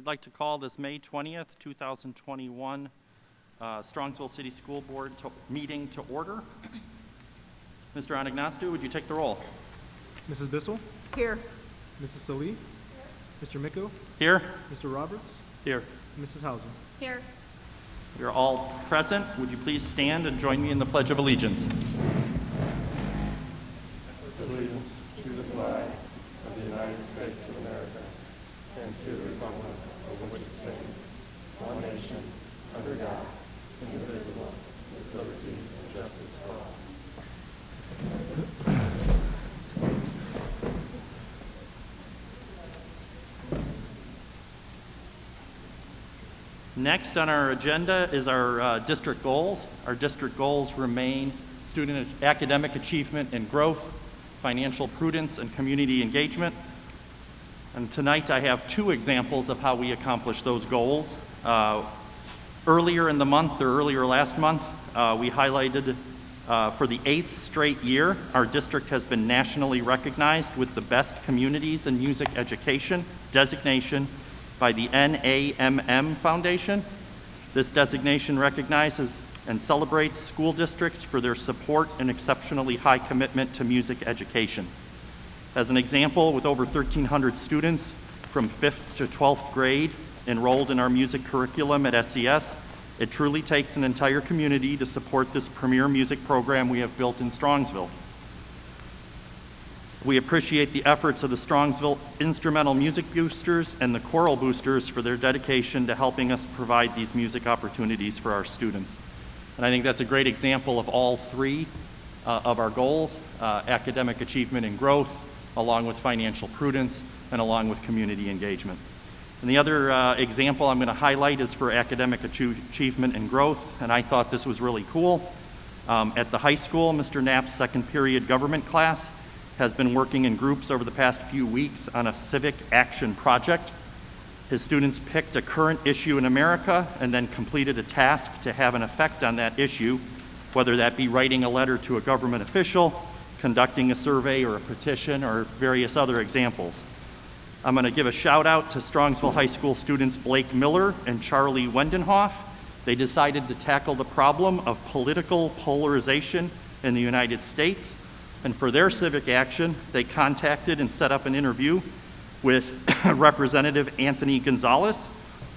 I'd like to call this May 20th, 2021 Strongsville City School Board meeting to order. Mr. Anagnostou, would you take the roll? Mrs. Bissell? Here. Mrs. Salih? Mr. Micko? Here. Mr. Roberts? Here. Mrs. Hauser? Here. You're all present. Would you please stand and join me in the Pledge of Allegiance? Allegiance to the flag of the United States of America and to the republic for which it stands, one nation, under God, indivisible, with liberty and justice for all. Next on our agenda is our district goals. Our district goals remain student academic achievement and growth, financial prudence, and community engagement. And tonight I have two examples of how we accomplish those goals. Earlier in the month, or earlier last month, we highlighted for the 8th straight year, our district has been nationally recognized with the Best Communities in Music Education designation by the NAMM Foundation. This designation recognizes and celebrates school districts for their support and exceptionally high commitment to music education. As an example, with over 1,300 students from 5th to 12th grade enrolled in our music curriculum at SES, it truly takes an entire community to support this premier music program we have built in Strongsville. We appreciate the efforts of the Strongsville Instrumental Music Boosters and the Choral Boosters for their dedication to helping us provide these music opportunities for our students. And I think that's a great example of all three of our goals, academic achievement and growth, along with financial prudence, and along with community engagement. And the other example I'm going to highlight is for academic achievement and growth, and I thought this was really cool. At the high school, Mr. Knapp's second period government class has been working in groups over the past few weeks on a civic action project. His students picked a current issue in America and then completed a task to have an effect on that issue, whether that be writing a letter to a government official, conducting a survey or a petition, or various other examples. I'm going to give a shout out to Strongsville High School students Blake Miller and Charlie Wendenhoff. They decided to tackle the problem of political polarization in the United States. And for their civic action, they contacted and set up an interview with Representative Anthony Gonzalez,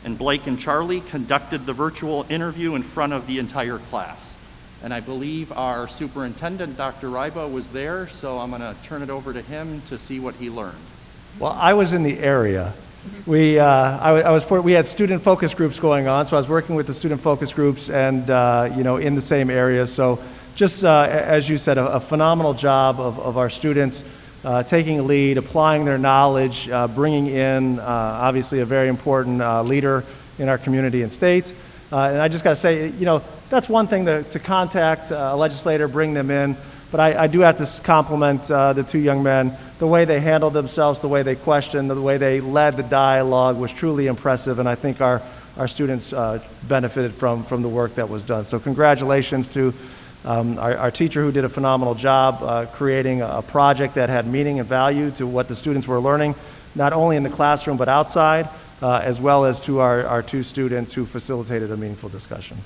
and Blake and Charlie conducted the virtual interview in front of the entire class. And I believe our superintendent, Dr. Ryba, was there, so I'm going to turn it over to him to see what he learned. Well, I was in the area. We had student focus groups going on, so I was working with the student focus groups and in the same area. So just as you said, a phenomenal job of our students taking a lead, applying their knowledge, bringing in obviously a very important leader in our community and state. And I just got to say, that's one thing to contact a legislator, bring them in. But I do have to compliment the two young men. The way they handled themselves, the way they questioned, the way they led the dialogue was truly impressive, and I think our students benefited from the work that was done. So congratulations to our teacher, who did a phenomenal job creating a project that had meaning and value to what the students were learning, not only in the classroom but outside, as well as to our two students who facilitated a meaningful discussion.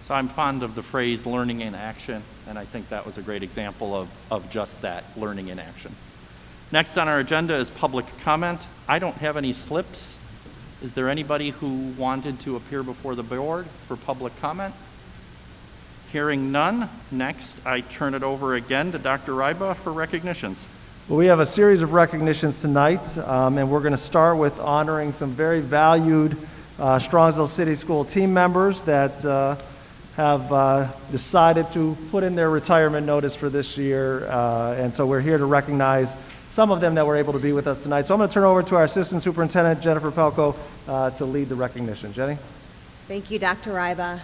So I'm fond of the phrase learning in action, and I think that was a great example of just that, learning in action. Next on our agenda is public comment. I don't have any slips. Is there anybody who wanted to appear before the board for public comment? Hearing none, next I turn it over again to Dr. Ryba for recognitions. Well, we have a series of recognitions tonight, and we're going to start with honoring some very valued Strongsville City School team members that have decided to put in their retirement notice for this year, and so we're here to recognize some of them that were able to be with us tonight. So I'm going to turn over to our Assistant Superintendent, Jennifer Pelko, to lead the recognition. Jenny? Thank you, Dr. Ryba.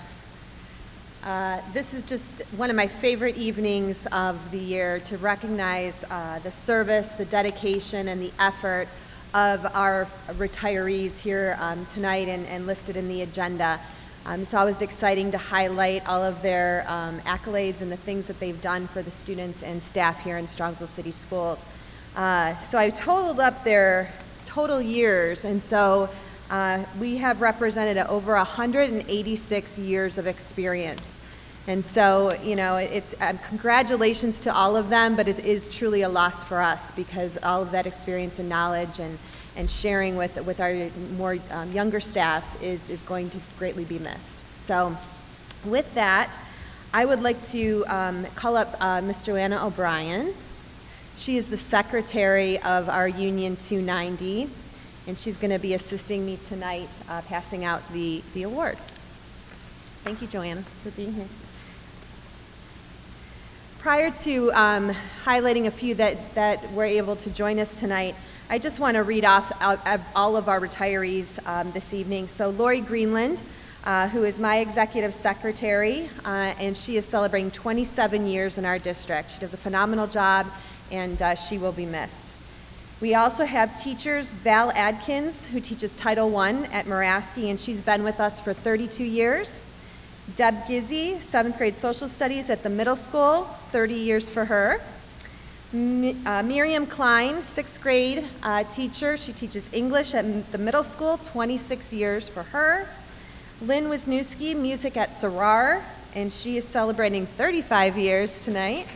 This is just one of my favorite evenings of the year to recognize the service, the dedication, and the effort of our retirees here tonight and listed in the agenda. It's always exciting to highlight all of their accolades and the things that they've done for the students and staff here in Strongsville City Schools. So I totaled up their total years, and so We have represented over 186 years of experience. And so, you know, it's congratulations to all of them, but it is truly a loss for us because all of that experience and knowledge and sharing with our more younger staff is going to greatly be missed. So with that, I would like to call up Ms. Joanna O'Brien. She is the secretary of our Union 290, and she's going to be assisting me tonight passing out the awards. Thank you, Joanna, for being here. Prior to highlighting a few that were able to join us tonight, I just want to read off all of our retirees this evening. So Lori Greenland, who is my executive secretary, and she is celebrating 27 years in our district. She does a phenomenal job, and she will be missed. We also have teachers, Val Adkins, who teaches Title I at Muraski, and she's been with us for 32 years. Deb Gizzi, 7th grade social studies at the middle school, 30 years for her. Miriam Klein, 6th grade teacher. She teaches English at the middle school, 26 years for her. Lynn Wisniewski, music at Sarar, and she is celebrating 35 years tonight.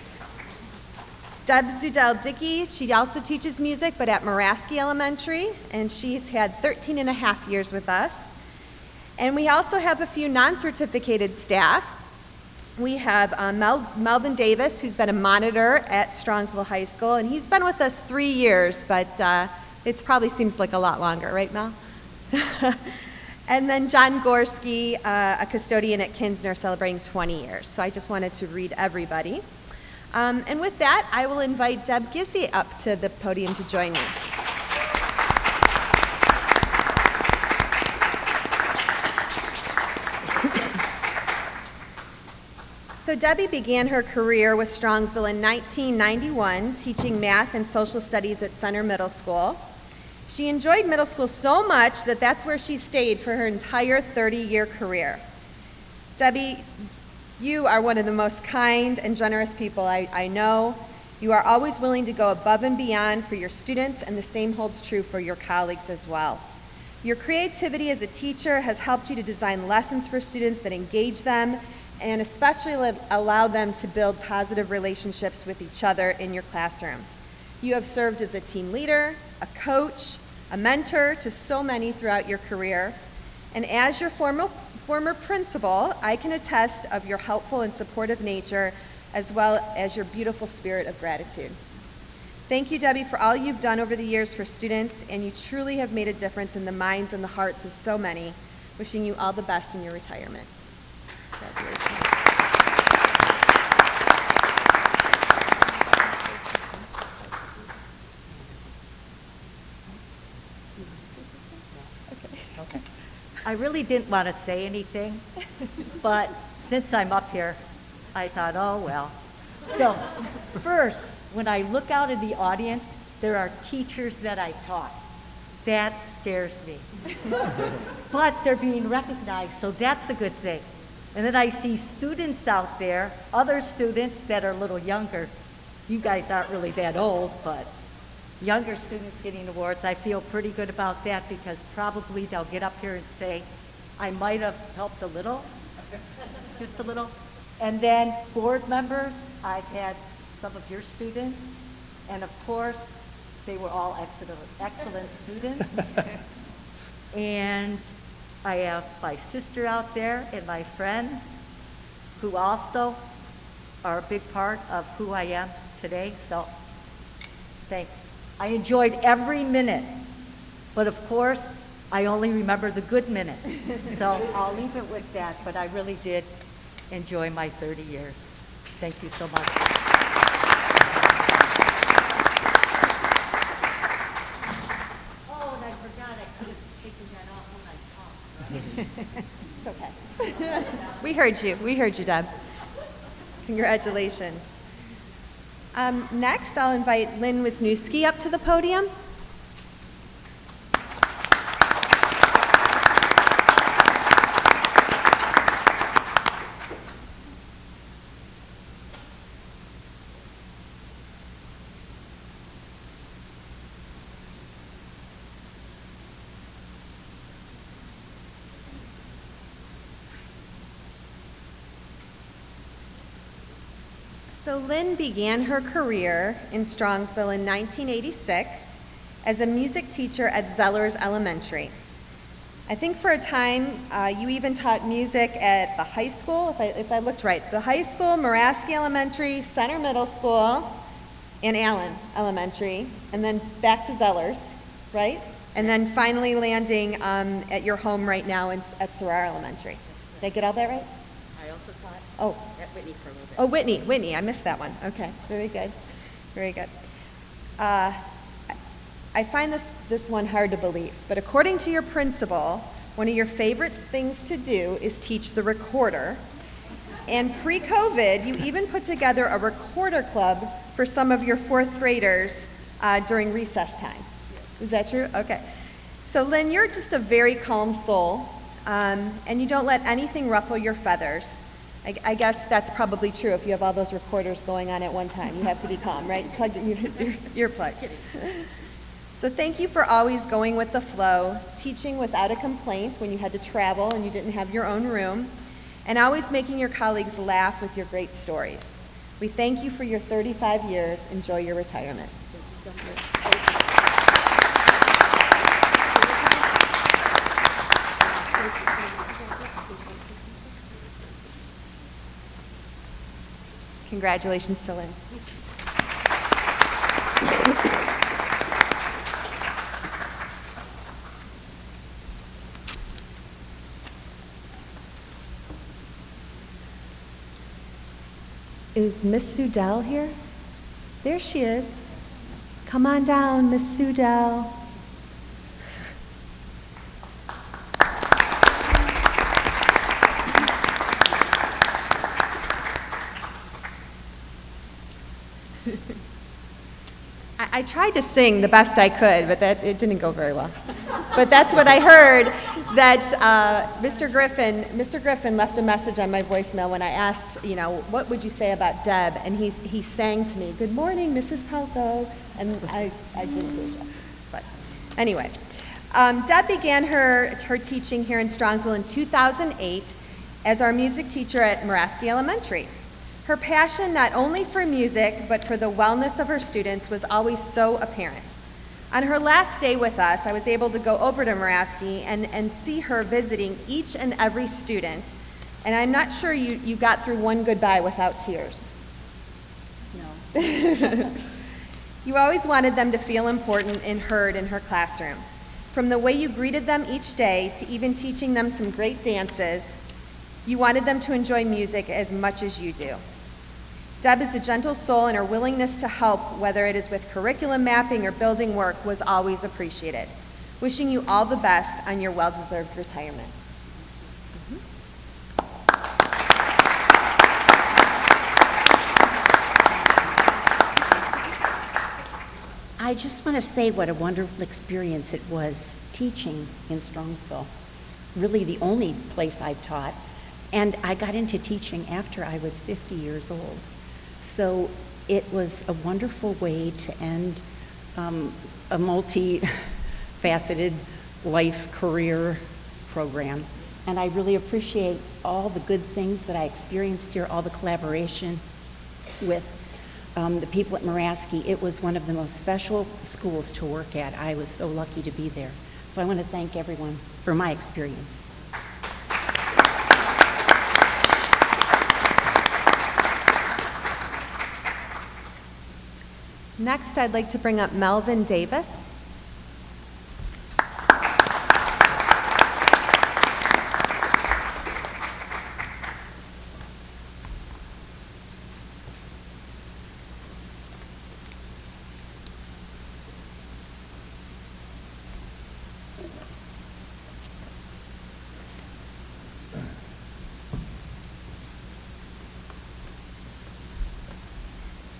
Deb Zudel-Dickey, she also teaches music, but at Muraski Elementary, and she's had 13 and a half years with us. And we also have a few non-certificated staff. We have Melvin Davis, who's been a monitor at Strongsville High School, and he's been with us 3 years, but it probably seems like a lot longer, right, Mel? And then John Gorski, a custodian at Kinsner, celebrating 20 years. So I just wanted to read everybody. And with that, I will invite Deb Gizzi up to the podium to join me. So Debbie began her career with Strongsville in 1991, teaching math and social studies at Center Middle School. She enjoyed middle school so much that that's where she stayed for her entire 30-year career. Debbie, you are one of the most kind and generous people I know. You are always willing to go above and beyond for your students, and the same holds true for your colleagues as well. Your creativity as a teacher has helped you to design lessons for students that engage them and especially allow them to build positive relationships with each other in your classroom. You have served as a team leader, a coach, a mentor to so many throughout your career. And as your former principal, I can attest of your helpful and supportive nature as well as your beautiful spirit of gratitude. Thank you, Debbie, for all you've done over the years for students, and you truly have made a difference in the minds and the hearts of so many. Wishing you all the best in your retirement. Congratulations. Okay. I really didn't want to say anything, but since I'm up here, I thought, oh, well. So first, when I look out in the audience, there are teachers that I taught. That scares me. But they're being recognized, so that's a good thing. And then I see students out there, other students that are a little younger. You guys aren't really that old, but younger students getting awards. I feel pretty good about that because probably they'll get up here and say, I might have helped a little, just a little. And then board members, I've had some of your students, and of course, they were all excellent students. And I have my sister out there and my friends who also are a big part of who I am today, so thanks. I enjoyed every minute, but of course, I only remember the good minutes. So I'll leave it with that, but I really did enjoy my 30 years. Thank you so much. Oh, and I forgot I could have taken that off when I talked. It's okay. We heard you. We heard you, Deb. Congratulations. Next, I'll invite Lynn Wisniewski up to the podium. So Lynn began her career in Strongsville in 1986 as a music teacher at Zellers Elementary. I think for a time you even taught music at the high school, if I looked right. The high school, Muraski Elementary, Center Middle School, and Allen Elementary, and then back to Zellers, right? And then finally landing at your home right now at Sarrar Elementary. Did I get all that right? I also taught Oh. at Whitney for a little bit. Oh, Whitney, I missed that one. Okay, very good, very good. I find this one hard to believe, but according to your principal, one of your favorite things to do is teach the recorder. And pre-COVID, you even put together a recorder club for some of your fourth graders during recess time. Is that true? Okay. So Lynn, you're just a very calm soul, and you don't let anything ruffle your feathers. I guess that's probably true if you have all those recorders going on at one time. You have to be calm, right? Plug your plug. So thank you for always going with the flow, teaching without a complaint when you had to travel and you didn't have your own room, and always making your colleagues laugh with your great stories. We thank you for your 35 years. Enjoy your retirement. Thank you so much. Congratulations to Lynn. Is Miss Sudell here? There she is. Come on down, Miss Sudell. I tried to sing the best I could, but it didn't go very well. But that's what I heard, that Mr. Griffin left a message on my voicemail when I asked, what would you say about Deb? And he sang to me, "Good morning, Mrs. Palco," and I didn't do it justice. But anyway, Deb began her teaching here in Strongsville in 2008 as our music teacher at Muraski Elementary. Her passion not only for music, but for the wellness of her students was always so apparent. On her last day with us, I was able to go over to Muraski and see her visiting each and every student, and I'm not sure you got through one goodbye without tears. No. You always wanted them to feel important and heard in her classroom. From the way you greeted them each day to even teaching them some great dances, you wanted them to enjoy music as much as you do. Deb is a gentle soul, and her willingness to help, whether it is with curriculum mapping or building work, was always appreciated. Wishing you all the best on your well-deserved retirement. I just want to say what a wonderful experience it was teaching in Strongsville. Really the only place I've taught. And I got into teaching after I was 50 years old. So it was a wonderful way to end a multi-faceted life career program. And I really appreciate all the good things that I experienced here, all the collaboration with the people at Muraski. It was one of the most special schools to work at. I was so lucky to be there. So I want to thank everyone for my experience. Next, I'd like to bring up Melvin Davis.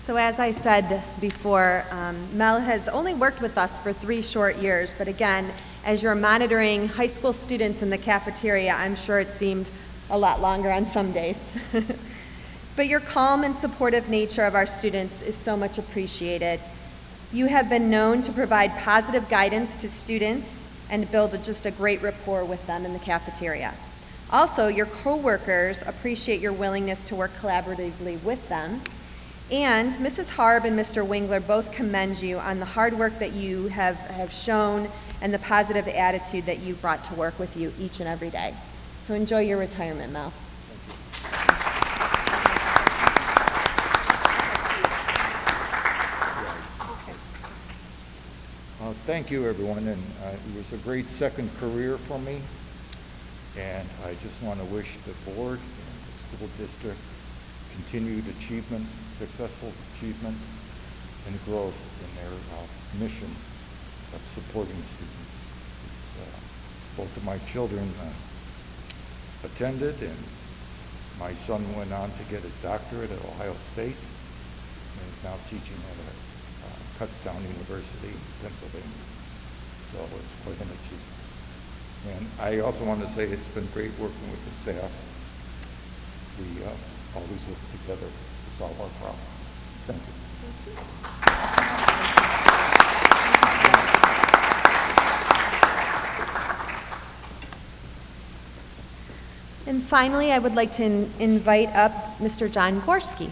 So as I said before, Mel has only worked with us for 3 short years, but again, as you're monitoring high school students in the cafeteria, I'm sure it seemed a lot longer on some days. But your calm and supportive nature of our students is so much appreciated. You have been known to provide positive guidance to students and build just a great rapport with them in the cafeteria. Also, your coworkers appreciate your willingness to work collaboratively with them. And Mrs. Harb and Mr. Wingler both commend you on the hard work that you have shown and the positive attitude that you brought to work with you each and every day. So enjoy your retirement, Mel. Thank you, everyone, and it was a great second career for me, and I just want to wish the board and the school district continued achievement, successful achievement, and growth in their mission of supporting students. Both of my children attended, and my son went on to get his doctorate at Ohio State, and is now teaching at Kutztown University in Pennsylvania. So it's quite an achievement. And I also want to say it's been great working with the staff. We always work together to solve our problems. Thank you. And finally, I would like to invite up Mr. John Gorski.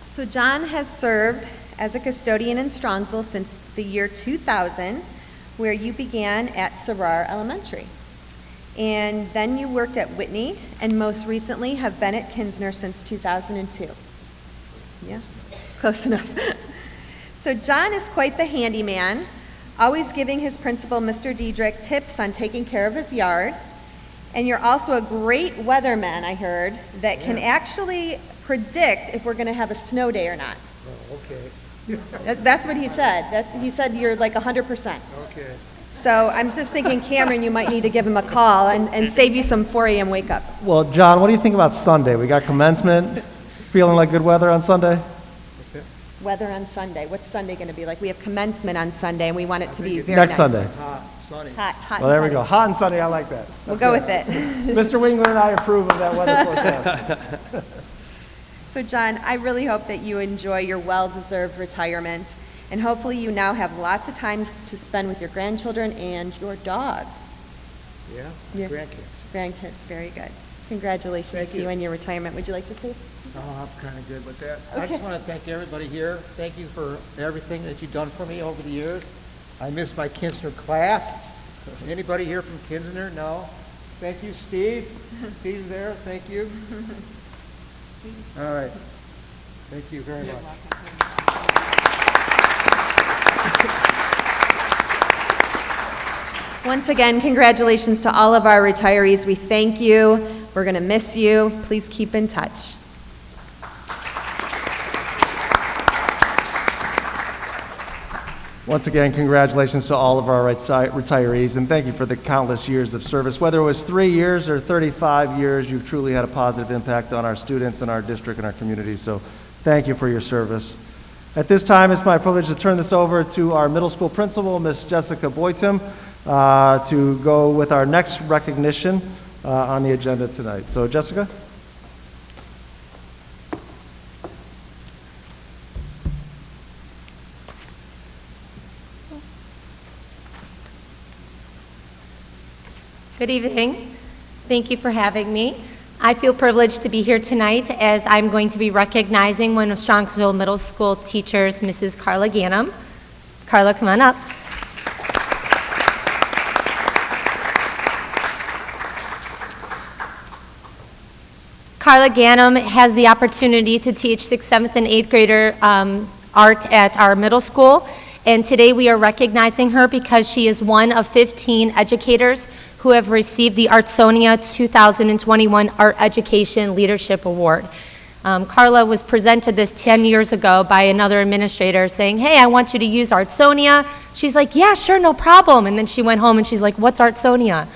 So John has served as a custodian in Strongsville since the year 2000, where you began at Sarar Elementary. And then you worked at Whitney, and most recently have been at Kinsner since 2002. Yeah, close enough. So John is quite the handyman, always giving his principal, Mr. Diedrich, tips on taking care of his yard. And you're also a great weatherman, I heard, that can actually predict if we're going to have a snow day or not. Oh, okay. That's what he said. He said you're like 100%. Okay. So I'm just thinking, Cameron, you might need to give him a call and save you some 4 a.m. wake-ups. Well, John, what do you think about Sunday? We got commencement. Feeling like good weather on Sunday? What's that? Weather on Sunday. What's Sunday going to be like? We have commencement on Sunday, and we want it to be very Next nice. Sunday. Hot, sunny. Hot. Well, there we and go. sunny. Hot and sunny. I like that. We'll That's go good. with it. Mr. Wingler and I approve of that weather forecast. So, John, I really hope that you enjoy your well-deserved retirement, and hopefully you now have lots of time to spend with your grandchildren and your dogs. Yeah, Yeah. grandkids. Grandkids, very good. Congratulations Thank to you you. on your retirement. Would you like to say? Oh, I'm kind of good with that. I Okay. just want to thank everybody here. Thank you for everything that you've done for me over the years. I missed my Kinsner class. Anybody here from Kinsner? No. Thank you, Steve. Steve's there. Thank you. All right. Thank you very much. Once again, congratulations to all of our retirees. We thank you. We're going to miss you. Please keep in touch. Once again, congratulations to all of our retirees, and thank you for the countless years of service. Whether it was 3 years or 35 years, you've truly had a positive impact on our students and our district and our community, so thank you for your service. At this time, it's my privilege to turn this over to our middle school principal, Miss Jessica Boytum, to go with our next recognition on the agenda tonight. So, Jessica? Good evening. Thank you for having me. I feel privileged to be here tonight as I'm going to be recognizing one of Strongsville Middle School teachers, Mrs. Carla Gannum. Carla, come on up. Carla Gannum has the opportunity to teach 6th, 7th, and 8th grader art at our middle school. And today we are recognizing her because she is one of 15 educators who have received the Artsonia 2021 Art Education Leadership Award. Carla was presented this 10 years ago by another administrator saying, hey, I want you to use Artsonia. She's like, yeah, sure, no problem. And then she went home and she's like, what's Artsonia?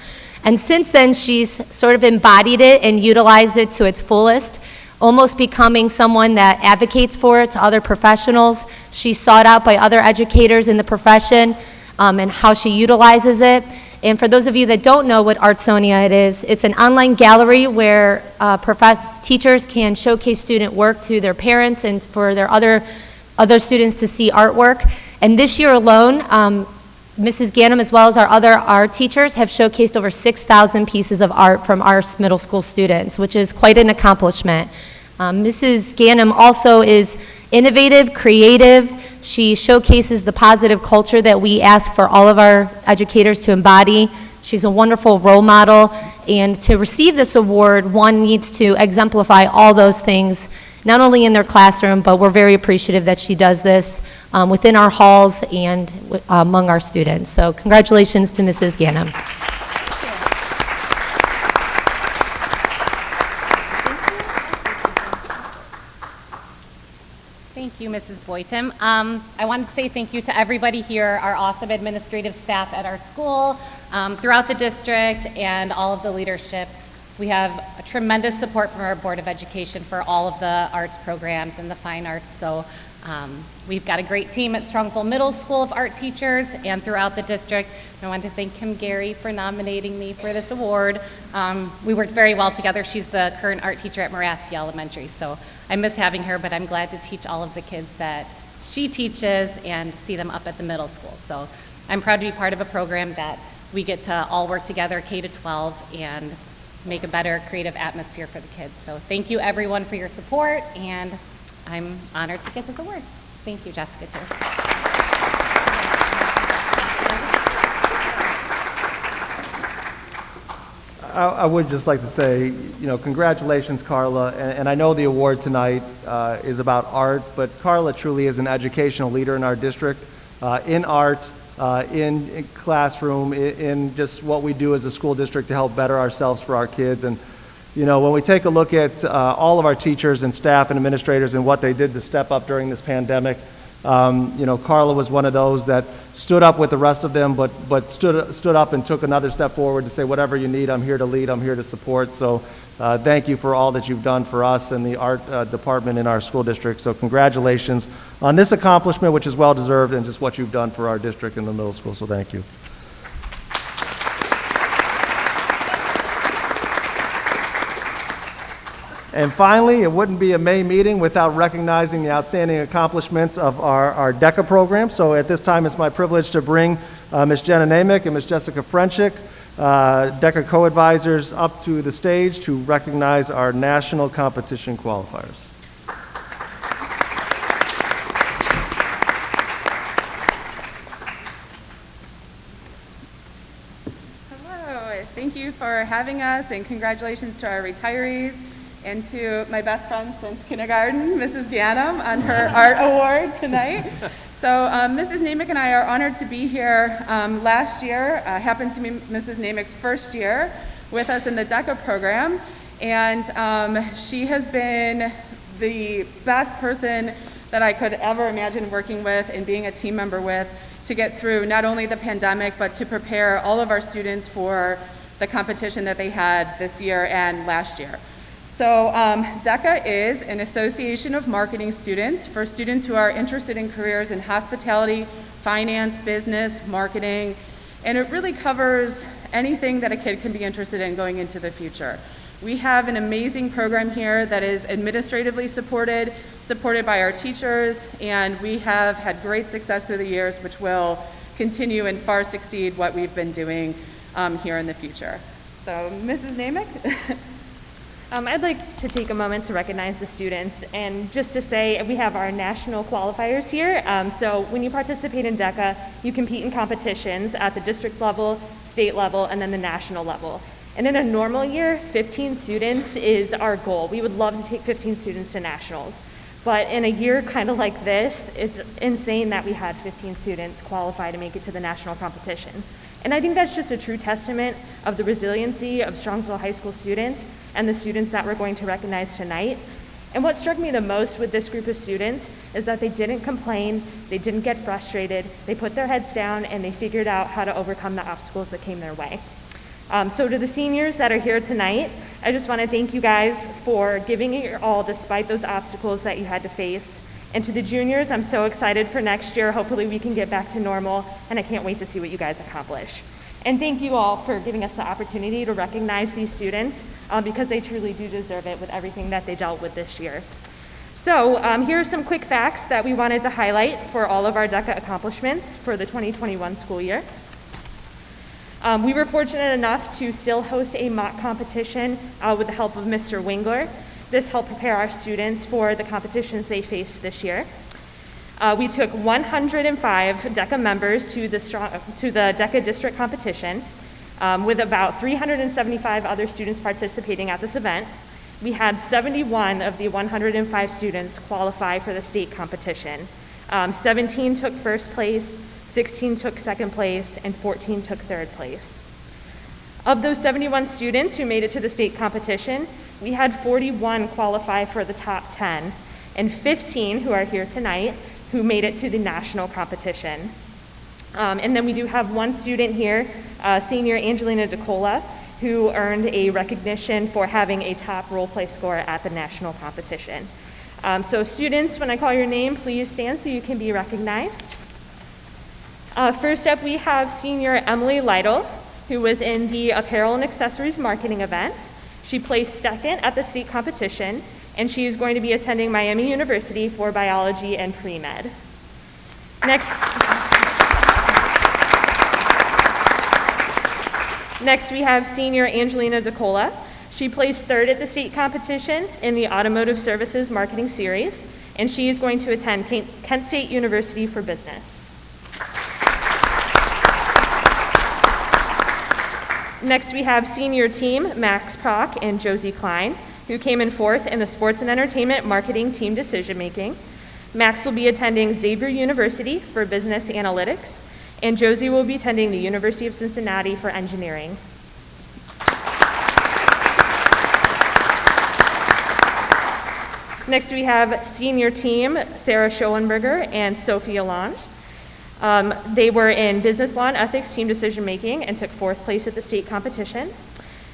And since then, she's sort of embodied it and utilized it to its fullest, almost becoming someone that advocates for it to other professionals. She's sought out by other educators in the profession and how she utilizes it. And for those of you that don't know what Artsonia it is, it's an online gallery where teachers can showcase student work to their parents and for their other students to see artwork. And this year alone, Mrs. Gannum, as well as our other art teachers, have showcased over 6,000 pieces of art from our middle school students, which is quite an accomplishment. Mrs. Gannum also is innovative, creative. She showcases the positive culture that we ask for all of our educators to embody. She's a wonderful role model, and to receive this award, one needs to exemplify all those things, not only in their classroom, but we're very appreciative that she does this within our halls and among our students. So congratulations to Mrs. Gannum. Thank you, Mrs. Boyton. I wanted to say thank you to everybody here, our awesome administrative staff at our school, throughout the district, and all of the leadership. We have a tremendous support from our Board of Education for all of the arts programs and the fine arts. So we've got a great team at Strongsville Middle School of art teachers and throughout the district. And I want to thank Kim Gary for nominating me for this award. We worked very well together. She's the current art teacher at Muraski Elementary. So I miss having her, but I'm glad to teach all of the kids that she teaches and see them up at the middle school. So I'm proud to be part of a program that we get to all work together, K to 12, and make a better creative atmosphere for the kids. So thank you everyone for your support, and I'm honored to get this award. Thank you, Jessica, too. I would just like to say, congratulations, Carla. And I know the award tonight is about art, but Carla truly is an educational leader in our district, in art, in classroom, in just what we do as a school district to help better ourselves for our kids. And, when we take a look at all of our teachers and staff and administrators and what they did to step up during this pandemic, Carla was one of those that stood up with the rest of them, but stood up and took another step forward to say, whatever you need, I'm here to lead, I'm here to support. So thank you for all that you've done for us and the art department in our school district. So congratulations on this accomplishment, which is well-deserved, and just what you've done for our district in the middle school. So thank you. And finally, it wouldn't be a May meeting without recognizing the outstanding accomplishments of our DECA program. So at this time, it's my privilege to bring Ms. Jenna Namick and Ms. Jessica Frenchick, DECA co-advisors, up to the stage to recognize our national competition qualifiers. Hello, thank you for having us, and congratulations to our retirees. And to my best friend since kindergarten, Mrs. Gannum, on her art award tonight. So Mrs. Namick and I are honored to be here. Last year happened to be Mrs. Namick's first year with us in the DECA program, and she has been the best person that I could ever imagine working with and being a team member with to get through not only the pandemic, but to prepare all of our students for the competition that they had this year and last year. So DECA is an association of marketing students for students who are interested in careers in hospitality, finance, business, marketing, and it really covers anything that a kid can be interested in going into the future. We have an amazing program here that is administratively supported by our teachers, and we have had great success through the years, which will continue and far succeed what we've been doing here in the future. So Mrs. Namick? I'd like to take a moment to recognize the students, and just to say we have our national qualifiers here. So when you participate in DECA, you compete in competitions at the district level, state level, and then the national level. And in a normal year, 15 students is our goal. We would love to take 15 students to nationals. But in a year kind of like this, it's insane that we had 15 students qualify to make it to the national competition. And I think that's just a true testament of the resiliency of Strongsville High School students and the students that we're going to recognize tonight. And what struck me the most with this group of students is that they didn't complain, they didn't get frustrated, they put their heads down and they figured out how to overcome the obstacles that came their way. So to the seniors that are here tonight, I just want to thank you guys for giving it your all despite those obstacles that you had to face. And to the juniors, I'm so excited for next year. Hopefully we can get back to normal, and I can't wait to see what you guys accomplish. And thank you all for giving us the opportunity to recognize these students because they truly do deserve it with everything that they dealt with this year. So here are some quick facts that we wanted to highlight for all of our DECA accomplishments for the 2021 school year. We were fortunate enough to still host a mock competition with the help of Mr. Wingler. This helped prepare our students for the competitions they faced this year. We took 105 DECA members to the DECA district competition with about 375 other students participating at this event. We had 71 of the 105 students qualify for the state competition. 17 took first place, 16 took second place, and 14 took third place. Of those 71 students who made it to the state competition, we had 41 qualify for the top 10, and 15 who are here tonight who made it to the national competition. And then we do have one student here, senior Angelina DeCola, who earned a recognition for having a top role play score at the national competition. So students, when I call your name, please stand so you can be recognized. First up, we have senior Emily Lytle, who was in the apparel and accessories marketing event. She placed second at the state competition, and she is going to be attending Miami University for biology and pre-med. Next, we have senior Angelina DeCola. She placed third at the state competition in the Automotive Services Marketing Series, and she is going to attend Kent State University for business. Next, we have senior team Max Prock and Josie Klein, who came in fourth in the Sports and Entertainment Marketing Team Decision Making. Max will be attending Xavier University for Business Analytics, and Josie will be attending the University of Cincinnati for Engineering. Next, we have senior team Sarah Schoenberger and Sophia Lange. They were in Business Law and Ethics Team Decision Making and took fourth place at the state competition.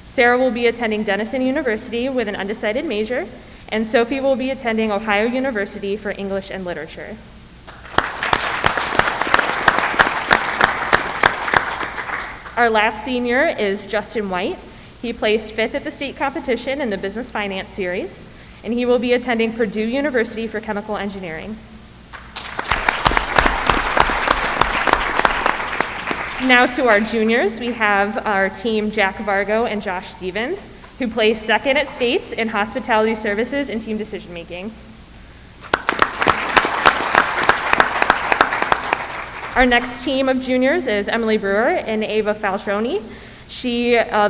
Sarah will be attending Denison University with an undecided major, and Sophie will be attending Ohio University for English and Literature. Our last senior is Justin White. He placed fifth at the state competition in the Business Finance Series, and he will be attending Purdue University for Chemical Engineering. Now to our juniors, we have our team Jack Vargo and Josh Stevens, who placed second at states in hospitality services and team decision making. Our next team of juniors is Emily Brewer and Ava Faltroni.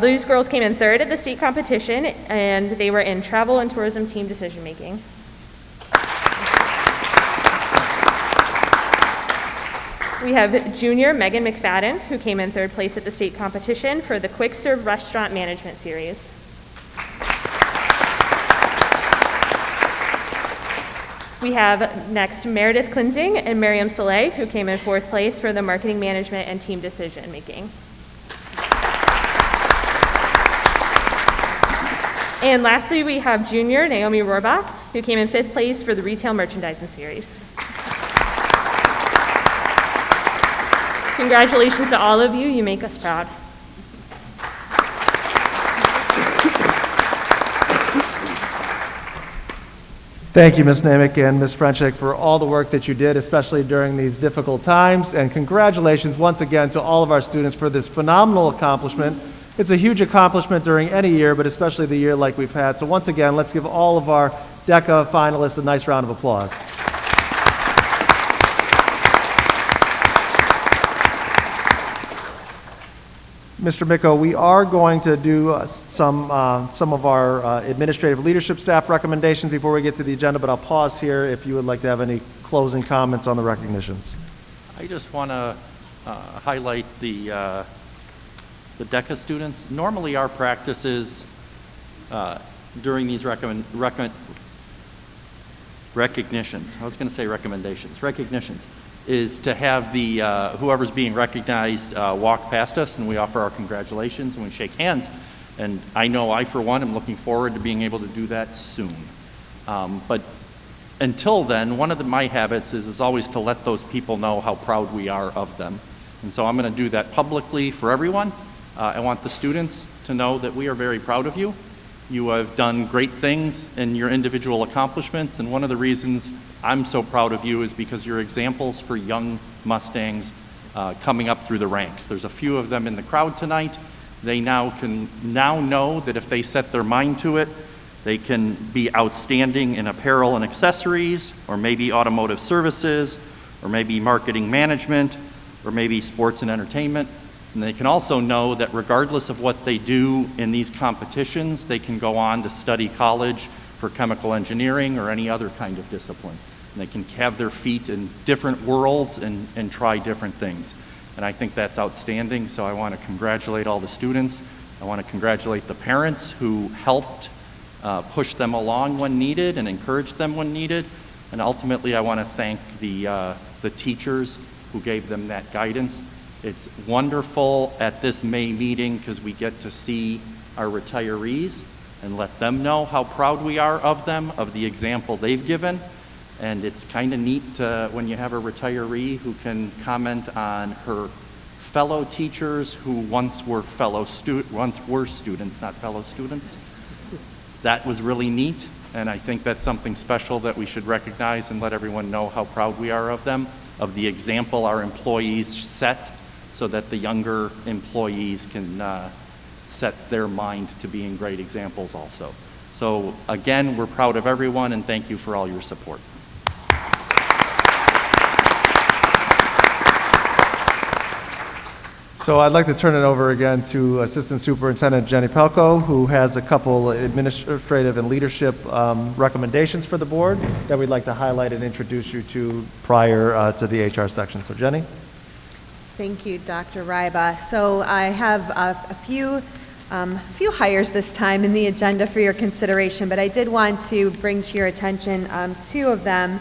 These girls came in third at the state competition, and they were in travel and tourism team decision making. We have junior Megan McFadden, who came in third place at the state competition for the Quick Serve Restaurant Management Series. We have next Meredith Klinzing and Miriam Soleil, who came in fourth place for the Marketing Management and Team Decision Making. And lastly, we have junior Naomi Rohrbach, who came in fifth place for the Retail Merchandising Series. Congratulations to all of you. You make us proud. Thank you, Ms. Namick and Ms. Frenchek, for all the work that you did, especially during these difficult times. And congratulations once again to all of our students for this phenomenal accomplishment. It's a huge accomplishment during any year, but especially the year like we've had. So once again, let's give all of our DECA finalists a nice round of applause. Mr. Micco, we are going to do some of our administrative leadership staff recommendations before we get to the agenda, but I'll pause here if you would like to have any closing comments on the recognitions. I just want to highlight the DECA students. Normally our practice is during these recognitions, I was going to say recommendations, recognitions, is to have the whoever's being recognized walk past us, and we offer our congratulations and we shake hands. And I know I, for one, am looking forward to being able to do that soon. But until then, one of my habits is always to let those people know how proud we are of them. And so I'm going to do that publicly for everyone. I want the students to know that we are very proud of you. You have done great things in your individual accomplishments, and one of the reasons I'm so proud of you is because you're examples for young Mustangs coming up through the ranks. There's a few of them in the crowd tonight. They now know that if they set their mind to it, they can be outstanding in apparel and accessories, or maybe automotive services, or maybe marketing management, or maybe sports and entertainment. And they can also know that regardless of what they do in these competitions, they can go on to study college for chemical engineering or any other kind of discipline. And they can have their feet in different worlds and try different things. And I think that's outstanding, so I want to congratulate all the students. I want to congratulate the parents who helped push them along when needed and encourage them when needed. And ultimately, I want to thank the teachers who gave them that guidance. It's wonderful at this May meeting because we get to see our retirees and let them know how proud we are of them, of the example they've given. And it's kind of neat when you have a retiree who can comment on her fellow teachers who once were students, not fellow students. That was really neat, and I think that's something special that we should recognize and let everyone know how proud we are of them, of the example our employees set, so that the younger employees can set their mind to being great examples also. So again, we're proud of everyone, and thank you for all your support. So I'd like to turn it over again to Assistant Superintendent Jenny Pelko, who has a couple administrative and leadership recommendations for the board that we'd like to highlight and introduce you to prior to the HR section. So Jenny? Thank you, Dr. Ryba. So I have a few hires this time in the agenda for your consideration, but I did want to bring to your attention two of them.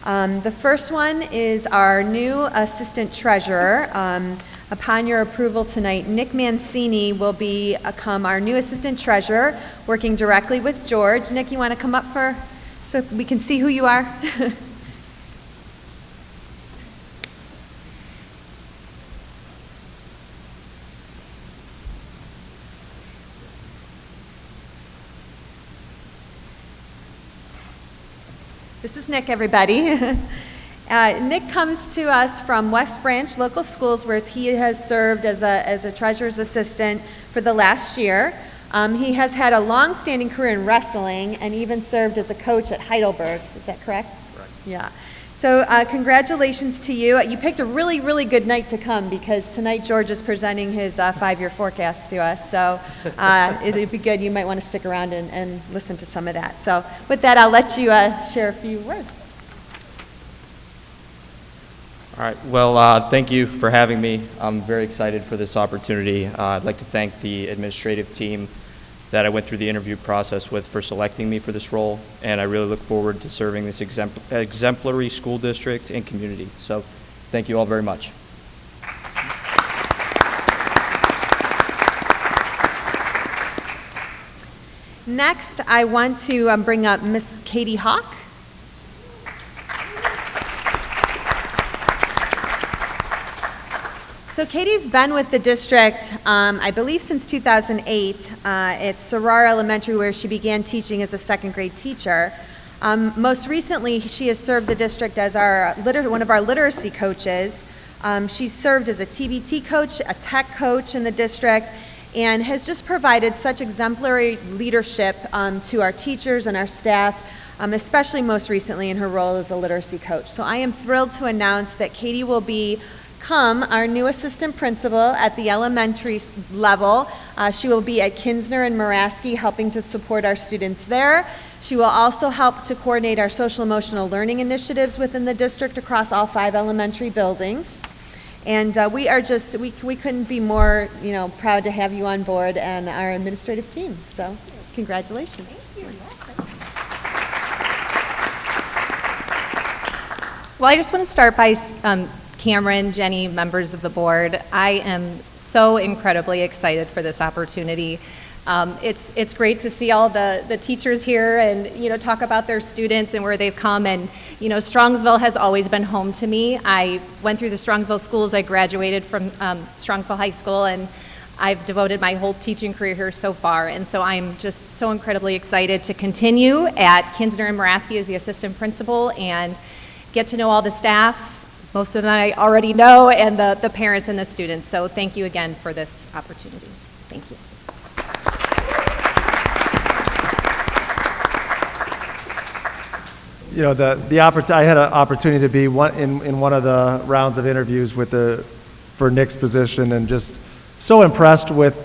The first one is our new assistant treasurer. Upon your approval tonight, Nick Mancini will become our new assistant treasurer, working directly with George. Nick, you want to come up so we can see who you are? This is Nick, everybody. Nick comes to us from West Branch Local Schools, where he has served as a treasurer's assistant for the last year. He has had a long-standing career in wrestling and even served as a coach at Heidelberg. Is that correct? Correct. Yeah. So congratulations to you. You picked a really, really good night to come because tonight George is presenting his 5-year forecast to us. So it'll be good. You might want to stick around and listen to some of that. So with that, I'll let you share a few words. All right, well, thank you for having me. I'm very excited for this opportunity. I'd like to thank the administrative team that I went through the interview process with for selecting me for this role, and I really look forward to serving this exemplary school district and community. So thank you all very much. Next, I want to bring up Miss Katie Hawk. So Katie's been with the district, I believe, since 2008 at Sarar Elementary, where she began teaching as a second grade teacher. Most recently, she has served the district as one of our literacy coaches. She's served as a TBT coach, a tech coach in the district, and has just provided such exemplary leadership to our teachers and our staff, especially most recently in her role as a literacy coach. So I am thrilled to announce that Katie will become our new assistant principal at the elementary level. She will be at Kinsner and Muraski, helping to support our students there. She will also help to coordinate our social emotional learning initiatives within the district across all 5 elementary buildings. And we couldn't be more, proud to have you on board and our administrative team. So congratulations. Thank you. Well, I just want to start by Cameron, Jenny, members of the board, I am so incredibly excited for this opportunity. It's great to see all the teachers here and, talk about their students and where they've come. And, Strongsville has always been home to me. I went through the Strongsville schools. I graduated from Strongsville High School, and I've devoted my whole teaching career here so far. And so I'm just so incredibly excited to continue at Kinsner and Muraski as the assistant principal and get to know all the staff. Most of them I already know, and the parents and the students. So thank you again for this opportunity. Thank you. I had an opportunity to be in one of the rounds of interviews for Nick's position, and just so impressed with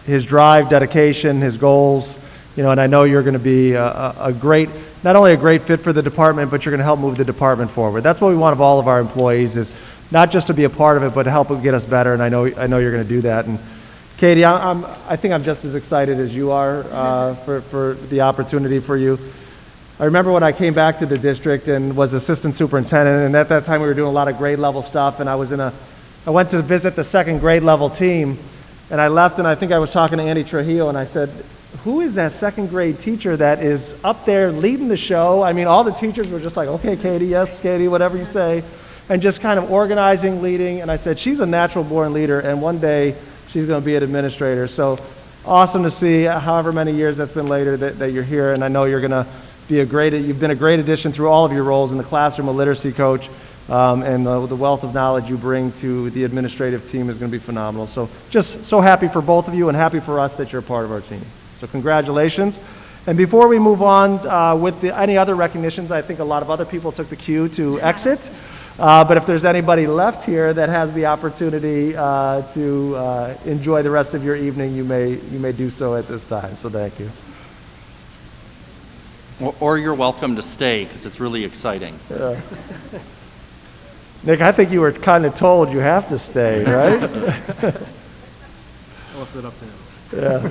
his drive, dedication, his goals. And I know you're going to be not only a great fit for the department, but you're going to help move the department forward. That's what we want of all of our employees, is not just to be a part of it, but to help it get us better. And I know you're going to do that. And Katie, I think I'm just as excited as you are for the opportunity for you. I remember when I came back to the district and was assistant superintendent, and at that time we were doing a lot of grade level stuff, and I went to visit the second grade level team, and I left, and I think I was talking to Andy Trujillo, and I said, who is that second grade teacher that is up there leading the show? I mean, all the teachers were just like, okay, Katie, yes, Katie, whatever you say, and just kind of organizing, leading, and I said, she's a natural born leader, and one day she's going to be an administrator. So awesome to see, however many years that's been later, that you're here, and I know you're going to you've been a great addition through all of your roles in the classroom, a literacy coach, and the wealth of knowledge you bring to the administrative team is going to be phenomenal. So just so happy for both of you, and happy for us that you're a part of our team. So congratulations. And before we move on with any other recognitions, I think a lot of other people took the cue to exit. But if there's anybody left here that has the opportunity to enjoy the rest of your evening, you may do so at this time. So thank you. Or you're welcome to stay, because it's really exciting. Nick, I think you were kind of told you have to stay, right? I left it up to him. Yeah.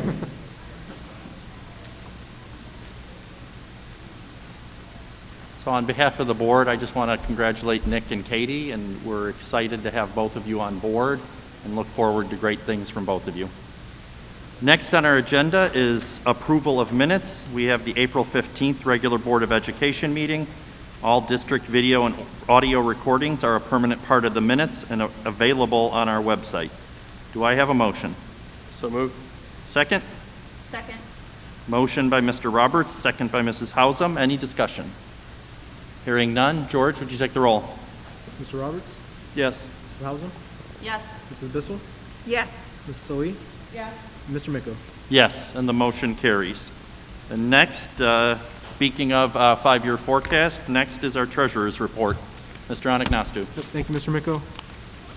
So on behalf of the board, I just want to congratulate Nick and Katie, and we're excited to have both of you on board and look forward to great things from both of you. Next on our agenda is approval of minutes. We have the April 15th regular Board of Education meeting. All district video and audio recordings are a permanent part of the minutes and available on our website. Do I have a motion? So moved. Second? Second. Motion by Mr. Roberts, second by Mrs. Hausum. Any discussion? Hearing none. George, would you take the roll? Mr. Roberts? Yes. Mrs. Hausum? Yes. Mrs. Bissell? Yes. Mrs. Salee? Yes. Mr. Micko? Yes, and the motion carries. And next, speaking of five-year forecast, next is our treasurer's report. Mr. Anagnostou. Thank you, Mr. Micko.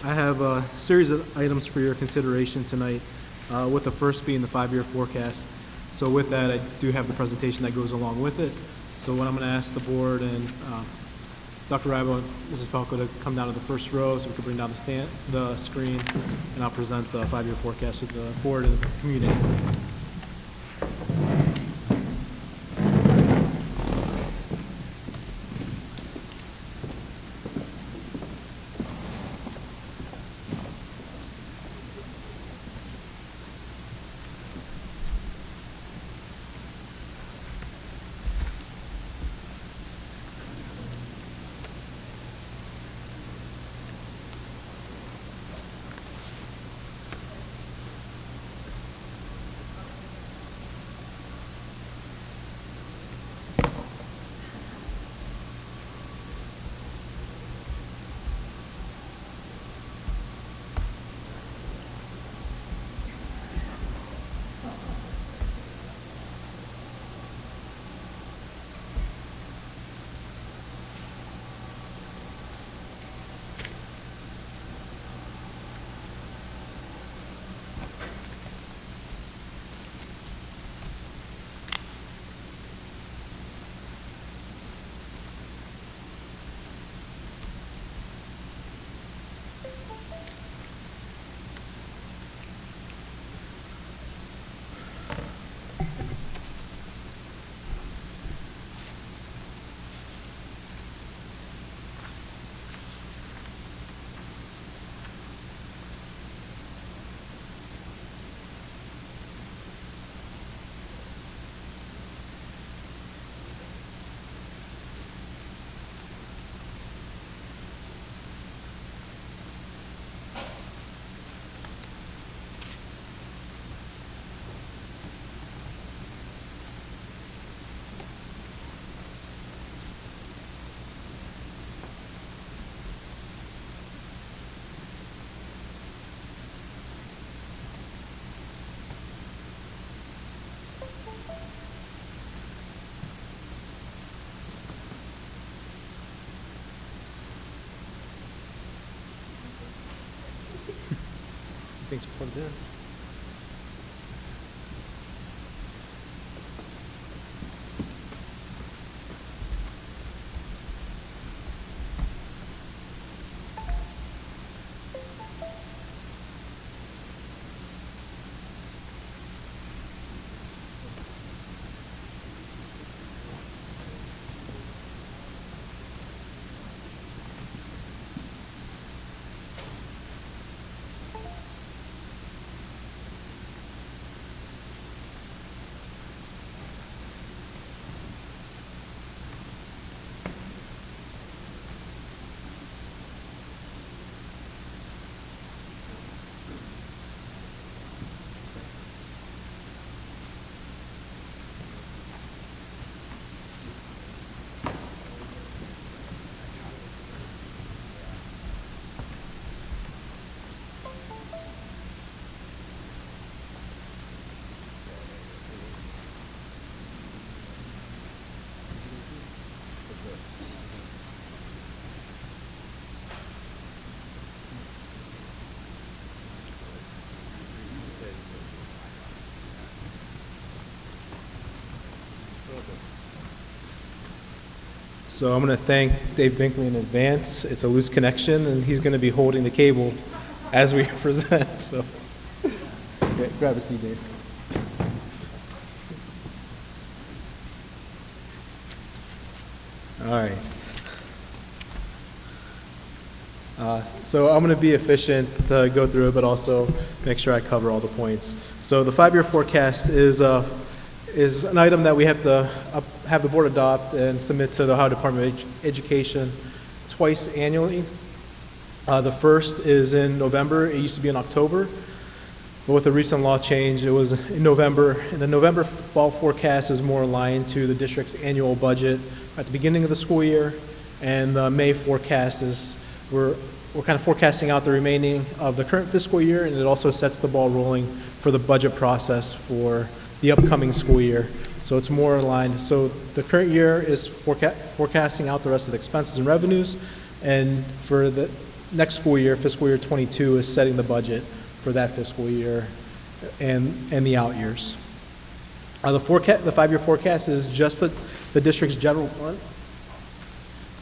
I have a series of items for your consideration tonight, with the first being the five-year forecast. So with that, I do have the presentation that goes along with it. So what I'm going to ask the board and Dr. Ribo and Mrs. Pelko to come down to the first row so we can bring down the screen, and I'll present the five-year forecast to the board and the community. Let's put it there. So I'm going to thank Dave Binkley in advance. It's a loose connection, and he's going to be holding the cable as we present. So, okay, grab a seat, Dave. All right. So I'm going to be efficient to go through it, but also make sure I cover all the points. So the 5-year forecast is an item that we have to have the board adopt and submit to the Ohio Department of Education twice annually. The first is in November. It used to be in October, but with the recent law change, it was in November. And the November fall forecast is more aligned to the district's annual budget at the beginning of the school year, and the May forecast is we're kind of forecasting out the remaining of the current fiscal year, and it also sets the ball rolling for the budget process for the upcoming school year. So it's more aligned. So the current year is forecasting out the rest of the expenses and revenues, and for the next school year, fiscal year 22, is setting the budget for that fiscal year and the out years. The 5-year forecast is just the district's general fund.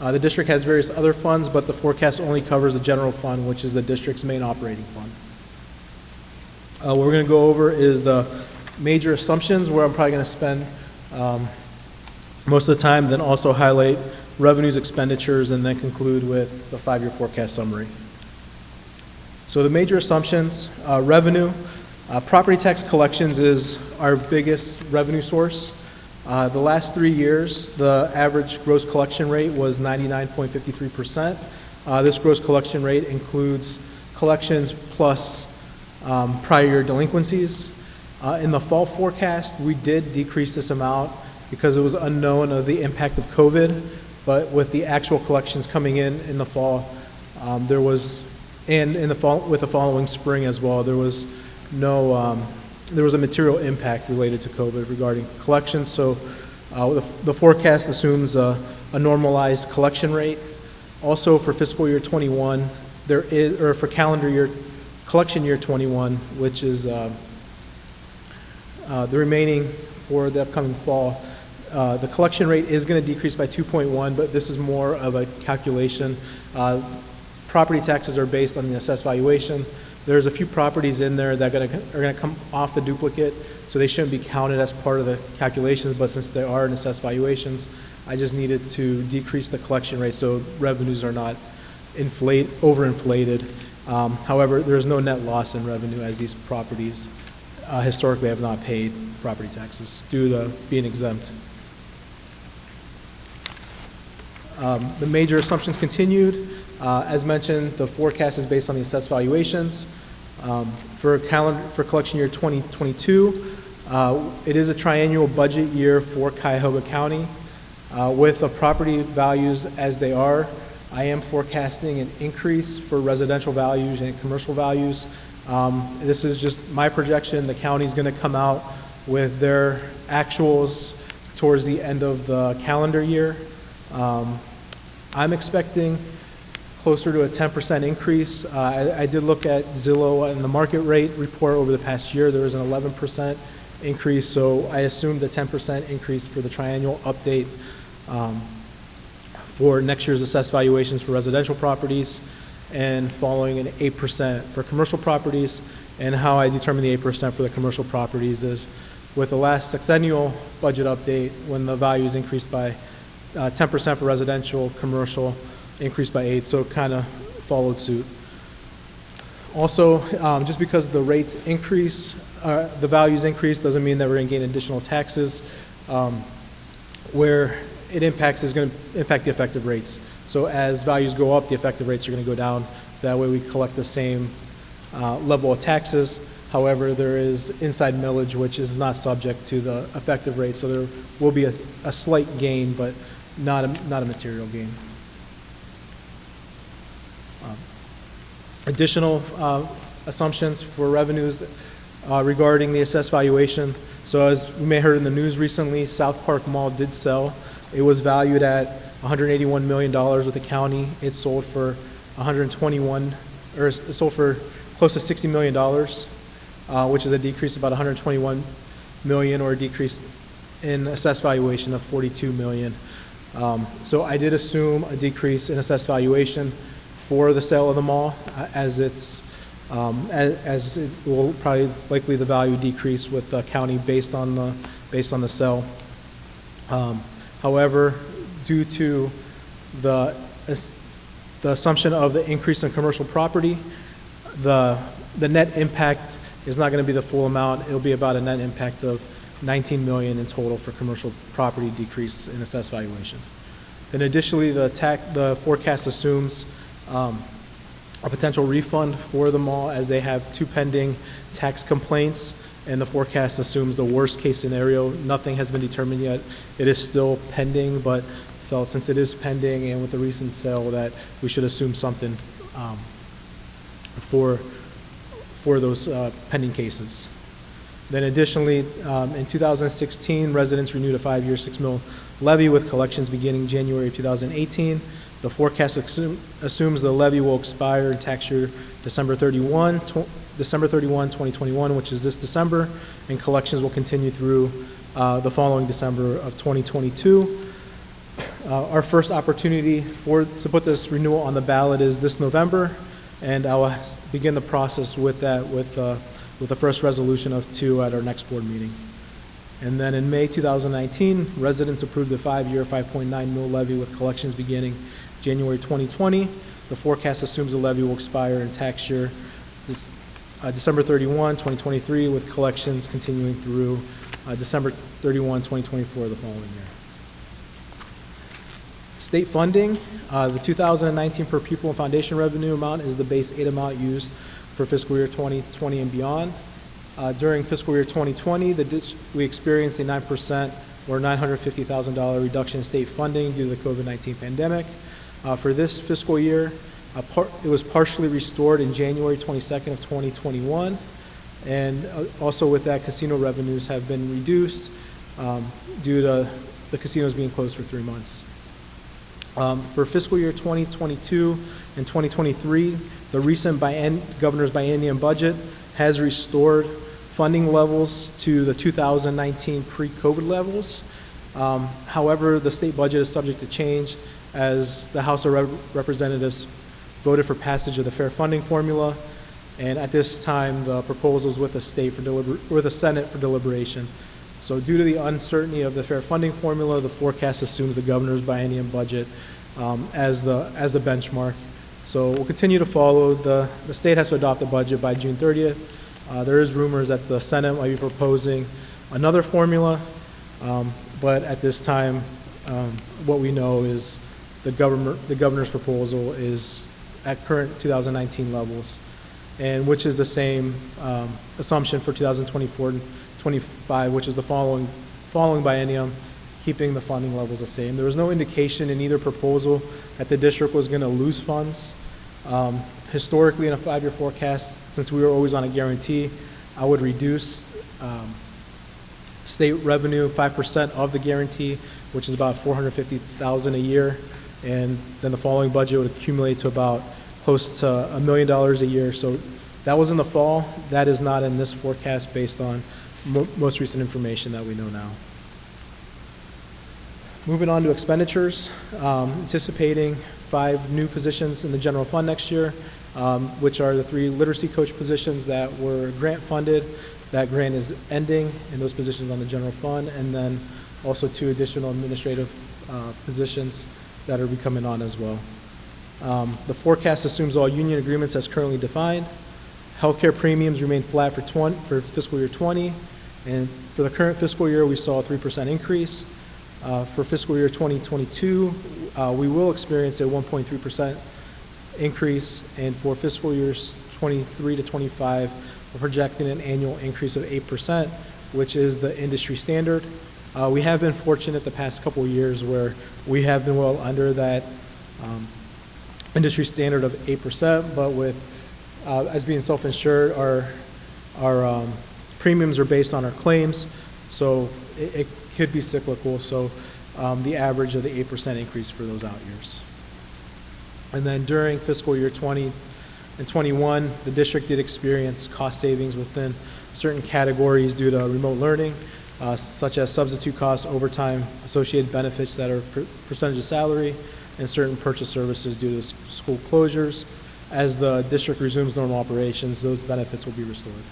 The district has various other funds, but the forecast only covers the general fund, which is the district's main operating fund. What we're going to go over is the major assumptions, where I'm probably going to spend most of the time, then also highlight revenues, expenditures, and then conclude with the 5-year forecast summary. So the major assumptions, revenue, property tax collections is our biggest revenue source. The last 3 years, the average gross collection rate was 99.53%. This gross collection rate includes collections plus prior year delinquencies. In the fall forecast, we did decrease this amount because it was unknown of the impact of COVID, but with the actual collections coming in the fall, there was, and in the fall, with the following spring as well, there was no, there was a material impact related to COVID regarding collections. So the forecast assumes a normalized collection rate. Also for fiscal year 21, there is, or for calendar year, collection year 21, which is the remaining for the upcoming fall, the collection rate is going to decrease by 2.1, but this is more of a calculation. Property taxes are based on the assessed valuation. There's a few properties in there that are going to come off the duplicate, so they shouldn't be counted as part of the calculations, but since they are in assessed valuations, I just needed to decrease the collection rate so revenues are not overinflated. However, there's no net loss in revenue, as these properties historically have not paid property taxes due to being exempt. The major assumptions continued. As mentioned, the forecast is based on the assessed valuations. For collection year 2022, it is a triennial budget year for Cuyahoga County. With the property values as they are, I am forecasting an increase for residential values and commercial values. This is just my projection. The county's going to come out with their actuals towards the end of the calendar year. I'm expecting closer to a 10% increase. I did look at Zillow and the market rate report over the past year. There was an 11% increase, so I assumed a 10% increase for the triennial update for next year's assessed valuations for residential properties, and following an 8% for commercial properties. And how I determine the 8% for the commercial properties is with the last sexennial budget update, when the values increased by 10% for residential, commercial increased by 8%, so it kind of followed suit. Also, just because the rates increase, the values increase, doesn't mean that we're going to gain additional taxes. Where it impacts is going to impact the effective rates. So as values go up, the effective rates are going to go down. That way we collect the same level of taxes. However, there is inside millage, which is not subject to the effective rate. So there will be a slight gain, but not a material gain. Additional assumptions for revenues regarding the assessed valuation. So as we may have heard in the news recently, South Park Mall did sell. It was valued at $181 million with the county. It sold for it sold for close to $60 million, which is a decrease of about $121 million, or a decrease in assessed valuation of $42 million. So I did assume a decrease in assessed valuation for the sale of the mall, as it will probably likely the value decrease with the county based on the sale. However, due to the assumption of the increase in commercial property, the net impact is not going to be the full amount. It'll be about a net impact of $19 million in total for commercial property decrease in assessed valuation. Then additionally, the forecast assumes a potential refund for the mall, as they have 2 pending tax complaints, and the forecast assumes the worst case scenario. Nothing has been determined yet. It is still pending, but felt since it is pending and with the recent sale that we should assume something for those pending cases. Then additionally, in 2016, residents renewed a 5-year $6 million levy with collections beginning January of 2018. The forecast assumes the levy will expire in tax year December 31, 2021, which is this December, and collections will continue through the following December of 2022. Our first opportunity to put this renewal on the ballot is this November, and I will begin the process with that with the first resolution of 2 at our next board meeting. And then in May 2019, residents approved a 5-year $5.9 million levy with collections beginning January 2020. The forecast assumes the levy will expire in tax year December 31, 2023, with collections continuing through December 31, 2024, the following year. State funding, the 2019 per pupil and foundation revenue amount is the base aid amount used for fiscal year 2020 and beyond. During fiscal year 2020, we experienced a 9% or $950,000 reduction in state funding due to the COVID-19 pandemic. For this fiscal year, it was partially restored in January 22nd of 2021, and also with that, casino revenues have been reduced due to the casinos being closed for 3 months. For fiscal year 2022 and 2023, the recent governor's biennium budget has restored funding levels to the 2019 pre-COVID levels. However, the state budget is subject to change as the House of Representatives voted for passage of the fair funding formula, and at this time the proposal is with the Senate for deliberation. So due to the uncertainty of the fair funding formula, the forecast assumes the governor's biennium budget as the benchmark. So we'll continue to follow. The state has to adopt the budget by June 30th. There is rumors that the Senate might be proposing another formula, but at this time, what we know is the governor's proposal is at current 2019 levels, and which is the same assumption for 2024 and 25, which is the following biennium, keeping the funding levels the same. There was no indication in either proposal that the district was going to lose funds. Historically, in a 5-year forecast, since we were always on a guarantee, I would reduce state revenue 5% of the guarantee, which is about $450,000 a year. and then the following budget would accumulate to about close to $1 million a year. So that was in the fall. That is not in this forecast based on most recent information that we know now. Moving on to expenditures, anticipating 5 new positions in the general fund next year, which are the 3 literacy coach positions that were grant funded. That grant is ending, and those positions on the general fund, and then also 2 additional administrative positions that are becoming on as well. The forecast assumes all union agreements as currently defined. Healthcare premiums remain flat for fiscal year 20, and for the current fiscal year, we saw a 3% increase. For fiscal year 2022, we will experience a 1.3% increase, and for fiscal years 23 to 25, we're projecting an annual increase of 8%, which is the industry standard. We have been fortunate the past couple of years where we have been well under that industry standard of 8%, but with as being self-insured, our premiums are based on our claims, so it could be cyclical. So the average of the 8% increase for those out years. And then during fiscal year 20 and 21, the district did experience cost savings within certain categories due to remote learning, such as substitute costs, overtime, associated benefits that are percentage of salary, and certain purchase services due to school closures. As the district resumes normal operations, those benefits will be restored.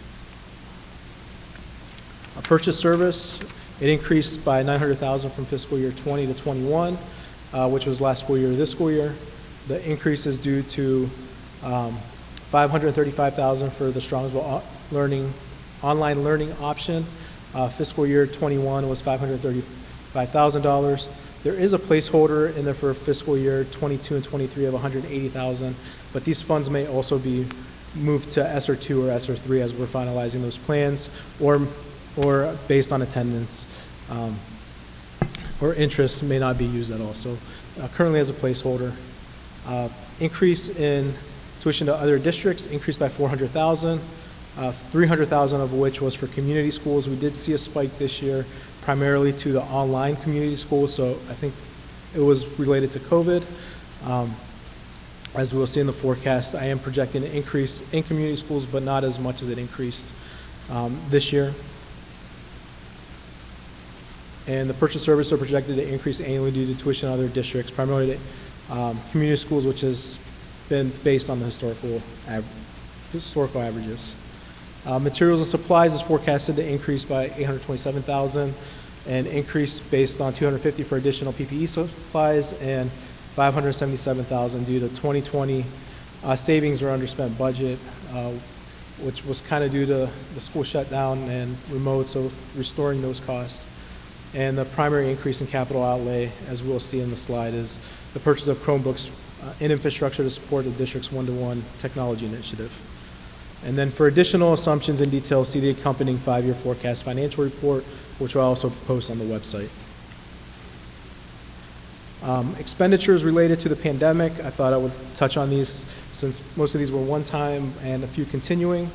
A purchase service, it increased by $900,000 from fiscal year 20 to 21, which was last school year to this school year. The increase is due to $535,000 for the Strongsville online learning option. Fiscal year 21 was $535,000. There is a placeholder in there for fiscal year 22 and 23 of $180,000, but these funds may also be moved to ESSER 2 or ESSER 3 as we're finalizing those plans, or based on attendance or interest may not be used at all. So currently as a placeholder. Increase in tuition to other districts increased by $400,000, $300,000 of which was for community schools. We did see a spike this year, primarily to the online community schools, so I think it was related to COVID. As we'll see in the forecast, I am projecting an increase in community schools, but not as much as it increased this year. And the purchase service are projected to increase annually due to tuition in other districts, primarily the community schools, which has been based on the historical averages. Materials and supplies is forecasted to increase by $827,000, and increase based on $250,000 for additional PPE supplies and $577,000 due to 2020 savings or underspent budget, which was kind of due to the school shutdown and remote, so restoring those costs. And the primary increase in capital outlay, as we'll see in the slide, is the purchase of Chromebooks and infrastructure to support the district's one-to-one technology initiative. And then for additional assumptions and details, see the accompanying 5-year forecast financial report, which we'll also post on the website. Expenditures related to the pandemic, I thought I would touch on these since most of these were one-time and a few continuing.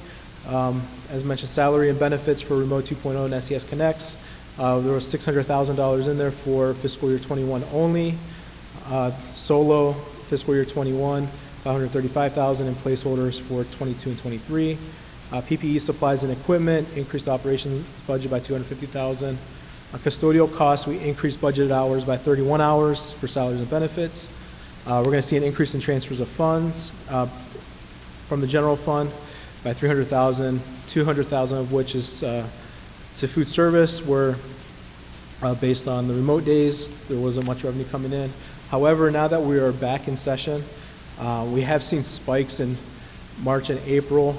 As mentioned, salary and benefits for Remote 2.0 and SES Connects. There was $600,000 in there for fiscal year 21 only. Solo, fiscal year 21, $535,000 in placeholders for 22 and 23. PPE supplies and equipment, increased operations budget by $250,000. Custodial costs, we increased budgeted hours by 31 hours for salaries and benefits. We're going to see an increase in transfers of funds from the general fund by $300,000, $200,000 of which is to food service, where based on the remote days, there wasn't much revenue coming in. However, now that we are back in session, we have seen spikes in March and April,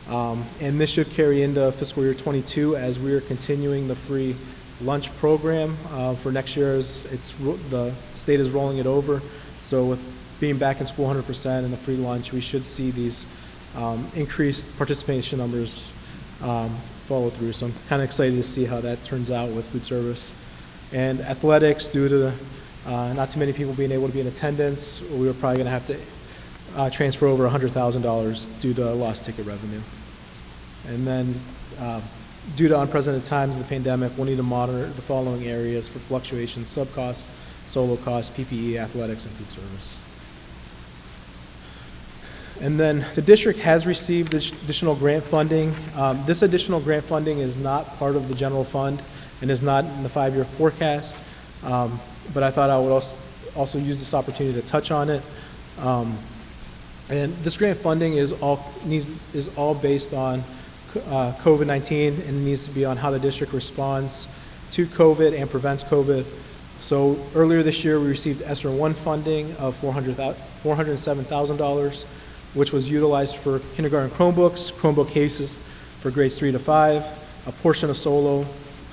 and this should carry into fiscal year 22 as we are continuing the free lunch program for next year. The state is rolling it over, so with being back in school 100% and the free lunch, we should see these increased participation numbers follow through. So I'm kind of excited to see how that turns out with food service. And athletics, due to not too many people being able to be in attendance, we were probably going to have to transfer over $100,000 due to lost ticket revenue. And then due to unprecedented times of the pandemic, we'll need to monitor the following areas for fluctuations: subcosts, solo costs, PPE, athletics, and food service. And then the district has received additional grant funding. This additional grant funding is not part of the general fund and is not in the 5-year forecast, but I thought I would also use this opportunity to touch on it. And this grant funding is all based on COVID-19, and it needs to be on how the district responds to COVID and prevents COVID. So earlier this year, we received ESSER 1 funding of $407,000, which was utilized for kindergarten Chromebooks, Chromebook cases for grades 3 to 5, a portion of solo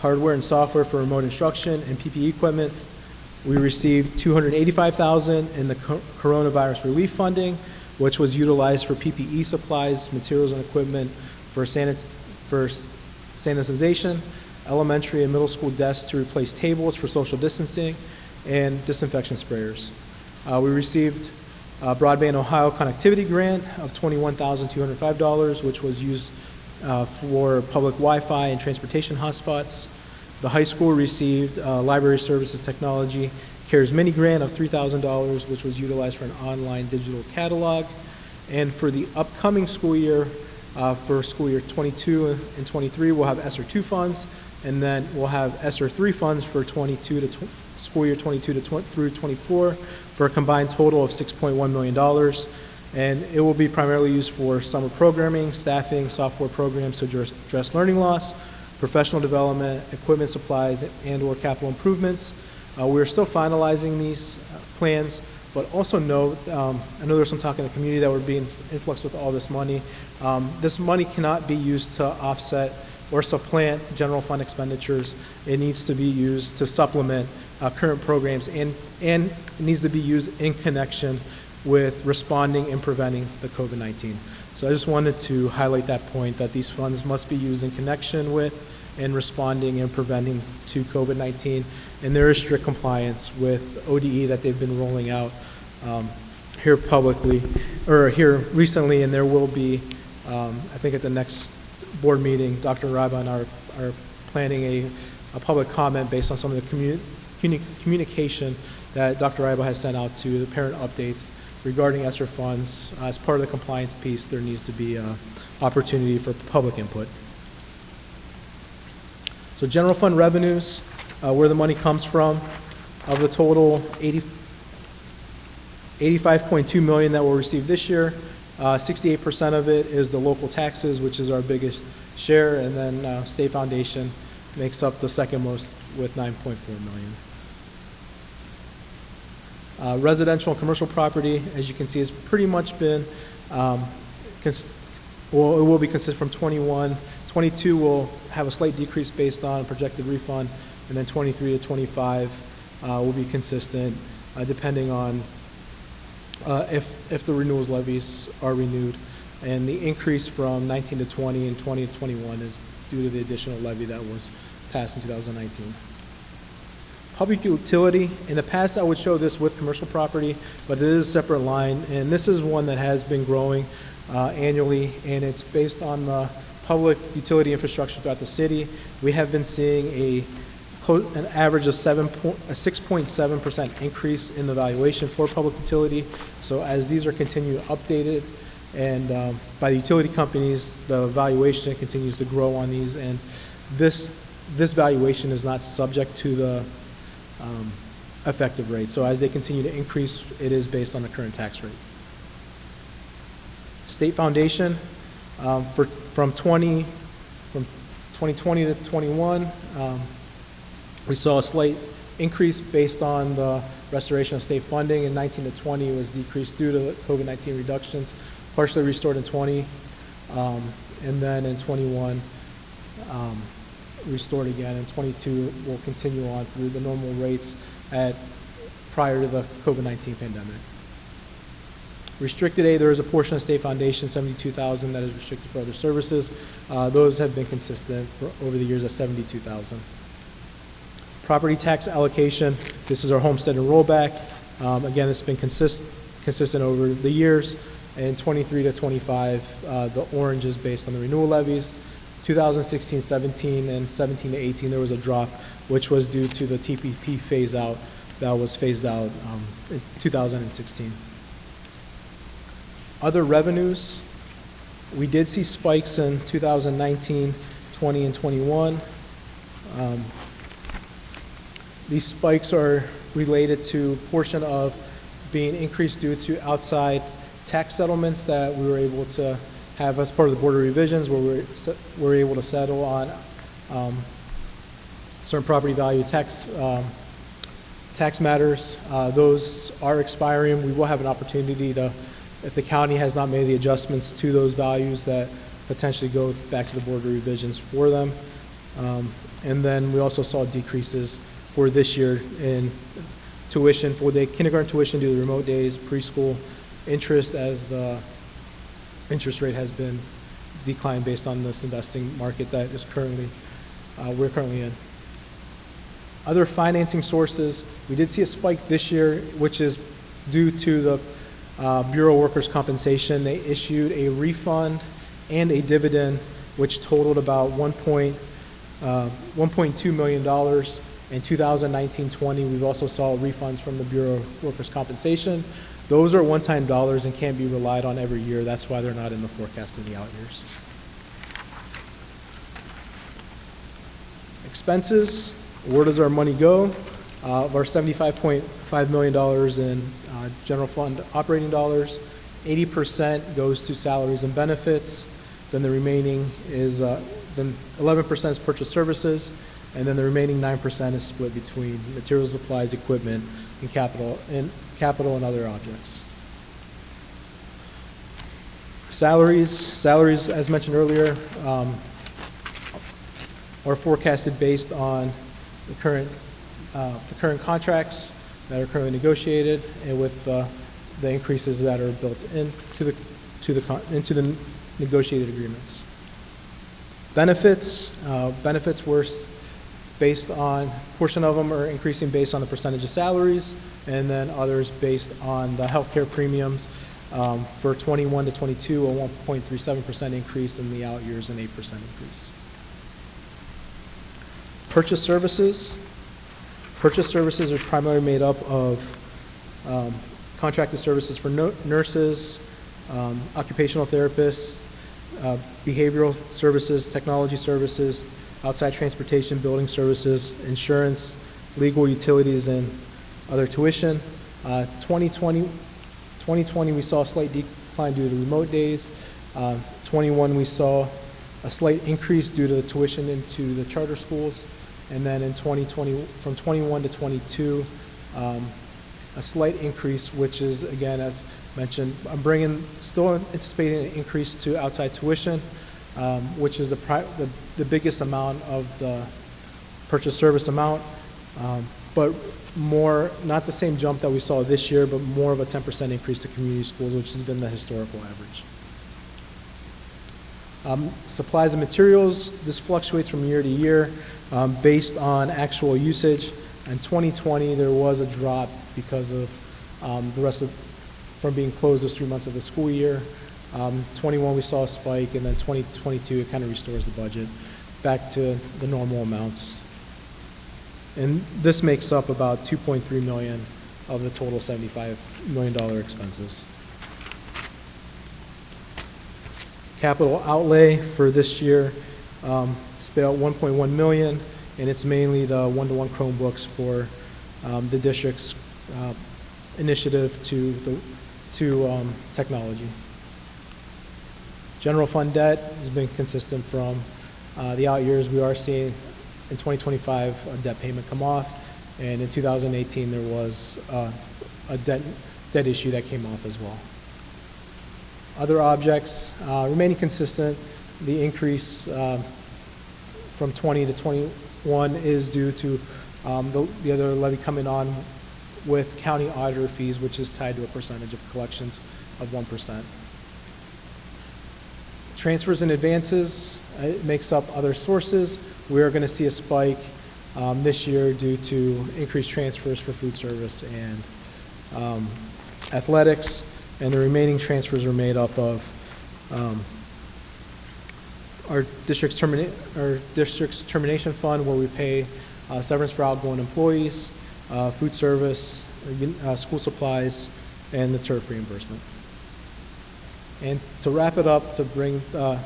hardware and software for remote instruction, and PPE equipment. We received $285,000 in the coronavirus relief funding, which was utilized for PPE supplies, materials, and equipment for sanitization, elementary and middle school desks to replace tables for social distancing, and disinfection sprayers. We received a Broadband Ohio connectivity grant of $21,205, which was used for public Wi-Fi and transportation hotspots. The high school received library services technology CARES mini grant of $3,000, which was utilized for an online digital catalog. And for the upcoming school year, for school year 22 and 23, we'll have ESSER 2 funds, and then we'll have ESSER 3 funds for school year 22 through 24 for a combined total of $6.1 million. And it will be primarily used for summer programming, staffing, software programs to address learning loss, professional development, equipment supplies, and/or capital improvements. We're still finalizing these plans, but also note, I know there's some talk in the community that we're being influxed with all this money. This money cannot be used to offset or supplant general fund expenditures. It needs to be used to supplement current programs, and it needs to be used in connection with responding and preventing the COVID-19. So I just wanted to highlight that point, that these funds must be used in connection with and responding and preventing to COVID-19, and there is strict compliance with ODE that they've been rolling out here publicly, or here recently, and there will be, I think at the next board meeting, Dr. Raiba and I are planning a public comment based on some of the communication that Dr. Raiba has sent out to the parent updates regarding ESSER funds. As part of the compliance piece, there needs to be an opportunity for public input. So general fund revenues, where the money comes from, of the total $85.2 million that we'll receive this year, 68% of it is the local taxes, which is our biggest share, and then state foundation makes up the second most with $9.4 million. Residential and commercial property, as you can see, has pretty much been, it will be consistent from 21. 22 will have a slight decrease based on projected refund, and then 23 to 25 will be consistent depending on if the renewals levies are renewed. And the increase from 19 to 20 and 20 to 21 is due to the additional levy that was passed in 2019. Public utility, in the past I would show this with commercial property, but it is a separate line, and this is one that has been growing annually, and it's based on the public utility infrastructure throughout the city. We have been seeing an average of 6.7% increase in the valuation for public utility. So as these are continued updated and by the utility companies, the valuation continues to grow on these, and this valuation is not subject to the effective rate. So as they continue to increase, it is based on the current tax rate. State foundation, from 2020 to 21, we saw a slight increase based on the restoration of state funding. In 19 to 20, it was decreased due to COVID-19 reductions, partially restored in 20, and then in 21, restored again. In 22, will continue on through the normal rates prior to the COVID-19 pandemic. Restricted aid, there is a portion of state foundation, $72,000, that is restricted for other services. Those have been consistent for over the years at $72,000. Property tax allocation, this is our homestead and rollback. Again, it's been consistent over the years. In 23 to 25, the orange is based on the renewal levies. 2016-17 and 17 to 18, there was a drop, which was due to the TPP phase out that was phased out in 2016. Other revenues, we did see spikes in 2019, 20, and 21. These spikes are related to a portion of being increased due to outside tax settlements that we were able to have as part of the Board of Revisions, where we were able to settle on certain property value tax matters. Those are expiring. We will have an opportunity to, if the county has not made the adjustments to those values, that potentially go back to the Board of Revisions for them. And then we also saw decreases for this year in tuition, full-day kindergarten tuition due to remote days, preschool interest, as the interest rate has been declined based on this investing market that is we're currently in. Other financing sources, we did see a spike this year, which is due to the Bureau of Workers' Compensation. They issued a refund and a dividend, which totaled about $1.2 million. In 2019-20, we've also saw refunds from the Bureau of Workers' Compensation. Those are one-time dollars and can't be relied on every year. That's why they're not in the forecast in the out years. Expenses, where does our money go? Of our $75.5 million in general fund operating dollars, 80% goes to salaries and benefits. Then the remaining is, then 11% is purchase services, and then the remaining 9% is split between materials, supplies, equipment, and capital and other objects. Salaries, as mentioned earlier, are forecasted based on the current contracts that are currently negotiated, and with the increases that are built into the negotiated agreements. Benefits were based on, portion of them are increasing based on the percentage of salaries, and then others based on the healthcare premiums. For 21 to 22, a 1.37% increase, in the out years, an 8% increase. Purchase services. Purchase services are primarily made up of contracted services for nurses, occupational therapists, behavioral services, technology services, outside transportation, building services, insurance, legal, utilities, and other tuition. 2020 we saw a slight decline due to remote days. 21 we saw a slight increase due to the tuition into the charter schools. And then in 2020, from 21 to 22, a slight increase, which is, again, as mentioned, still anticipating an increase to outside tuition, which is the biggest amount of the purchase service amount, but more, not the same jump that we saw this year, but more of a 10% increase to community schools, which has been the historical average. Supplies and materials, this fluctuates from year to year based on actual usage. In 2020, there was a drop because of from being closed those 3 months of the school year. 21, we saw a spike, and then 2022, it kind of restores the budget back to the normal amounts. And this makes up about $2.3 million of the total $75 million expenses. Capital outlay for this year, it's about $1.1 million, and it's mainly the one-to-one Chromebooks for the district's initiative to technology. General fund debt has been consistent from the out years. We are seeing in 2025 a debt payment come off, and in 2018 there was a debt issue that came off as well. Other objects remaining consistent. The increase from 20 to 21 is due to the other levy coming on with county auditor fees, which is tied to a percentage of collections of 1%. Transfers and advances, it makes up other sources. We are going to see a spike this year due to increased transfers for food service and athletics, and the remaining transfers are made up of our district's termination fund, where we pay severance for outgoing employees, food service, school supplies, and the turf reimbursement. And to wrap it up, to bring the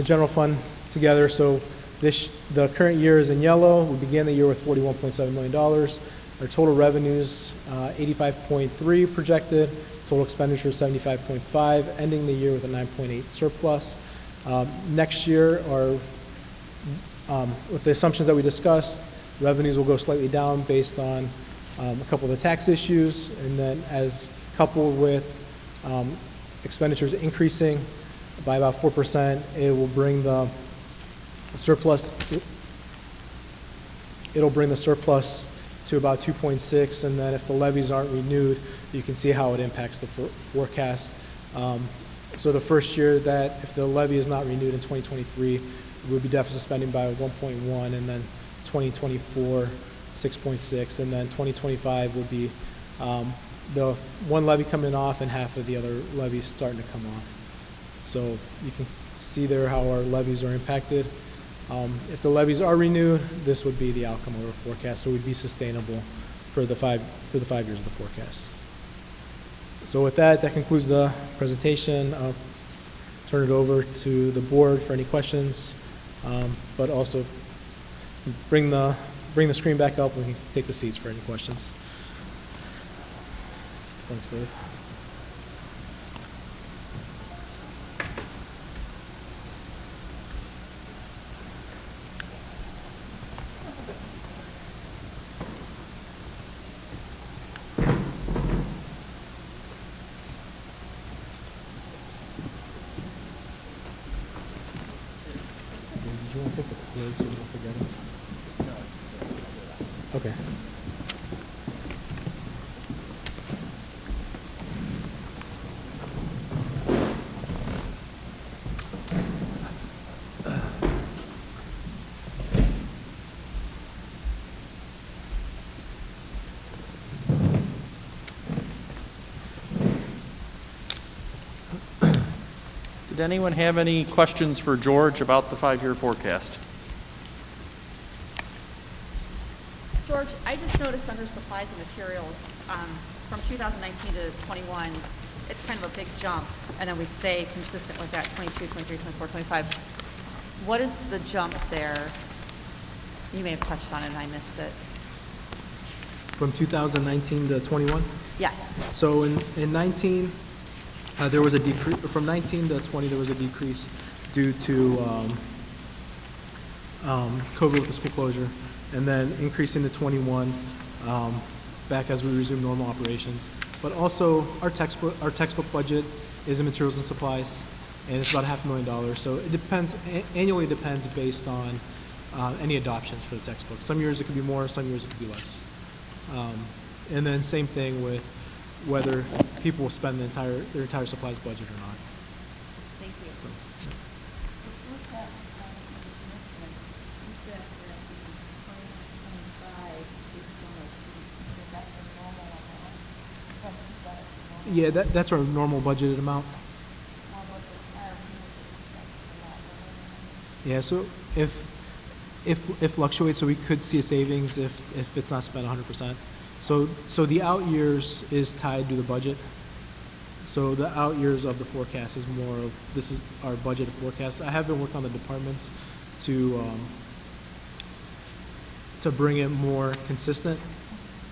general fund together, so the current year is in yellow. We began the year with $41.7 million. Our total revenues, 85.3 projected. Total expenditures, 75.5, ending the year with a 9.8 surplus. Next year, with the assumptions that we discussed, revenues will go slightly down based on a couple of the tax issues, and then as coupled with expenditures increasing by about 4%, it will bring the surplus. It'll bring the surplus to about 2.6, and then if the levies aren't renewed, you can see how it impacts the forecast. So the first year that if the levy is not renewed in 2023, we'll be deficit spending by 1.1, and then 2024, 6.6, and then 2025 will be the one levy coming off and half of the other levies starting to come off. So you can see there how our levies are impacted. If the levies are renewed, this would be the outcome of our forecast, so it would be sustainable for the 5 years of the forecast. So with that, that concludes the presentation. I'll turn it over to the board for any questions, but also bring the screen back up and we can take the seats for any questions. Thanks, Dave. Did you want to take the cord so we don't forget it? Okay. Did anyone have any questions for George about the 5-year forecast? George, I just noticed under supplies and materials, from 2019 to 21, it's kind of a big jump, and then we stay consistent with that 22, 23, 24, 25. What is the jump there? You may have touched on it and I missed it. From 2019 to 21? Yes. So in 19, there was a decrease. From 19 to 20, there was a decrease due to COVID with the school closure, and then increasing to 21 back as we resume normal operations. But also, our textbook budget is in materials and supplies, and it's about $500,000. So it depends, annually depends based on any adoptions for the textbook. Some years it could be more, some years it could be less. And then same thing with whether people will spend their entire supplies budget or not. Thank you. So, yeah, that's our normal budgeted amount. Yeah, so if it fluctuates, so we could see a savings if it's not spent 100%. So the out years is tied to the budget. So the out years of the forecast is more of, this is our budgeted forecast. I have been working on the departments to bring it more consistent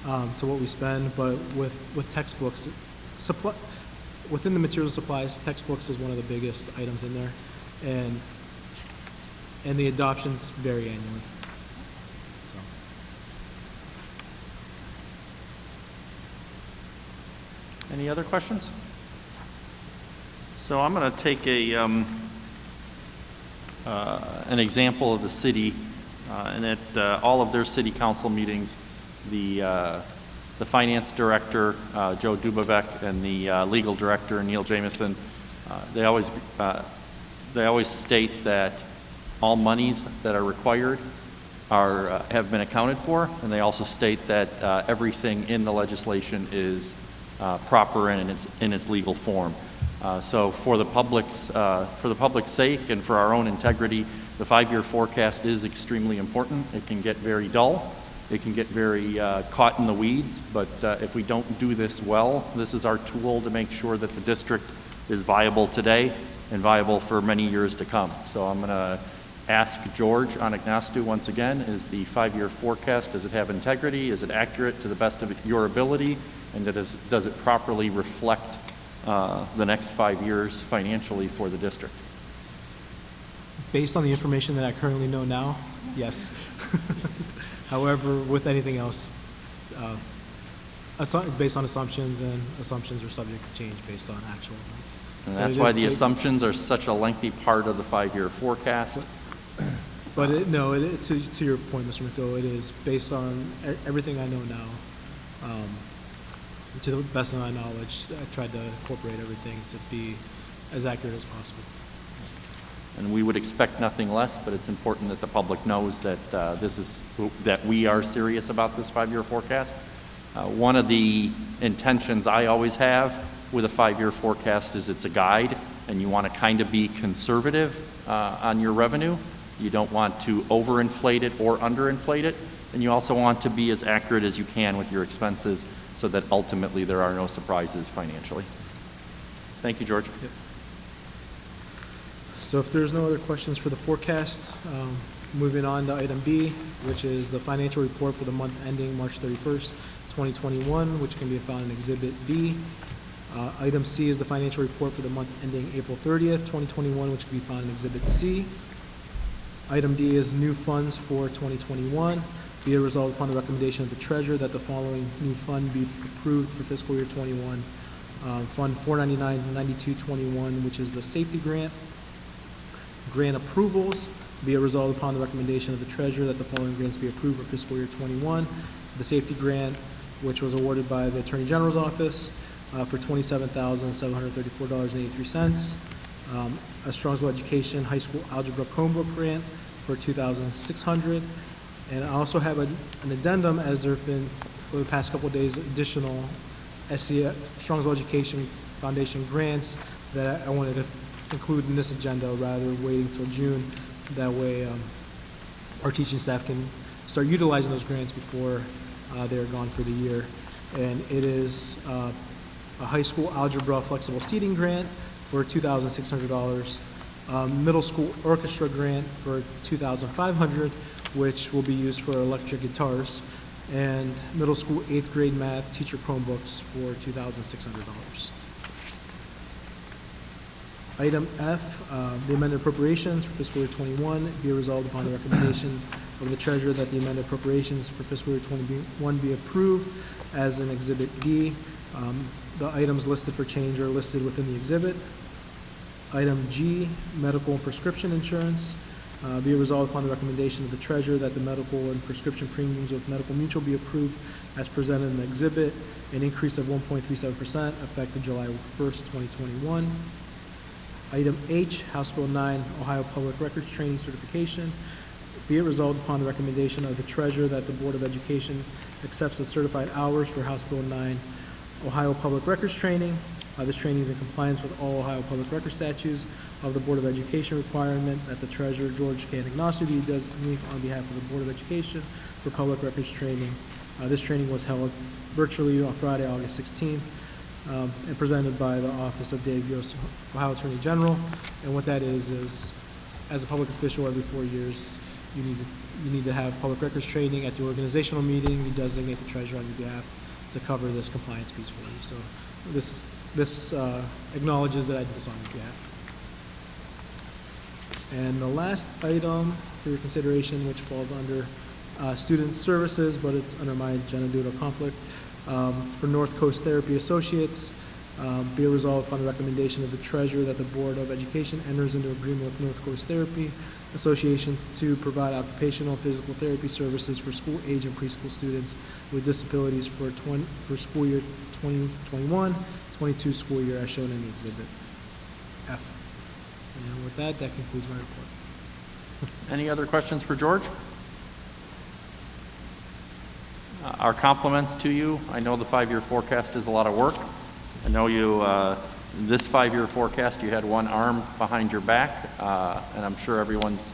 to what we spend, but with textbooks, within the material supplies, textbooks is one of the biggest items in there, and the adoptions vary annually. Any other questions? So I'm going to take an example of the city, and at all of their city council meetings, the finance director, Joe Dubovec, and the legal director, Neil Jamieson, they always state that all monies that are required have been accounted for, and they also state that everything in the legislation is proper and in its legal form. So for the public's sake and for our own integrity, the 5-year forecast is extremely important. It can get very dull, it can get very caught in the weeds, but if we don't do this well, this is our tool to make sure that the district is viable today and viable for many years to come. So I'm going to ask George Anagnostou once again, is the 5-year forecast, does it have integrity? Is it accurate to the best of your ability? And does it properly reflect the next 5 years financially for the district? Based on the information that I currently know now, yes. However, with anything else, it's based on assumptions, and assumptions are subject to change based on actual events. And that's why the assumptions are such a lengthy part of the 5-year forecast. But to your point, Mr. McDowell, it is based on everything I know now. To the best of my knowledge, I tried to incorporate everything to be as accurate as possible. And we would expect nothing less, but it's important that the public knows that that we are serious about this 5-year forecast. One of the intentions I always have with a 5-year forecast is it's a guide, and you want to kind of be conservative on your revenue. You don't want to overinflate it or underinflate it, and you also want to be as accurate as you can with your expenses so that ultimately there are no surprises financially. Thank you, George. Yep. So if there's no other questions for the forecast, moving on to item B, which is the financial report for the month ending March 31st, 2021, which can be found in Exhibit B. Item C is the financial report for the month ending April 30th, 2021, which can be found in Exhibit C. Item D is new funds for 2021. Be it resolved upon the recommendation of the treasurer that the following new fund be approved for fiscal year 21. Fund 499-9221, which is the safety grant. Grant approvals, be it resolved upon the recommendation of the treasurer that the following grants be approved for fiscal year 21. The safety grant, which was awarded by the Attorney General's office for $27,734.83. A Strongsville Education High School Algebra Chromebook grant for $2,600. And I also have an addendum, as there have been for the past couple of days additional Strongsville Education Foundation grants that I wanted to include in this agenda rather than waiting till June. That way our teaching staff can start utilizing those grants before they're gone for the year. And it is a high school algebra flexible seating grant for $2,600, middle school orchestra grant for $2,500, which will be used for electric guitars, and middle school 8th grade math teacher Chromebooks for $2,600. Item F, the amended appropriations for fiscal year 21 be resolved upon the recommendation of the treasurer that the amended appropriations for fiscal year 21 be approved as in Exhibit B. The items listed for change are listed within the exhibit. Item G, medical and prescription insurance. Be it resolved upon the recommendation of the treasurer that the medical and prescription premiums with Medical Mutual be approved as presented in the exhibit, an increase of 1.37% effective July 1st, 2021. Item H, House Bill 9, Ohio Public Records Training Certification. Be it resolved upon the recommendation of the treasurer that the Board of Education accepts the certified hours for House Bill 9, Ohio Public Records Training. This training is in compliance with all Ohio Public Records statutes of the Board of Education requirement that the treasurer, George K. Anagnostou, be designated on behalf of the Board of Education for public records training. This training was held virtually on Friday, August 16th, and presented by the Office of Dave Yost, Ohio Attorney General. And what that is as a public official every 4 years, you need to have public records training at the organizational meeting. You designate the treasurer on your behalf to cover this compliance piece for you. So this acknowledges that I did this on your behalf. And the last item for your consideration, which falls under student services, but it's under my agenda due to conflict, for North Coast Therapy Associates, be it resolved upon the recommendation of the treasurer that the Board of Education enters into agreement with North Coast Therapy Association to provide occupational and physical therapy services for school age and preschool students with disabilities for school year 2021-22 school year as shown in the exhibit F. And with that concludes my report. Any other questions for George? Our compliments to you. I know the 5-year forecast is a lot of work. I know you, this 5-year forecast, you had one arm behind your back, and I'm sure everyone's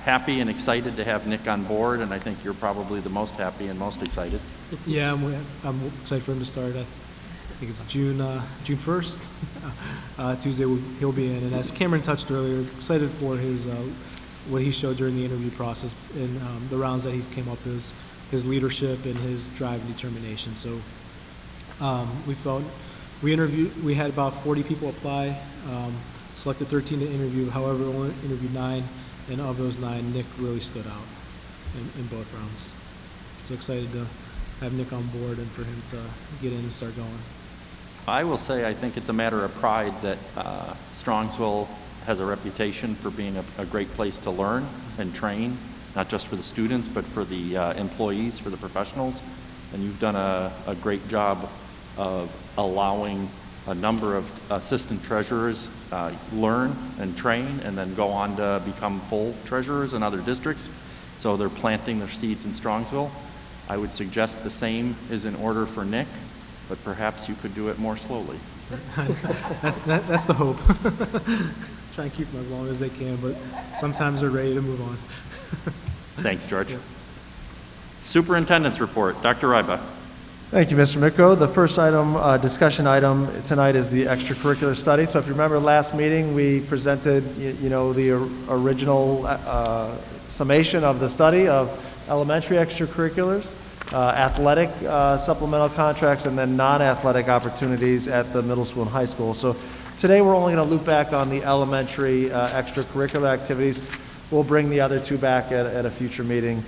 happy and excited to have Nick on board, and I think you're probably the most happy and most excited. Yeah, I'm excited for him to start. I think it's June 1st. Tuesday he'll be in. And as Cameron touched earlier, excited for his what he showed during the interview process in the rounds that he came up with, his leadership and his drive and determination. So we had about 40 people apply, selected 13 to interview. However, we only interviewed 9, and of those 9, Nick really stood out in both rounds. So excited to have Nick on board and for him to get in and start going. I will say I think it's a matter of pride that Strongsville has a reputation for being a great place to learn and train, not just for the students, but for the employees, for the professionals. And you've done a great job of allowing a number of assistant treasurers learn and train and then go on to become full treasurers in other districts. So they're planting their seeds in Strongsville. I would suggest the same is in order for Nick, but perhaps you could do it more slowly. That's the hope. Try and keep them as long as they can, but sometimes they're ready to move on. Thanks, George. Superintendent's report, Dr. Ryba. Thank you, Mr. Micko. The first item, discussion item tonight is the extracurricular study. So if you remember last meeting, we presented, the original summation of the study of elementary extracurriculars, athletic supplemental contracts, and then non-athletic opportunities at the middle school and high school. So today we're only going to loop back on the elementary extracurricular activities. We'll bring the other 2 back at a future meeting.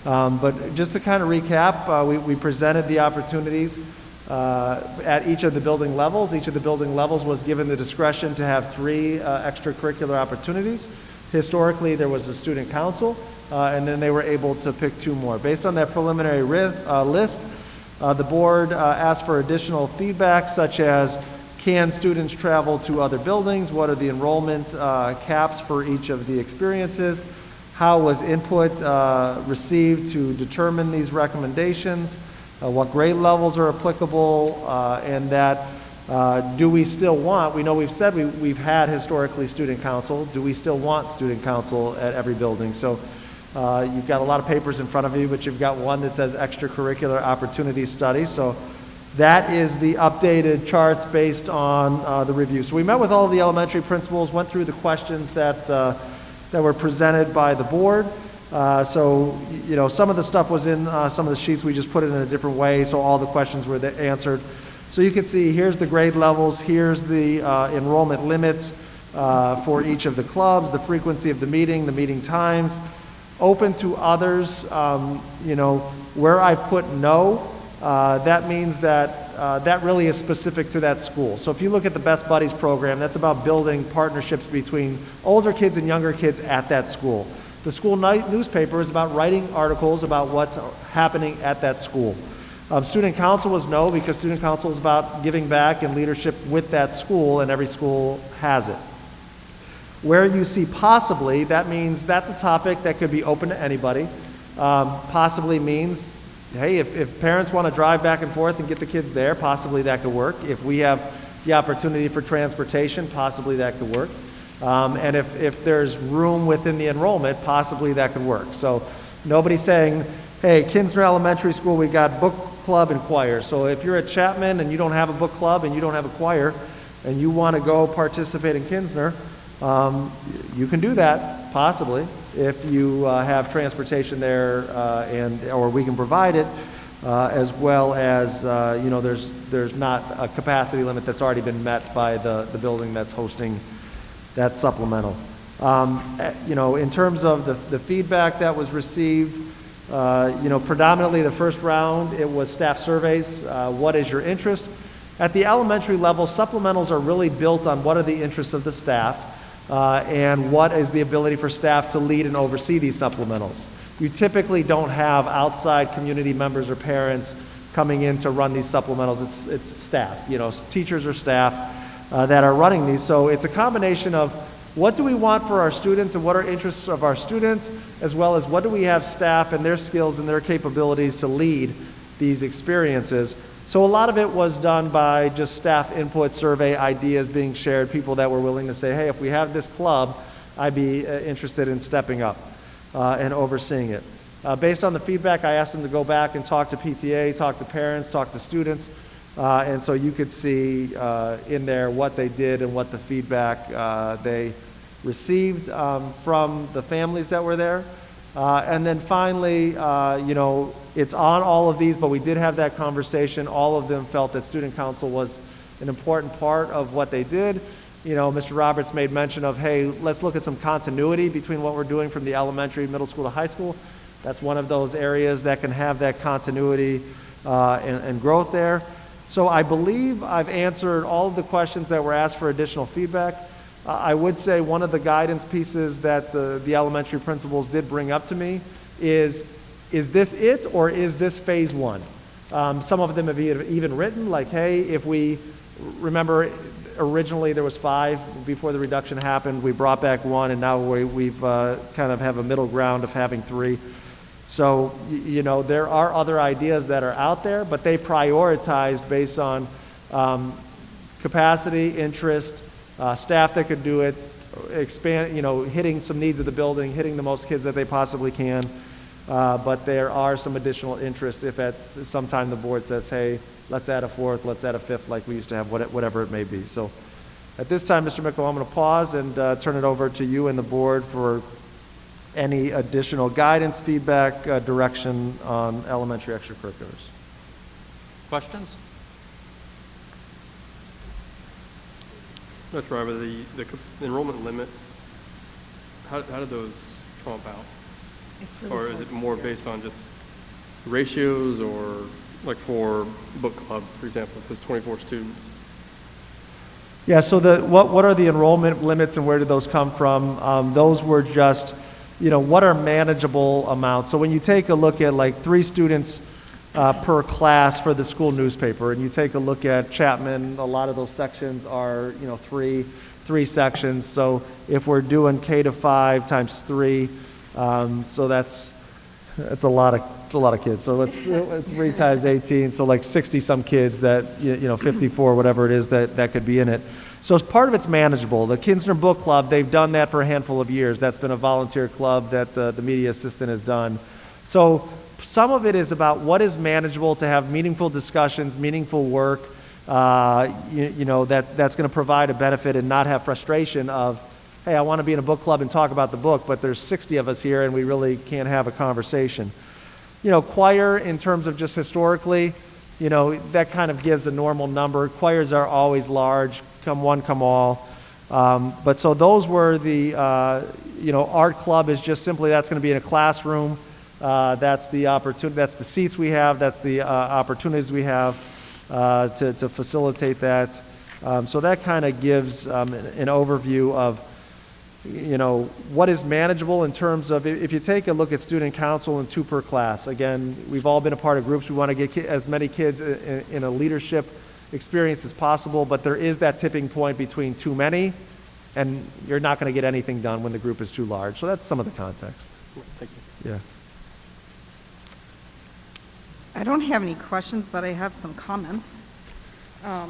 But just to kind of recap, we presented the opportunities at each of the building levels. Each of the building levels was given the discretion to have 3 extracurricular opportunities. Historically, there was a student council, and then they were able to pick 2 more. Based on that preliminary list, the board asked for additional feedback, such as, can students travel to other buildings? What are the enrollment caps for each of the experiences? How was input received to determine these recommendations? What grade levels are applicable? And that do we still want, we know we've said we've had historically student council. Do we still want student council at every building? So you've got a lot of papers in front of you, but you've got one that says extracurricular opportunity study. So that is the updated charts based on the review. So we met with all of the elementary principals, went through the questions that were presented by the board. So, some of the stuff was in some of the sheets. We just put it in a different way, so all the questions were answered. So you can see here's the grade levels, here's the enrollment limits for each of the clubs, the frequency of the meeting times. Open to others, where I put no, that means that that really is specific to that school. So if you look at the Best Buddies program, that's about building partnerships between older kids and younger kids at that school. The school newspaper is about writing articles about what's happening at that school. Student council was no, because student council is about giving back and leadership with that school, and every school has it. Where you see possibly, that means that's a topic that could be open to anybody. Possibly means, hey, if parents want to drive back and forth and get the kids there, possibly that could work. If we have the opportunity for transportation, possibly that could work. And if there's room within the enrollment, possibly that could work. So nobody's saying, hey, Kinsner Elementary School, we got book club and choir. So if you're at Chapman and you don't have a book club and you don't have a choir and you want to go participate in Kinsner, you can do that, possibly, if you have transportation there or we can provide it, as well as, there's not a capacity limit that's already been met by the building that's hosting that supplemental. In terms of the feedback that was received, predominantly the first round, it was staff surveys. What is your interest? At the elementary level, supplementals are really built on what are the interests of the staff and what is the ability for staff to lead and oversee these supplementals. You typically don't have outside community members or parents coming in to run these supplementals. It's staff, teachers or staff that are running these. So it's a combination of what do we want for our students and what are interests of our students, as well as what do we have staff and their skills and their capabilities to lead these experiences. So a lot of it was done by just staff input, survey, ideas being shared, people that were willing to say, hey, if we have this club, I'd be interested in stepping up and overseeing it. Based on the feedback, I asked them to go back and talk to PTA, talk to parents, talk to students, and so you could see in there what they did and what the feedback they received from the families that were there. And then finally, you know, it's on all of these, but we did have that conversation. All of them felt that student council was an important part of what they did. You know, Mr. Roberts made mention of, hey, let's look at some continuity between what we're doing from the elementary, middle school to high school. That's one of those areas that can have that continuity and growth there. So I believe I've answered all of the questions that were asked for additional feedback. I would say one of the guidance pieces that the elementary principals did bring up to me is this it or is this phase one? Some of them have even written like, hey, if we remember originally there was 5 before the reduction happened, we brought back 1, and now we've kind of have a middle ground of having 3. So, you know, there are other ideas that are out there, but they prioritized based on capacity, interest, staff that could do it, expand, you know, hitting some needs of the building, hitting the most kids that they possibly can. But there are some additional interests if at some time the board says, hey, let's add a 4th, let's add a 5th, like we used to have, whatever it may be. So at this time, Mr. Mickel, I'm going to pause and turn it over to you and the board for any additional guidance, feedback, direction on elementary extracurriculars. Questions? Mr. Robert, the enrollment limits, how did those come about? Or is it more based on just ratios, or like for book club, for example, it says 24 students? Yeah, so what are the enrollment limits and where did those come from? Those were just, you know, what are manageable amounts? So when you take a look at like 3 students per class for the school newspaper, and you take a look at Chapman, a lot of those sections are, you know, three sections. So if we're doing K to 5 times 3, so that's a lot of kids. So let's 3 times 18, so like 60 some kids that, you know, 54, whatever it is that could be in it. So as part of it's manageable. The Kinsner Book Club, they've done that for a handful of years. That's been a volunteer club that the media assistant has done. So some of it is about what is manageable to have meaningful discussions, meaningful work, you know, that's going to provide a benefit and not have frustration of, hey, I want to be in a book club and talk about the book, but there's 60 of us here and we really can't have a conversation. You know, choir, in terms of just historically, you know, that kind of gives a normal number. Choirs are always large, come one, come all. But so those were the, you know, art club is just simply that's going to be in a classroom. That's the opportunity, that's the seats we have, that's the opportunities we have to facilitate that. So that kind of gives an overview of, you know, what is manageable in terms of, if you take a look at student council and 2 per class, again, we've all been a part of groups. We want to get as many kids in a leadership experience as possible, but there is that tipping point between too many, and you're not going to get anything done when the group is too large. So that's some of the context. Thank you. Yeah. I don't have any questions, but I have some comments. I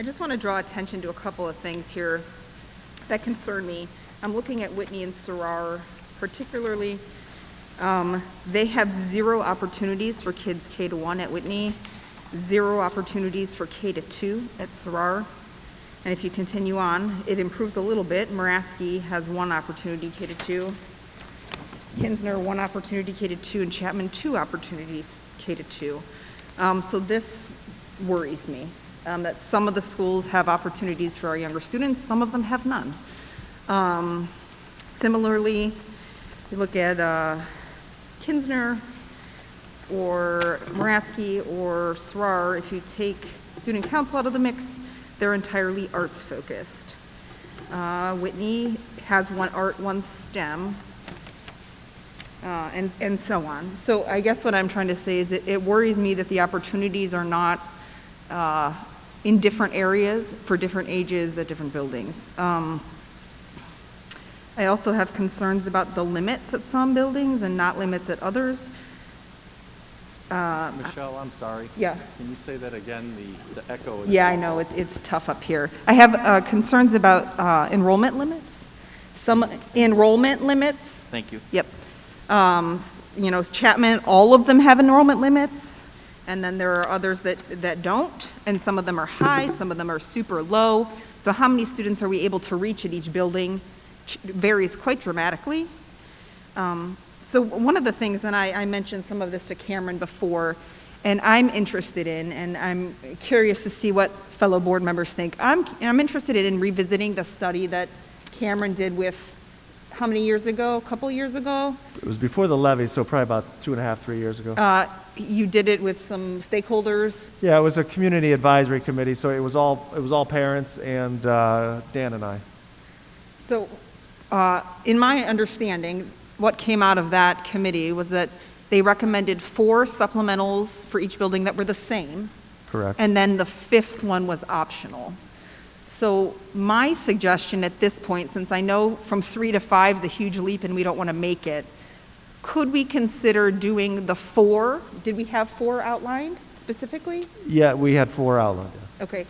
just want to draw attention to a couple of things here that concern me. I'm looking at Whitney and Sarar particularly. They have 0 opportunities for kids K to 1 at Whitney, 0 opportunities for K to 2 at Sarar. And if you continue on, it improves a little bit. Muraski has 1 opportunity K to 2. Kinsner, 1 opportunity K to 2, and Chapman, 2 opportunities K to 2. So this worries me, that some of the schools have opportunities for our younger students, some of them have none. Similarly, you look at Kinsner or Muraski or Sarar, if you take student council out of the mix, they're entirely arts focused. Whitney has 1 art, 1 STEM, and so on. So I guess what I'm trying to say is it worries me that the opportunities are not in different areas for different ages at different buildings. I also have concerns about the limits at some buildings and not limits at others. Michelle, I'm sorry. Yeah. Can you say that again? The echo is... Yeah, I know, it's tough up here. I have concerns about enrollment limits. some enrollment limits. Thank you. Yep. You know, Chapman, all of them have enrollment limits, and then there are others that don't, and some of them are high, some of them are super low. So how many students are we able to reach at each building varies quite dramatically. So one of the things, and I mentioned some of this to Cameron before, and I'm interested in, and I'm curious to see what fellow board members think. I'm interested in revisiting the study that Cameron did with, how many years ago? A couple years ago? It was before the levy, so probably about 2.5, 3 years ago. You did it with some stakeholders? Yeah, it was a community advisory committee, so it was all parents and Dan and I. So, in my understanding, what came out of that committee was that they recommended 4 supplementals for each building that were the same. Correct. And then the 5th one was optional. So my suggestion at this point, since I know from 3 to 5 is a huge leap and we don't want to make it, could we consider doing the 4? Did we have 4 outlined specifically? Yeah, we had 4 outlined. Yeah. Okay.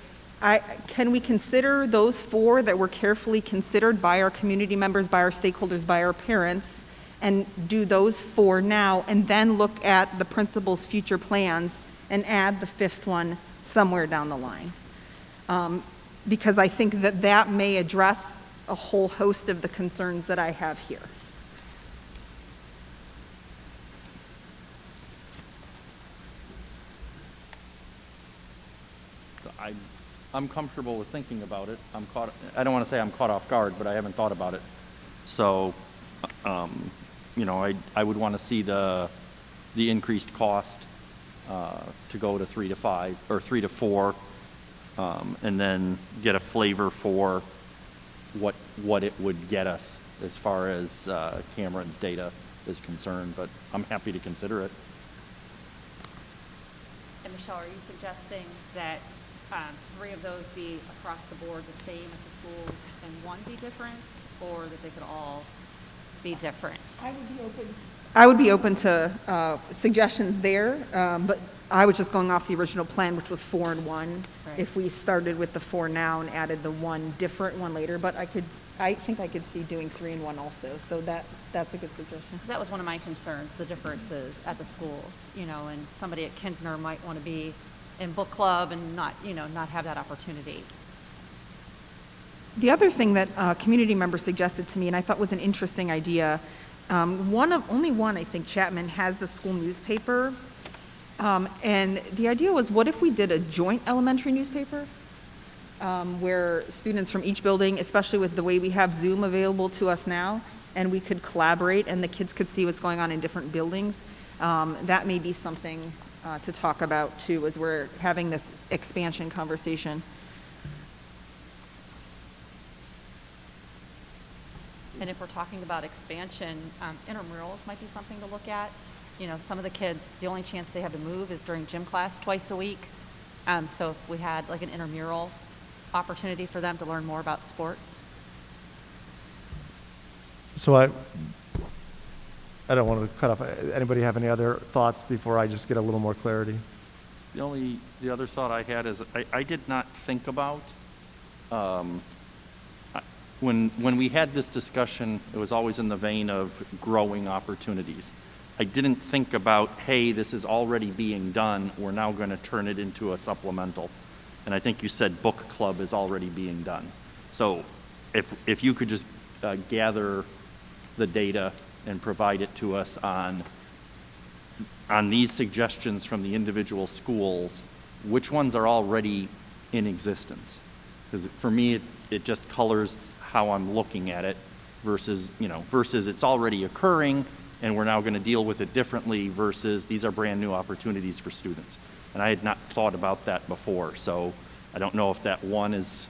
Can we consider those 4 that were carefully considered by our community members, by our stakeholders, by our parents, and do those 4 now, and then look at the principal's future plans and add the 5th one somewhere down the line? Because I think that may address a whole host of the concerns that I have here. I'm comfortable with thinking about it. I don't want to say I'm caught off guard, but I haven't thought about it. So, you know, I would want to see the increased cost to go to 3 to 5 or 3 to 4, and then get a flavor for what it would get us as far as Cameron's data is concerned. But I'm happy to consider it. And Michelle, are you suggesting that 3 of those be across the board the same at the schools and 1 be different, or that they could all be different? I would be open to suggestions there, but I was just going off the original plan, which was 4 and 1. Right. If we started with the 4 now and added the 1 different one later, but I think I could see doing 3 and 1 also. So that's a good suggestion. Because that was one of my concerns, the differences at the schools, you know, and somebody at Kinsner might want to be in book club and not have that opportunity. The other thing that a community member suggested to me, and I thought was an interesting idea, only one, I think, Chapman has the school newspaper. And the idea was, what if we did a joint elementary newspaper where students from each building, especially with the way we have Zoom available to us now, and we could collaborate and the kids could see what's going on in different buildings. That may be something to talk about too, as we're having this expansion conversation. And if we're talking about expansion, intramurals might be something to look at. You know, some of the kids, the only chance they have to move is during gym class twice a week. So if we had like an intramural opportunity for them to learn more about sports. So I don't want to cut off. Anybody have any other thoughts before I just get a little more clarity? The other thought I had is I did not think about, when we had this discussion, it was always in the vein of growing opportunities. I didn't think about, hey, this is already being done, we're now going to turn it into a supplemental. And I think you said book club is already being done. So if you could just gather the data and provide it to us on these suggestions from the individual schools, which ones are already in existence? Because for me, it just colors how I'm looking at it versus it's already occurring and we're now going to deal with it differently versus these are brand new opportunities for students. And I had not thought about that before, so I don't know if that one is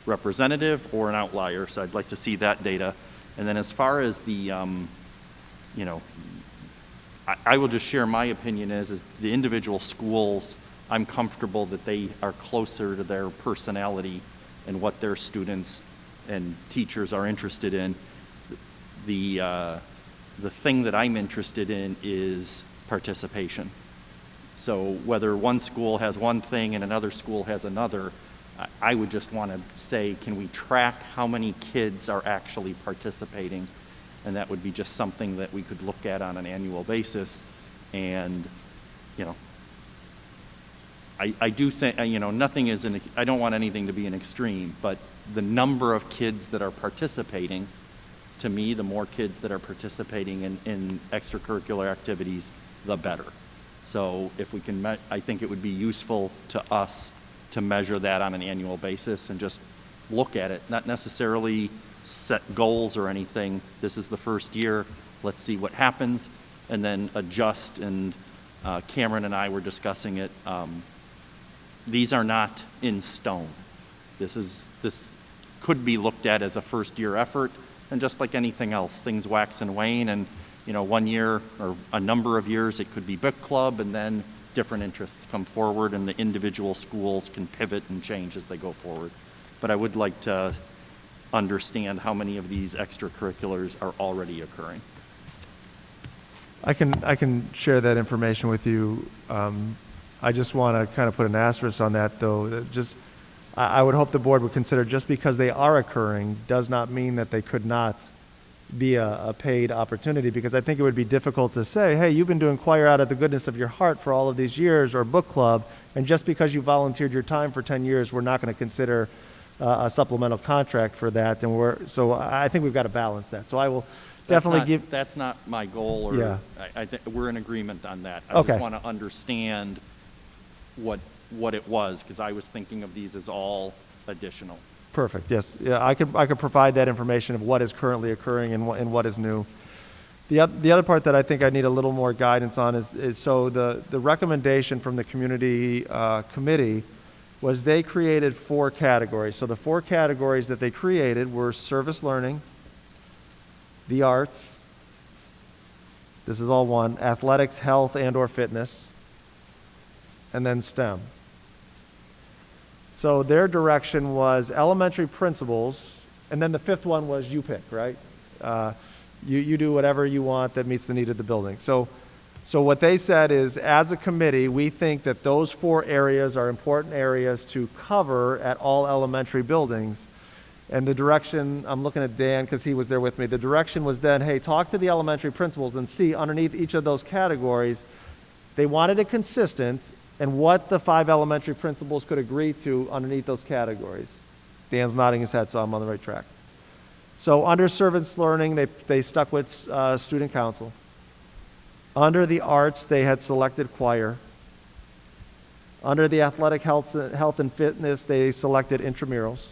representative or an outlier, so I'd like to see that data. And then as far as the, I will just share my opinion is the individual schools, I'm comfortable that they are closer to their personality and what their students and teachers are interested in. The thing that I'm interested in is participation. So whether one school has one thing and another school has another, I would just want to say, can we track how many kids are actually participating? And that would be just something that we could look at on an annual basis. And, you know, I do think, you know, nothing is I don't want anything to be an extreme, but the number of kids that are participating, to me, the more kids that are participating in extracurricular activities, the better. So if we can, I think it would be useful to us to measure that on an annual basis and just look at it, not necessarily set goals or anything. This is the first year, let's see what happens, and then adjust. And Cameron and I were discussing it. These are not in stone. This could be looked at as a first year effort, and just like anything else, things wax and wane, and you know, 1 year or a number of years it could be book club, and then different interests come forward and the individual schools can pivot and change as they go forward. But I would like to understand how many of these extracurriculars are already occurring. I can share that information with you. I just want to kind of put an asterisk on that, though. I would hope the board would consider, just because they are occurring does not mean that they could not be a paid opportunity, because I think it would be difficult to say, hey, you've been doing choir out of the goodness of your heart for all of these years, or book club, and just because you volunteered your time for 10 years, we're not going to consider a supplemental contract for that. And so I think we've got to balance that. So I will definitely That's not my goal, or yeah. I think we're in agreement on that. I Okay. just want to understand what it was, because I was thinking of these as all additional. Perfect, yes. Yeah, I could provide that information of what is currently occurring and what is new. The other part that I think I need a little more guidance on is so the recommendation from the community committee was they created 4 categories. So the 4 categories that they created were service learning, the arts, this is all one, athletics, health, and or fitness, and then STEM. So their direction was elementary principals, and then the 5th one was you pick, right? You do whatever you want that meets the need of the building. So what they said is, as a committee, we think that those 4 areas are important areas to cover at all elementary buildings. And the direction, I'm looking at Dan because he was there with me, the direction was then, hey, talk to the elementary principals and see underneath each of those categories, they wanted it consistent, and what the 5 elementary principals could agree to underneath those categories. Dan's nodding his head, so I'm on the right track. So under service learning, they stuck with student council. Under the arts, they had selected choir. Under the athletic health and fitness, they selected intramurals.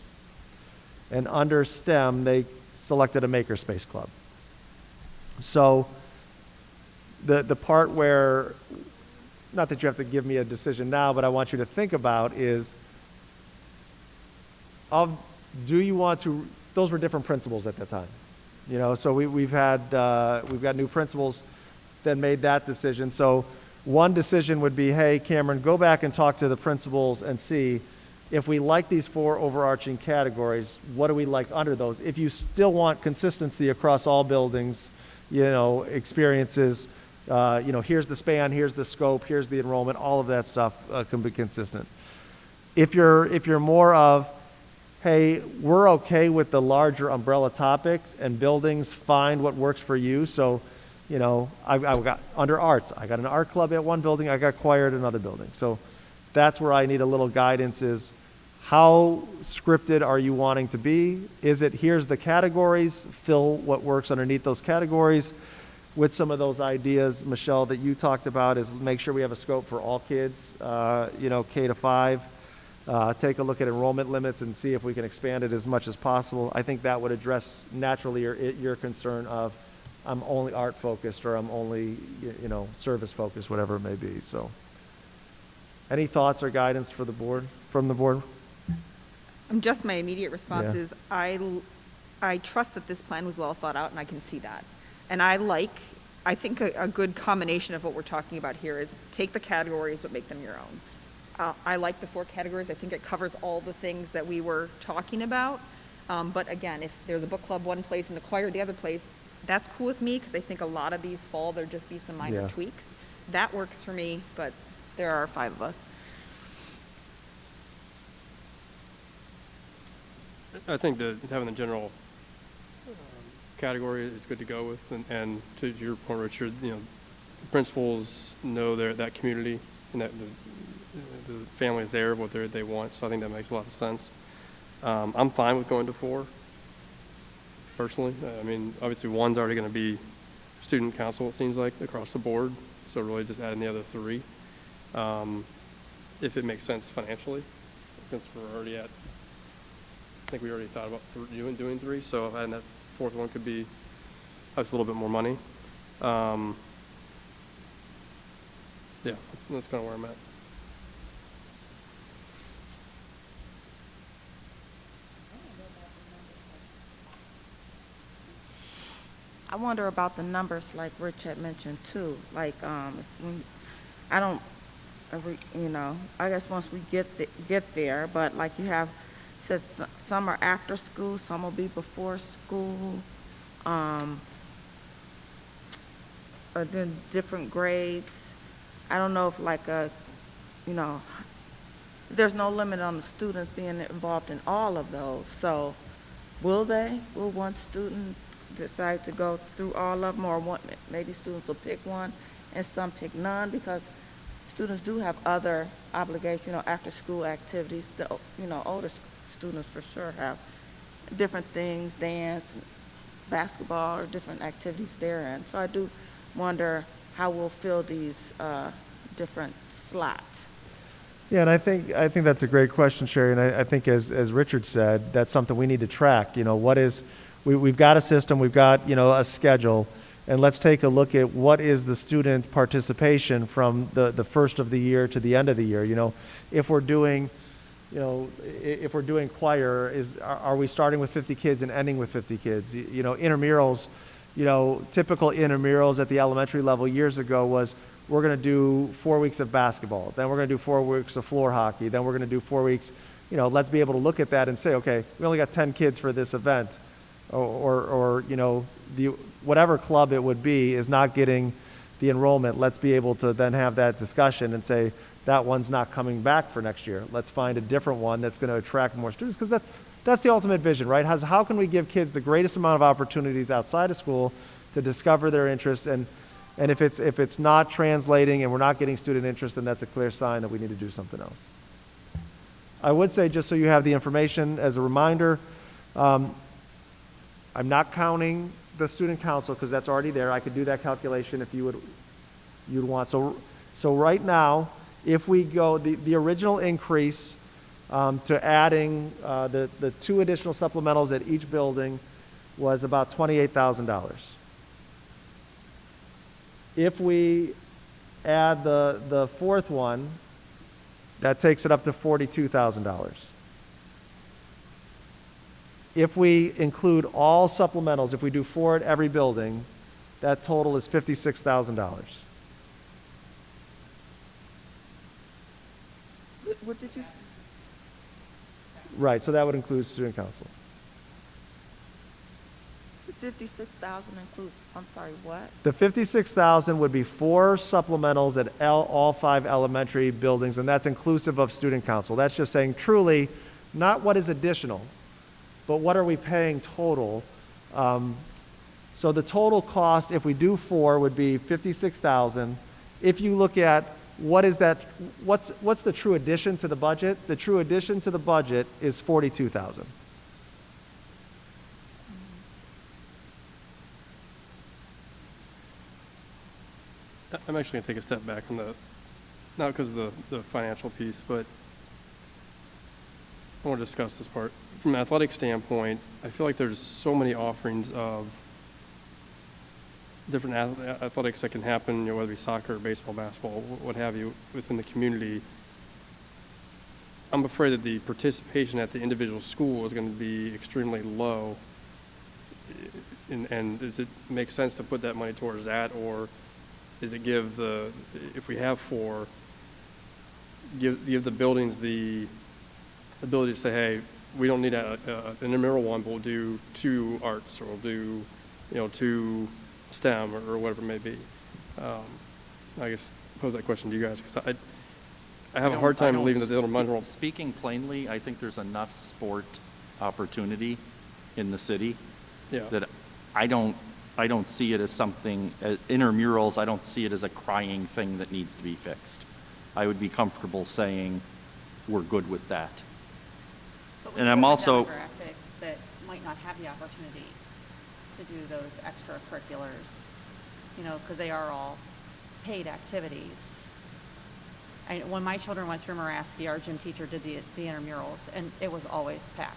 And under STEM, they selected a makerspace club. So the part where, not that you have to give me a decision now, but I want you to think about is, do you want to, those were different principals at that time. You know, so we've got new principals that made that decision. So one decision would be, hey, Cameron, go back and talk to the principals and see if we like these 4 overarching categories, what do we like under those? If you still want consistency across all buildings, you know, experiences, you know, here's the span, here's the scope, here's the enrollment, all of that stuff can be consistent. If you're more of, hey, we're okay with the larger umbrella topics and buildings, find what works for you. So, you know, I've got under arts, I got an art club at one building, I got choir at another building. So that's where I need a little guidance is, how scripted are you wanting to be? Is it, here's the categories, fill what works underneath those categories? With some of those ideas, Michelle, that you talked about, is make sure we have a scope for all kids, you know, K to 5. Take a look at enrollment limits and see if we can expand it as much as possible. I think that would address naturally your concern of, I'm only art focused, or I'm only, you know, service focused, whatever it may be. So any thoughts or guidance for the board, from the board? Just my immediate response Yeah. is, I trust that this plan was well thought out, and I can see that. And I think a good combination of what we're talking about here is take the categories but make them your own. I like the 4 categories. I think it covers all the things that we were talking about. But again, if there's a book club one place and the choir the other place, that's cool with me, because I think a lot of these fall, there'll just be some minor tweaks. That works for me, but there are 5 of us. I think that having the general category is good to go with, and to your point, Richard, you know, principals know that community and that the family is there, what they want, so I think that makes a lot of sense. I'm fine with going to 4, personally. I mean, obviously one's already going to be student council, it seems like, across the board, so really just adding the other 3. If it makes sense financially, since we're already at, I think we already thought about doing 3, so adding that 4th one could be us a little bit more money. Yeah, that's kind of where I'm at. I wonder about the numbers, like Rich had mentioned too. Like, you know, I guess once we get there, but like you have said, some are after school, some will be before school, or then different grades. I don't know if like you know, there's no limit on the students being involved in all of those. So, will one student decide to go through all of them, or maybe students will pick one and some pick none, because students do have other obligations, you know, after school activities. You know, older students for sure have different things, dance, basketball, or different activities there. And so I do wonder how we'll fill these different slots. Yeah, and I think that's a great question, Sherry. And I think as Richard said, that's something we need to track. You know, we've got a system, we've got, you know, a schedule, and let's take a look at what is the student participation from the first of the year to the end of the year. You know, if we're doing choir, are we starting with 50 kids and ending with 50 kids? You know, intramurals, you know, typical intramurals at the elementary level years ago was, we're going to do 4 weeks of basketball, then we're going to do 4 weeks of floor hockey, then we're going to do 4 weeks, you know, let's be able to look at that and say, okay, we only got 10 kids for this event, or you know, whatever club it would be is not getting the enrollment. Let's be able to then have that discussion and say, that one's not coming back for next year. Let's find a different one that's going to attract more students, because that's the ultimate vision, right? How can we give kids the greatest amount of opportunities outside of school to discover their interests, and if it's not translating and we're not getting student interest, then that's a clear sign that we need to do something else. I would say, just so you have the information as a reminder, I'm not counting the student council because that's already there. I could do that calculation if you'd want. So right now, if we go the original increase to adding the 2 additional supplementals at each building was about $28,000. If we add the 4th one, that takes it up to $42,000. If we include all supplementals, if we do 4 at every building, that total is $56,000. What did you say? Right, so that would include student council. 56,000 includes, I'm sorry, what? The 56,000 would be 4 supplementals at all 5 elementary buildings, and that's inclusive of student council. That's just saying truly, not what is additional, but what are we paying total. So the total cost, if we do 4, would be 56,000. If you look at what's the true addition to the budget? The true addition to the budget is 42,000. I'm actually going to take a step back from not because of the financial piece, but I want to discuss this part. From an athletic standpoint, I feel like there's so many offerings of different athletics that can happen, you know, whether it be soccer, baseball, basketball, what have you, within the community. I'm afraid that the participation at the individual school is going to be extremely low. And does it make sense to put that money towards that, or is it if we have 4, give the buildings the ability to say, hey, we don't need an intramural one, but we'll do 2 arts, or we'll do, you know, 2 STEM, or whatever it may be. I guess pose that question to you guys, because I have a hard time believing that the money. Speaking plainly, I think there's enough sport opportunity in the city. Yeah. That I don't see it as something, intramurals, I don't see it as a crying thing that needs to be fixed. I would be comfortable saying we're good with that. But we And do I'm have a also, demographic that might not have the opportunity to do those extracurriculars, you know, because they are all paid activities. When my children went through Moraski, our gym teacher did the intramurals, and it was always packed.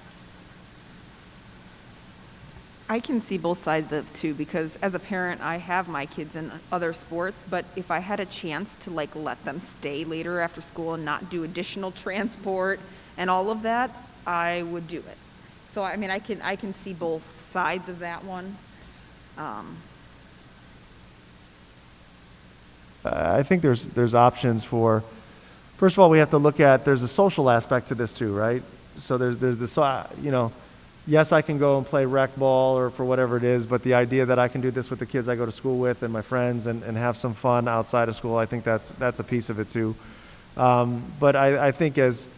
I can see both sides of it too, because as a parent, I have my kids in other sports, but if I had a chance to like let them stay later after school and not do additional transport and all of that, I would do it. So I mean, I can see both sides of that one. I think there's options for, first of all, we have to look at, there's a social aspect to this too, right? So there's this, you know, yes, I can go and play rec ball or for whatever it is, but the idea that I can do this with the kids I go to school with and my friends and have some fun outside of school, I think that's a piece of it too. But I think as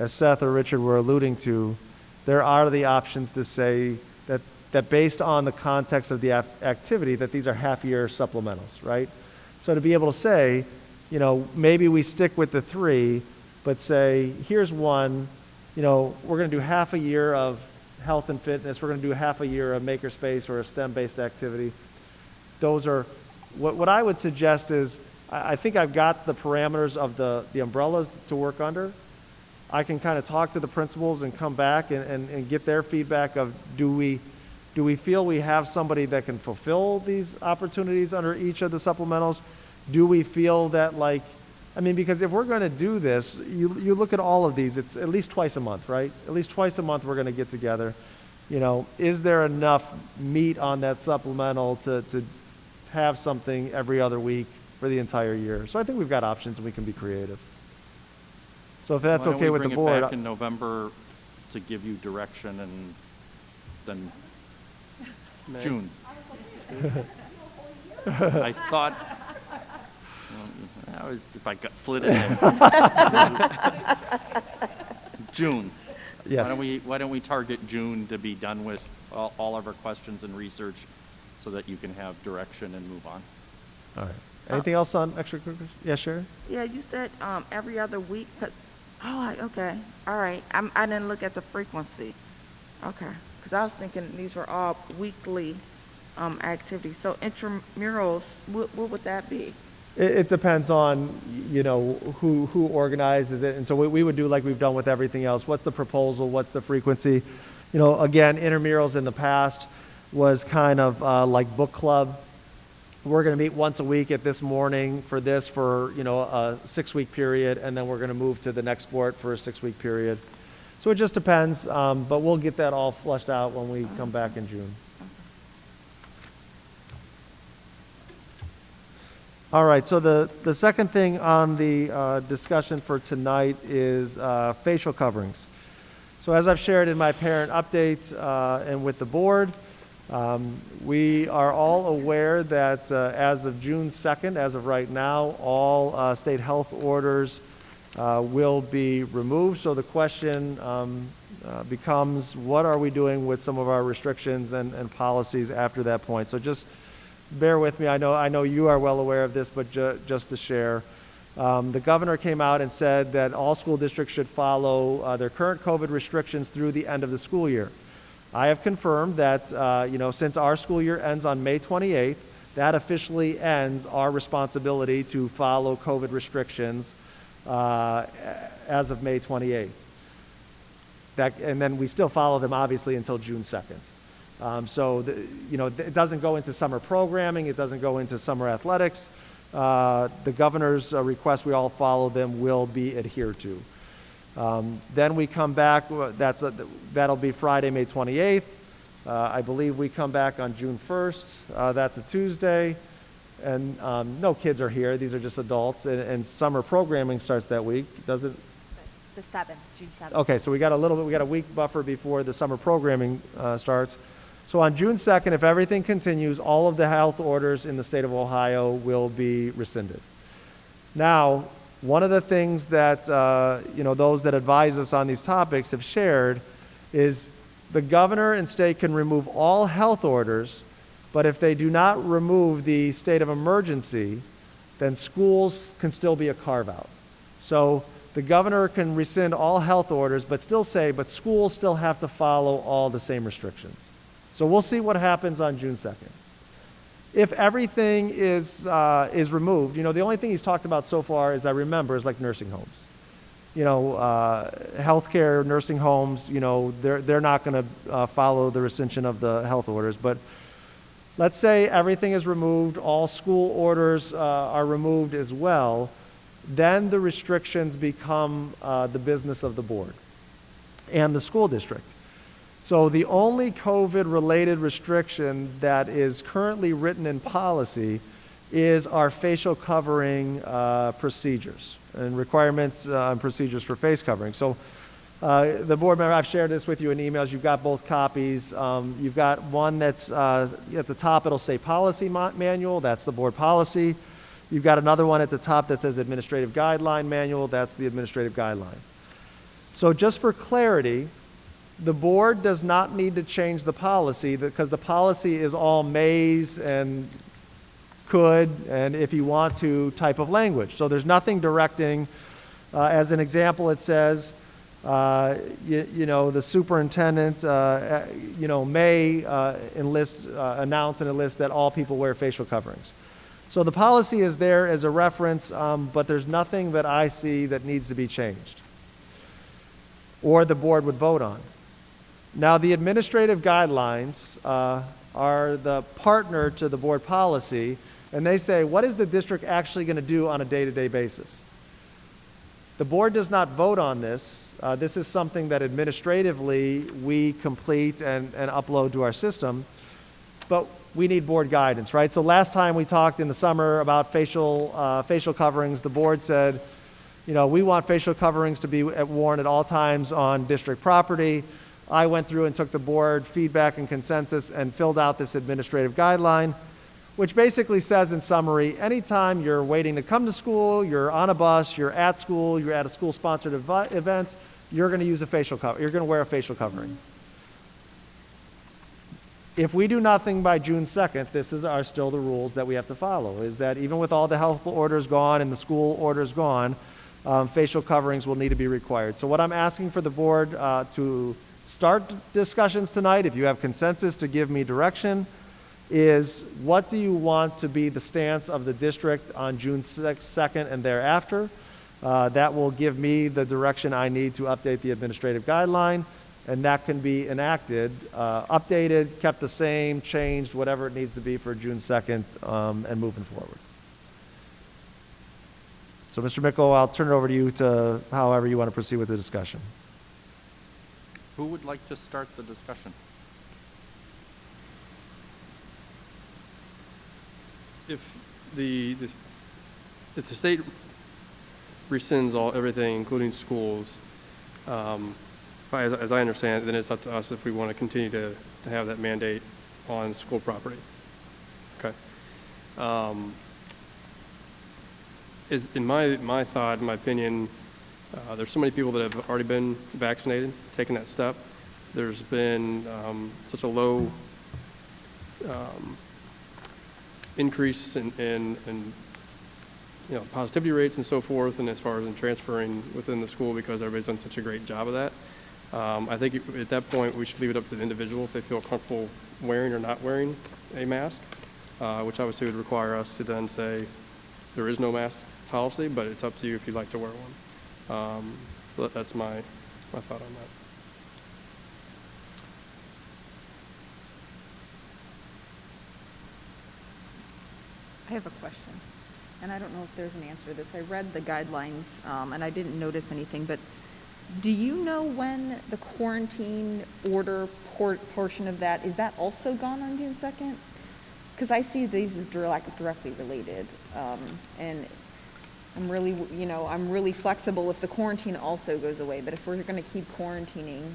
Seth or Richard were alluding to, there are the options to say that based on the context of the activity, that these are half-year supplementals, right? So to be able to say, you know, maybe we stick with the 3, but say, here's one, you know, we're going to do half a year of health and fitness, we're going to do half a year of makerspace or a STEM-based activity. Those are, what I would suggest is, I think I've got the parameters of the umbrellas to work under. I can kind of talk to the principals and come back and get their feedback of, do we feel we have somebody that can fulfill these opportunities under each of the supplementals? Do we feel that, like, I mean, because if we're going to do this, you look at all of these, it's at least twice a month, right? At least twice a month we're going to get together. You know, is there enough meat on that supplemental to have something every other week for the entire year? So I think we've got options and we can be creative. So if that's okay with the board. Why don't we bring it back in November to give you direction, and then June. I thought, if I got slid it in. June. Yes. Why don't we target June to be done with all of our questions and research so that you can have direction and move on. All right. Anything else on extracurriculars? Yeah, Sherry? Yeah, you said every other week. Okay. All right. I didn't look at the frequency. Okay. Because I was thinking these were all weekly activities. So intramurals, what would that be? It depends on, you know, who organizes it. And so we would do like we've done with everything else. What's the proposal? What's the frequency? You know, again, intramurals in the past was kind of like book club. We're going to meet once a week at this morning for this for, you know, a 6-week period, and then we're going to move to the next sport for a 6-week period. So it just depends, but we'll get that all flushed out when we come back in June. All right, so the second thing on the discussion for tonight is facial coverings. So as I've shared in my parent update and with the board, we are all aware that as of June 2nd, as of right now, all state health orders will be removed. So the question becomes, what are we doing with some of our restrictions and policies after that point? So just bear with me. I know you are well aware of this, but just to share. The governor came out and said that all school districts should follow their current COVID restrictions through the end of the school year. I have confirmed that, you know, since our school year ends on May 28th, that officially ends our responsibility to follow COVID restrictions as of May 28th. And then we still follow them, obviously, until June 2nd. So, you know, it doesn't go into summer programming. It doesn't go into summer athletics. The governor's request, we all follow them, will be adhered to. Then we come back, that'll be Friday, May 28th. I believe we come back on June 1st. That's a Tuesday. And no kids are here. These are just adults. And summer programming starts that week, does it? The 7th, June 7th. Okay, so we got a week buffer before the summer programming starts. So on June 2nd, if everything continues, all of the health orders in the state of Ohio will be rescinded. Now, one of the things that, you know, those that advise us on these topics have shared is The governor and state can remove all health orders, but if they do not remove the state of emergency, then schools can still be a carve-out. So the governor can rescind all health orders, but still say, but schools still have to follow all the same restrictions. So we'll see what happens on June 2nd. If everything is removed, the only thing he's talked about so far, as I remember, is like nursing homes. Healthcare, nursing homes, they're not going to follow the rescission of the health orders. But let's say everything is removed, all school orders are removed as well, then the restrictions become the business of the board and the school district. So the only COVID-related restriction that is currently written in policy is our facial covering procedures and requirements and procedures for face covering. So the board member, I've shared this with you in emails. You've got both copies. You've got one that's at the top, it'll say policy manual. That's the board policy. You've got another one at the top that says administrative guideline manual. That's the administrative guideline. So just for clarity, the board does not need to change the policy because the policy is all mays and could and if you want to type of language. So there's nothing directing. As an example, it says, the superintendent, may announce and enlist that all people wear facial coverings. So the policy is there as a reference, but there's nothing that I see that needs to be changed or the board would vote on. Now, the administrative guidelines are the partner to the board policy, and they say, what is the district actually going to do on a day-to-day basis? The board does not vote on this. This is something that administratively we complete and upload to our system, but we need board guidance, right? So last time we talked in the summer about facial coverings, the board said, we want facial coverings to be worn at all times on district property. I went through and took the board feedback and consensus and filled out this administrative guideline, which basically says in summary, anytime you're waiting to come to school, you're on a bus, you're at school, you're at a school-sponsored event, you're going to use a facial cover. You're going to wear a facial covering. If we do nothing by June 2nd, this are still the rules that we have to follow, is that even with all the health orders gone and the school orders gone, facial coverings will need to be required. So what I'm asking for the board to start discussions tonight, if you have consensus to give me direction, is what do you want to be the stance of the district on June 2nd and thereafter? That will give me the direction I need to update the administrative guideline, and that can be enacted, updated, kept the same, changed, whatever it needs to be for June 2nd and moving forward. So Mr. Mickle, I'll turn it over to you to however you want to proceed with the discussion. Who would like to start the discussion? If the state rescinds everything, including schools, as I understand it, then it's up to us if we want to continue to have that mandate on school property. Okay. In my thought, in my opinion, there's so many people that have already been vaccinated, taken that step. There's been such a low increase in positivity rates and so forth, and as far as in transferring within the school because everybody's done such a great job of that. I think at that point we should leave it up to the individual if they feel comfortable wearing or not wearing a mask, which obviously would require us to then say there is no mask policy, but it's up to you if you'd like to wear one. So that's my thought on that. I have a question, and I don't know if there's an answer to this. I read the guidelines, and I didn't notice anything, but do you know when the quarantine order portion of that, is that also gone on June 2nd? Because I see these as directly related, and I'm really flexible if the quarantine also goes away, but if we're going to keep quarantining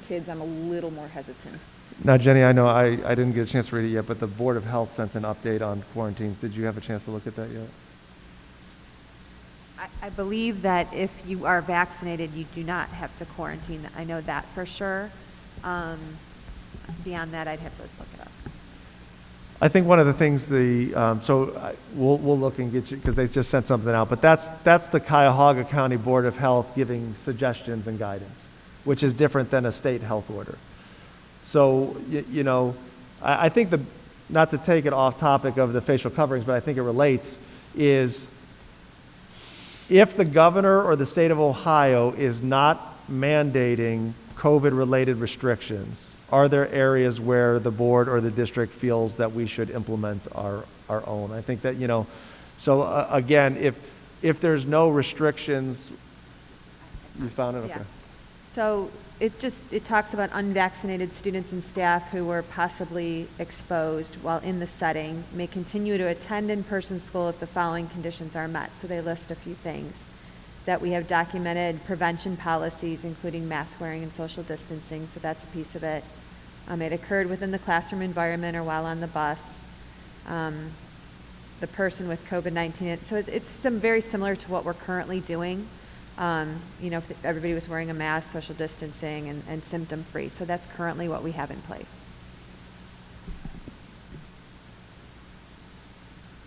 kids, I'm a little more hesitant. Now, Jenny, I know I didn't get a chance to read it yet, but the Board of Health sent an update on quarantines. Did you have a chance to look at that yet? I believe that if you are vaccinated, you do not have to quarantine. I know that for sure. Beyond that, I'd have to look it up. I think one of the things we'll look and get you, because they just sent something out, but that's the Cuyahoga County Board of Health giving suggestions and guidance, which is different than a state health order. So, I think not to take it off topic of the facial coverings, but I think it relates, is if the governor or the state of Ohio is not mandating COVID-related restrictions, are there areas where the board or the district feels that we should implement our own? I think that, so again, if there's no restrictions, you found it? Okay. Yeah. So it talks about unvaccinated students and staff who were possibly exposed while in the setting may continue to attend in-person school if the following conditions are met. So they list a few things. That we have documented prevention policies, including mask wearing and social distancing, so that's a piece of it. It occurred within the classroom environment or while on the bus. The person with COVID-19, so it's very similar to what we're currently doing. If everybody was wearing a mask, social distancing, and symptom-free. So that's currently what we have in place.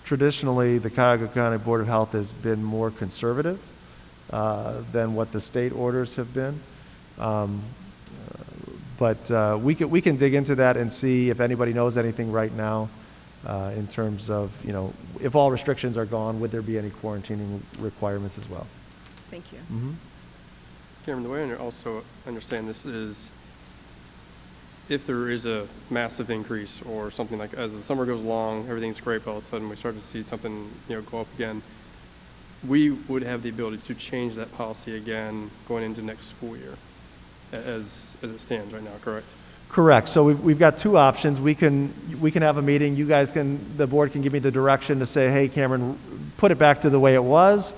Traditionally, the Cuyahoga County Board of Health has been more conservative than what the state orders have been. But we can dig into that and see if anybody knows anything right now in terms of, if all restrictions are gone, would there be any quarantining requirements as well? Thank you. Mm-hmm. Cameron, the way I also understand this is if there is a massive increase or something like as the summer goes along, everything's great, but all of a sudden we start to see something go up again, we would have the ability to change that policy again going into next school year as it stands right now, correct? Correct. So we've got two options. We can have a meeting. You guys the board can give me the direction to say, hey, Cameron, put it back to the way it was.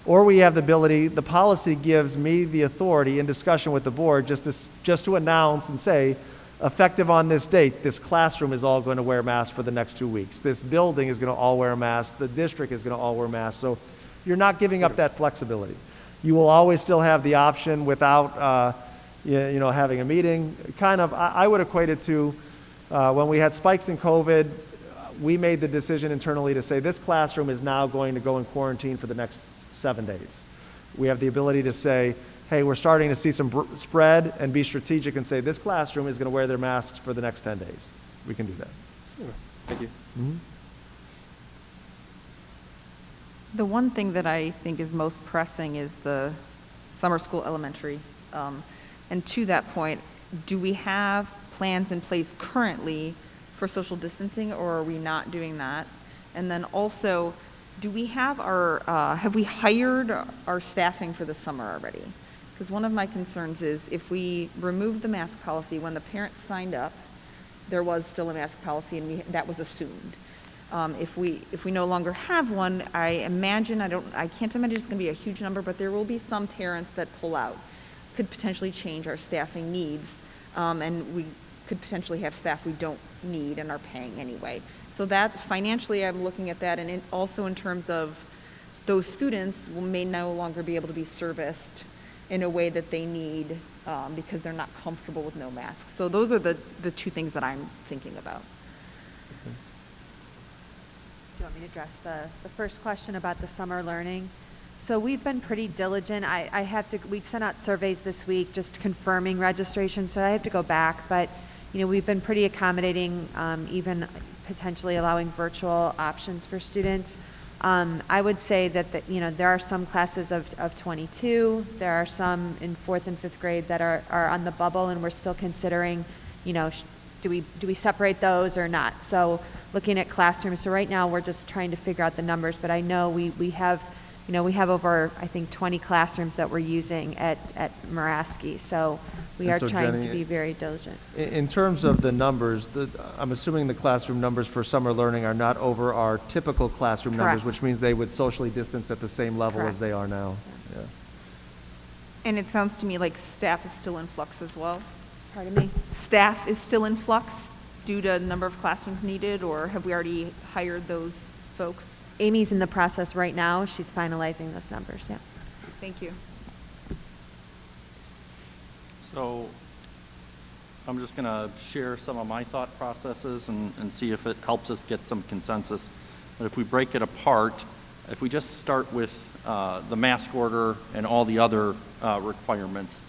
Or we have the ability, the policy gives me the authority in discussion with the board just to announce and say, effective on this date, this classroom is all going to wear masks for the next 2 weeks. This building is going to all wear masks. The district is going to all wear masks. So you're not giving up that flexibility. You will always still have the option without having a meeting. I would equate it to when we had spikes in COVID, we made the decision internally to say this classroom is now going to go in quarantine for the next 7 days. We have the ability to say, hey, we're starting to see some spread, and be strategic and say this classroom is going to wear their masks for the next 10 days. We can do that. Sure. Thank you. Mm-hmm. The one thing that I think is most pressing is the summer school elementary. And to that point, do we have plans in place currently for social distancing, or are we not doing that? And then also, do we have have we hired our staffing for the summer already? Because one of my concerns is if we remove the mask policy, when the parents signed up, there was still a mask policy, and that was assumed. If we no longer have one, I can't imagine it's going to be a huge number, but there will be some parents that pull out. Could potentially change our staffing needs, and we could potentially have staff we don't need and are paying anyway. So that financially, I'm looking at that, and also in terms of those students may no longer be able to be serviced in a way that they need because they're not comfortable with no masks. So those are the two things that I'm thinking about. Do you want me to address the first question about the summer learning? So we've been pretty diligent. We sent out surveys this week just confirming registration, so I have to go back, but we've been pretty accommodating, even potentially allowing virtual options for students. I would say that there are some classes of 22, there are some in 4th and 5th grade that are on the bubble, and we're still considering, do we separate those or not? So looking at classrooms, so right now we're just trying to figure out the numbers, but I know we have over, I think, 20 classrooms that we're using at Muraski, so we are trying Jenny, to be very diligent. In terms of the numbers, I'm assuming the classroom numbers for summer learning are not over our typical classroom Correct. numbers, which means they would socially distance at the same level Correct. as they are now. Yeah. And it sounds to me like staff is still in flux as well. Pardon me? Staff is still in flux due to the number of classrooms needed, or have we already hired those folks? Amy's in the process right now. She's finalizing those numbers, yeah. Thank you. So I'm just going to share some of my thought processes and see if it helps us get some consensus. But if we break it apart, if we just start with the mask order and all the other requirements,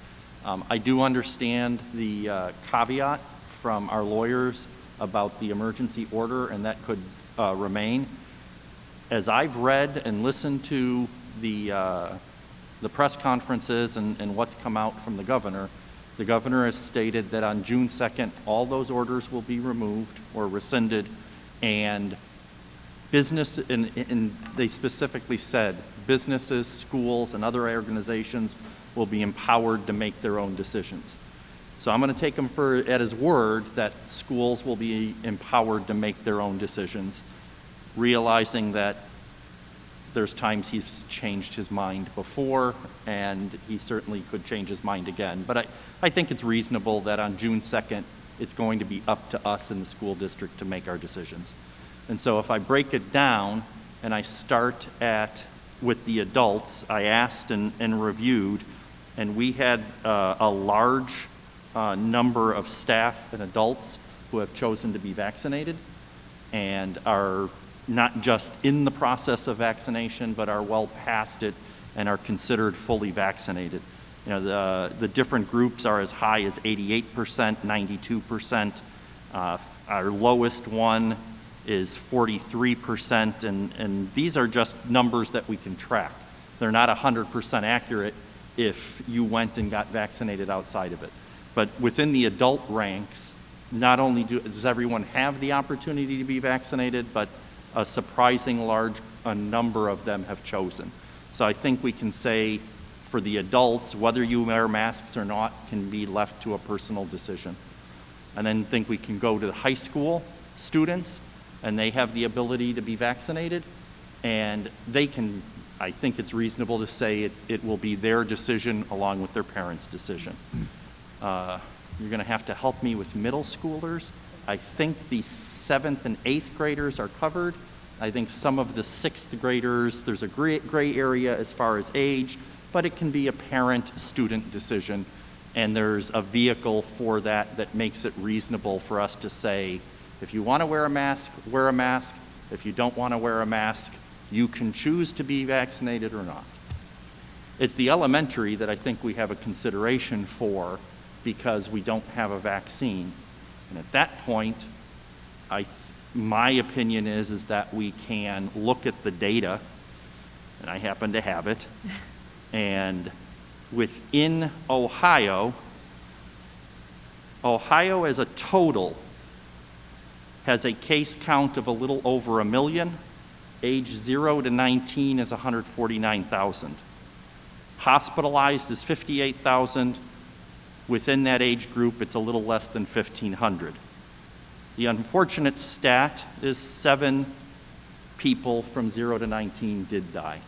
I do understand the caveat from our lawyers about the emergency order, and that could remain. As I've read and listened to the press conferences and what's come out from the governor has stated that on June 2nd, all those orders will be removed or rescinded, and business, and they specifically said businesses, schools, and other organizations will be empowered to make their own decisions. So I'm going to take him at his word that schools will be empowered to make their own decisions, realizing that there's times he's changed his mind before, and he certainly could change his mind again. But I think it's reasonable that on June 2nd, it's going to be up to us in the school district to make our decisions. And so if I break it down and I start with the adults, I asked and reviewed, and we had a large number of staff and adults who have chosen to be vaccinated and are not just in the process of vaccination, but are well past it and are considered fully vaccinated. You know, the different groups are as high as 88%, 92%. Our lowest one is 43%, and these are just numbers that we can track. They're not 100% accurate if you went and got vaccinated outside of it. But within the adult ranks, not only does everyone have the opportunity to be vaccinated, but a surprising large number of them have chosen. So I think we can say for the adults, whether you wear masks or not can be left to a personal decision. And then think we can go to the high school students, and they have the ability to be vaccinated, and they can, I think it's reasonable to say it will be their decision along with their parents' decision. You're going to have to help me with middle schoolers. I think the 7th and 8th graders are covered. I think some of the 6th graders, there's a gray area as far as age, but it can be a parent-student decision, and there's a vehicle for that makes it reasonable for us to say, if you want to wear a mask, wear a mask. If you don't want to wear a mask, you can choose to be vaccinated or not. It's the elementary that I think we have a consideration for because we don't have a vaccine. And at that point, my opinion is that we can look at the data, and I happen to have it, and within Ohio as a total has a case count of a little over 1 million. Age 0 to 19 is 149,000. Hospitalized is 58,000. Within that age group, it's a little less than 1,500. The unfortunate stat is 7 people from 0 to 19 did die,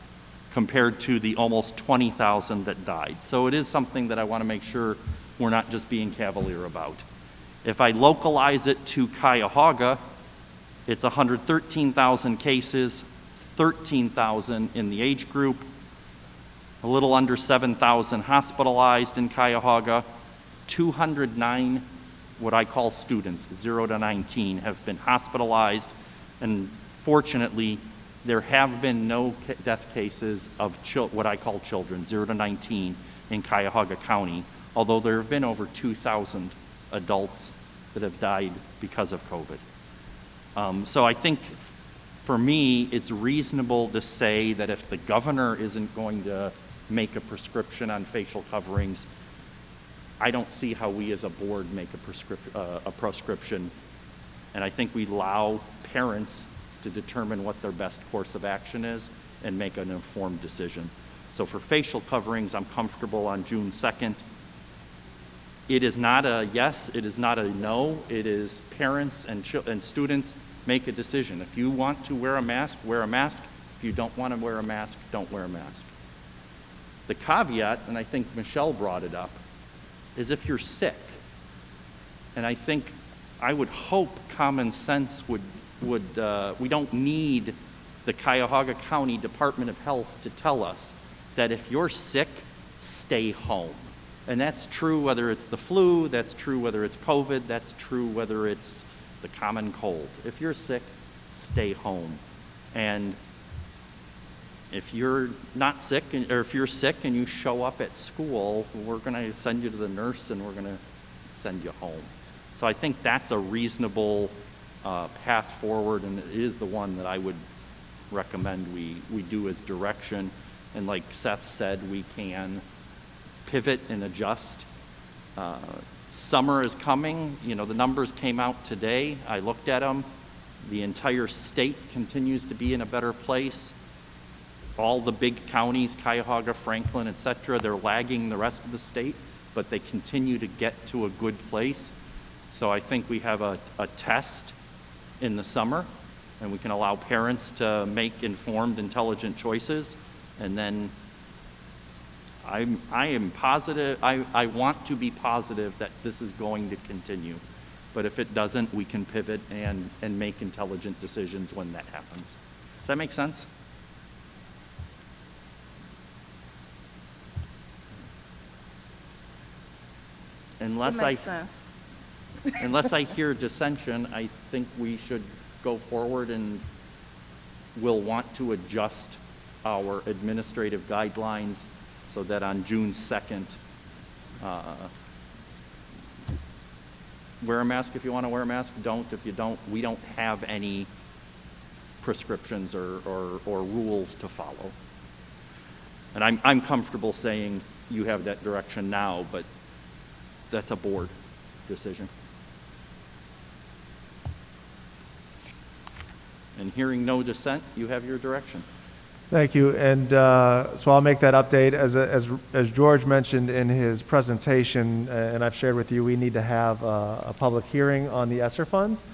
compared to the almost 20,000 that died. So it is something that I want to make sure we're not just being cavalier about. If I localize it to Cuyahoga, it's 113,000 cases, 13,000 in the age group, a little under 7,000 hospitalized in Cuyahoga, 209 what I call students, 0 to 19, have been hospitalized, and fortunately, there have been no death cases of what I call children, 0 to 19, in Cuyahoga County, although there have been over 2,000 adults that have died because of COVID. So I think, for me, it's reasonable to say that if the governor isn't going to make a prescription on facial coverings, I don't see how we as a board make a prescription, and I think we allow parents to determine what their best course of action is and make an informed decision. So for facial coverings, I'm comfortable on June 2nd. It is not a yes, it is not a no, it is parents and students make a decision. If you want to wear a mask, wear a mask. If you don't want to wear a mask, don't wear a mask. The caveat, and I think Michelle brought it up, is if you're sick. And I think, I would hope common sense would we don't need the Cuyahoga County Department of Health to tell us that if you're sick, stay home. And that's true whether it's the flu, that's true whether it's COVID, that's true whether it's the common cold. If you're sick, stay home. And if you're not sick, or if you're sick and you show up at school, we're going to send you to the nurse and we're going to send you home. So I think that's a reasonable path forward, and it is the one that I would recommend we do as direction. And like Seth said, we can pivot and adjust. Summer is coming. You know, the numbers came out today. I looked at them. The entire state continues to be in a better place. All the big counties, Cuyahoga, Franklin, et cetera, they're lagging the rest of the state, but they continue to get to a good place. So I think we have a test in the summer, and we can allow parents to make informed, intelligent choices. And then I am positive, I want to be positive that this is going to continue. But if it doesn't, we can pivot and make intelligent decisions when that happens. Does that make sense? Unless It makes sense. unless I hear dissension, I think we should go forward, and we'll want to adjust our administrative guidelines so that on June 2nd, wear a mask if you want to wear a mask, don't. If you don't, we don't have any prescriptions or rules to follow. And I'm comfortable saying you have that direction now, but that's a board decision. And hearing no dissent, you have your direction. Thank you, and so I'll make that update. As George mentioned in his presentation, and I've shared with you, we need to have a public hearing on the ESSER funds.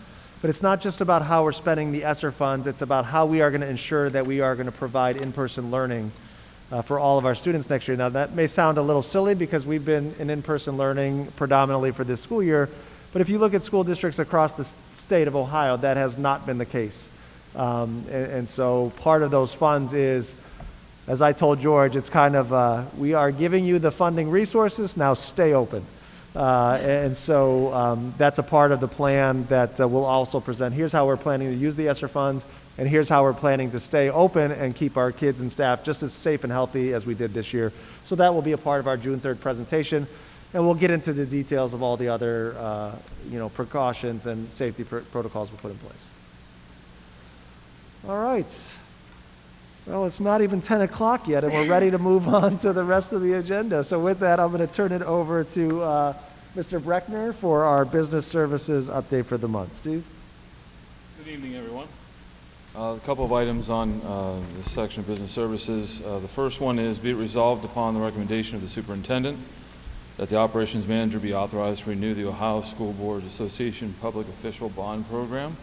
But it's not just about how we're spending the ESSER funds, it's about how we are going to ensure that we are going to provide in-person learning for all of our students next year. Now, that may sound a little silly because we've been in-person learning predominantly for this school year, but if you look at school districts across the state of Ohio, that has not been the case. And so part of those funds is, as I told George, it's kind of, we are giving you the funding resources, now stay open. And so that's a part of the plan that we'll also present. Here's how we're planning to use the ESSER funds, and here's how we're planning to stay open and keep our kids and staff just as safe and healthy as we did this year. So that will be a part of our June 3rd presentation, and we'll get into the details of all the other precautions and safety protocols we'll put in place. All right. Well, it's not even 10 o'clock yet, and we're ready to move on to the rest of the agenda. So with that, I'm going to turn it over to Mr. Breckner for our business services update for the month. Steve? Good evening, everyone. A couple of items on this section of business services. The first one is, be it resolved upon the recommendation of the superintendent that the operations manager be authorized to renew the Ohio School Board Association Public Official Bond Program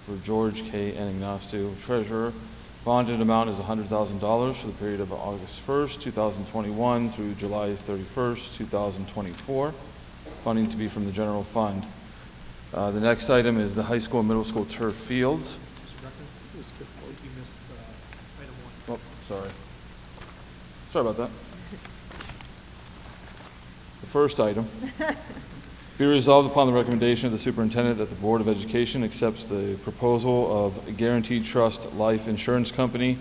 for George K. Anagnostou, treasurer. Bonded amount is $100,000 for the period of August 1st, 2021 through July 31st, 2024. Funding to be from the general fund. The next item is the high school and middle school turf fields. Oh, sorry. Sorry about that. The first item. Be resolved upon the recommendation of the superintendent that the Board of Education accepts the proposal of Guaranteed Trust Life Insurance Company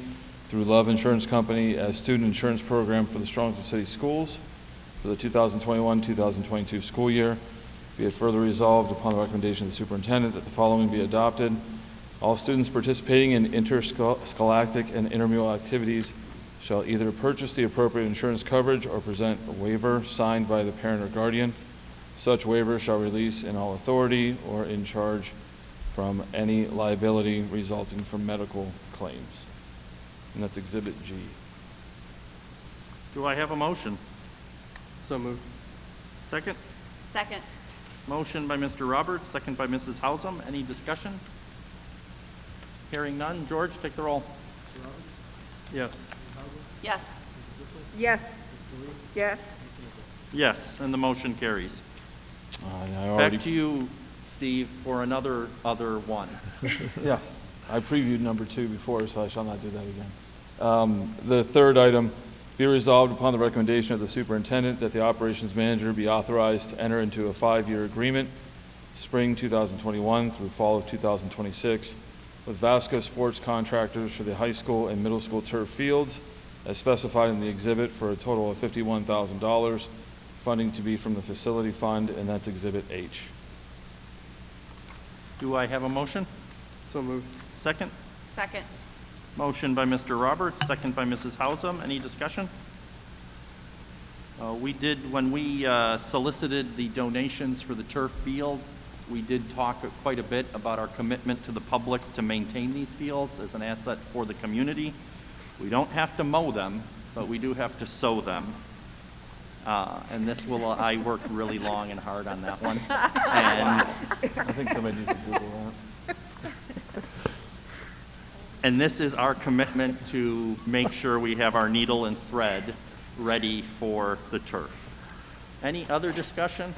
through Love Insurance Company as student insurance program for the Strongsville City Schools for the 2021-2022 school year. Be it further resolved upon the recommendation of the superintendent that the following be adopted. All students participating in interscholastic and intramural activities shall either purchase the appropriate insurance coverage or present a waiver signed by the parent or guardian. Such waiver shall release in all authority or in charge from any liability resulting from medical claims. And that's Exhibit G. Do I have a motion? So moved. Second? Second. Motion by Mr. Roberts, second by Mrs. Hausum. Any discussion? Hearing none. George, take the roll. Yes. Yes. Yes. Yes. Yes, and the motion carries. Back to you, Steve, for another one. Yes, I previewed number 2 before, so I shall not do that again. The third item Be resolved upon the recommendation of the superintendent that the operations manager be authorized to enter into a 5-year agreement, spring 2021 through fall of 2026, with Vasco Sports Contractors for the high school and middle school turf fields, as specified in the exhibit, for a total of $51,000, funding to be from the facility fund, and that's Exhibit H. Do I have a motion? So moved. Second? Second. Motion by Mr. Roberts, second by Mrs. Hausum. Any discussion? When we solicited the donations for the turf field, we did talk quite a bit about our commitment to the public to maintain these fields as an asset for the community. We don't have to mow them, but we do have to sow them. And this will, I worked really long and hard on that one. And I think somebody needs to Google that. And this is our commitment to make sure we have our needle and thread ready for the turf. Any other discussion?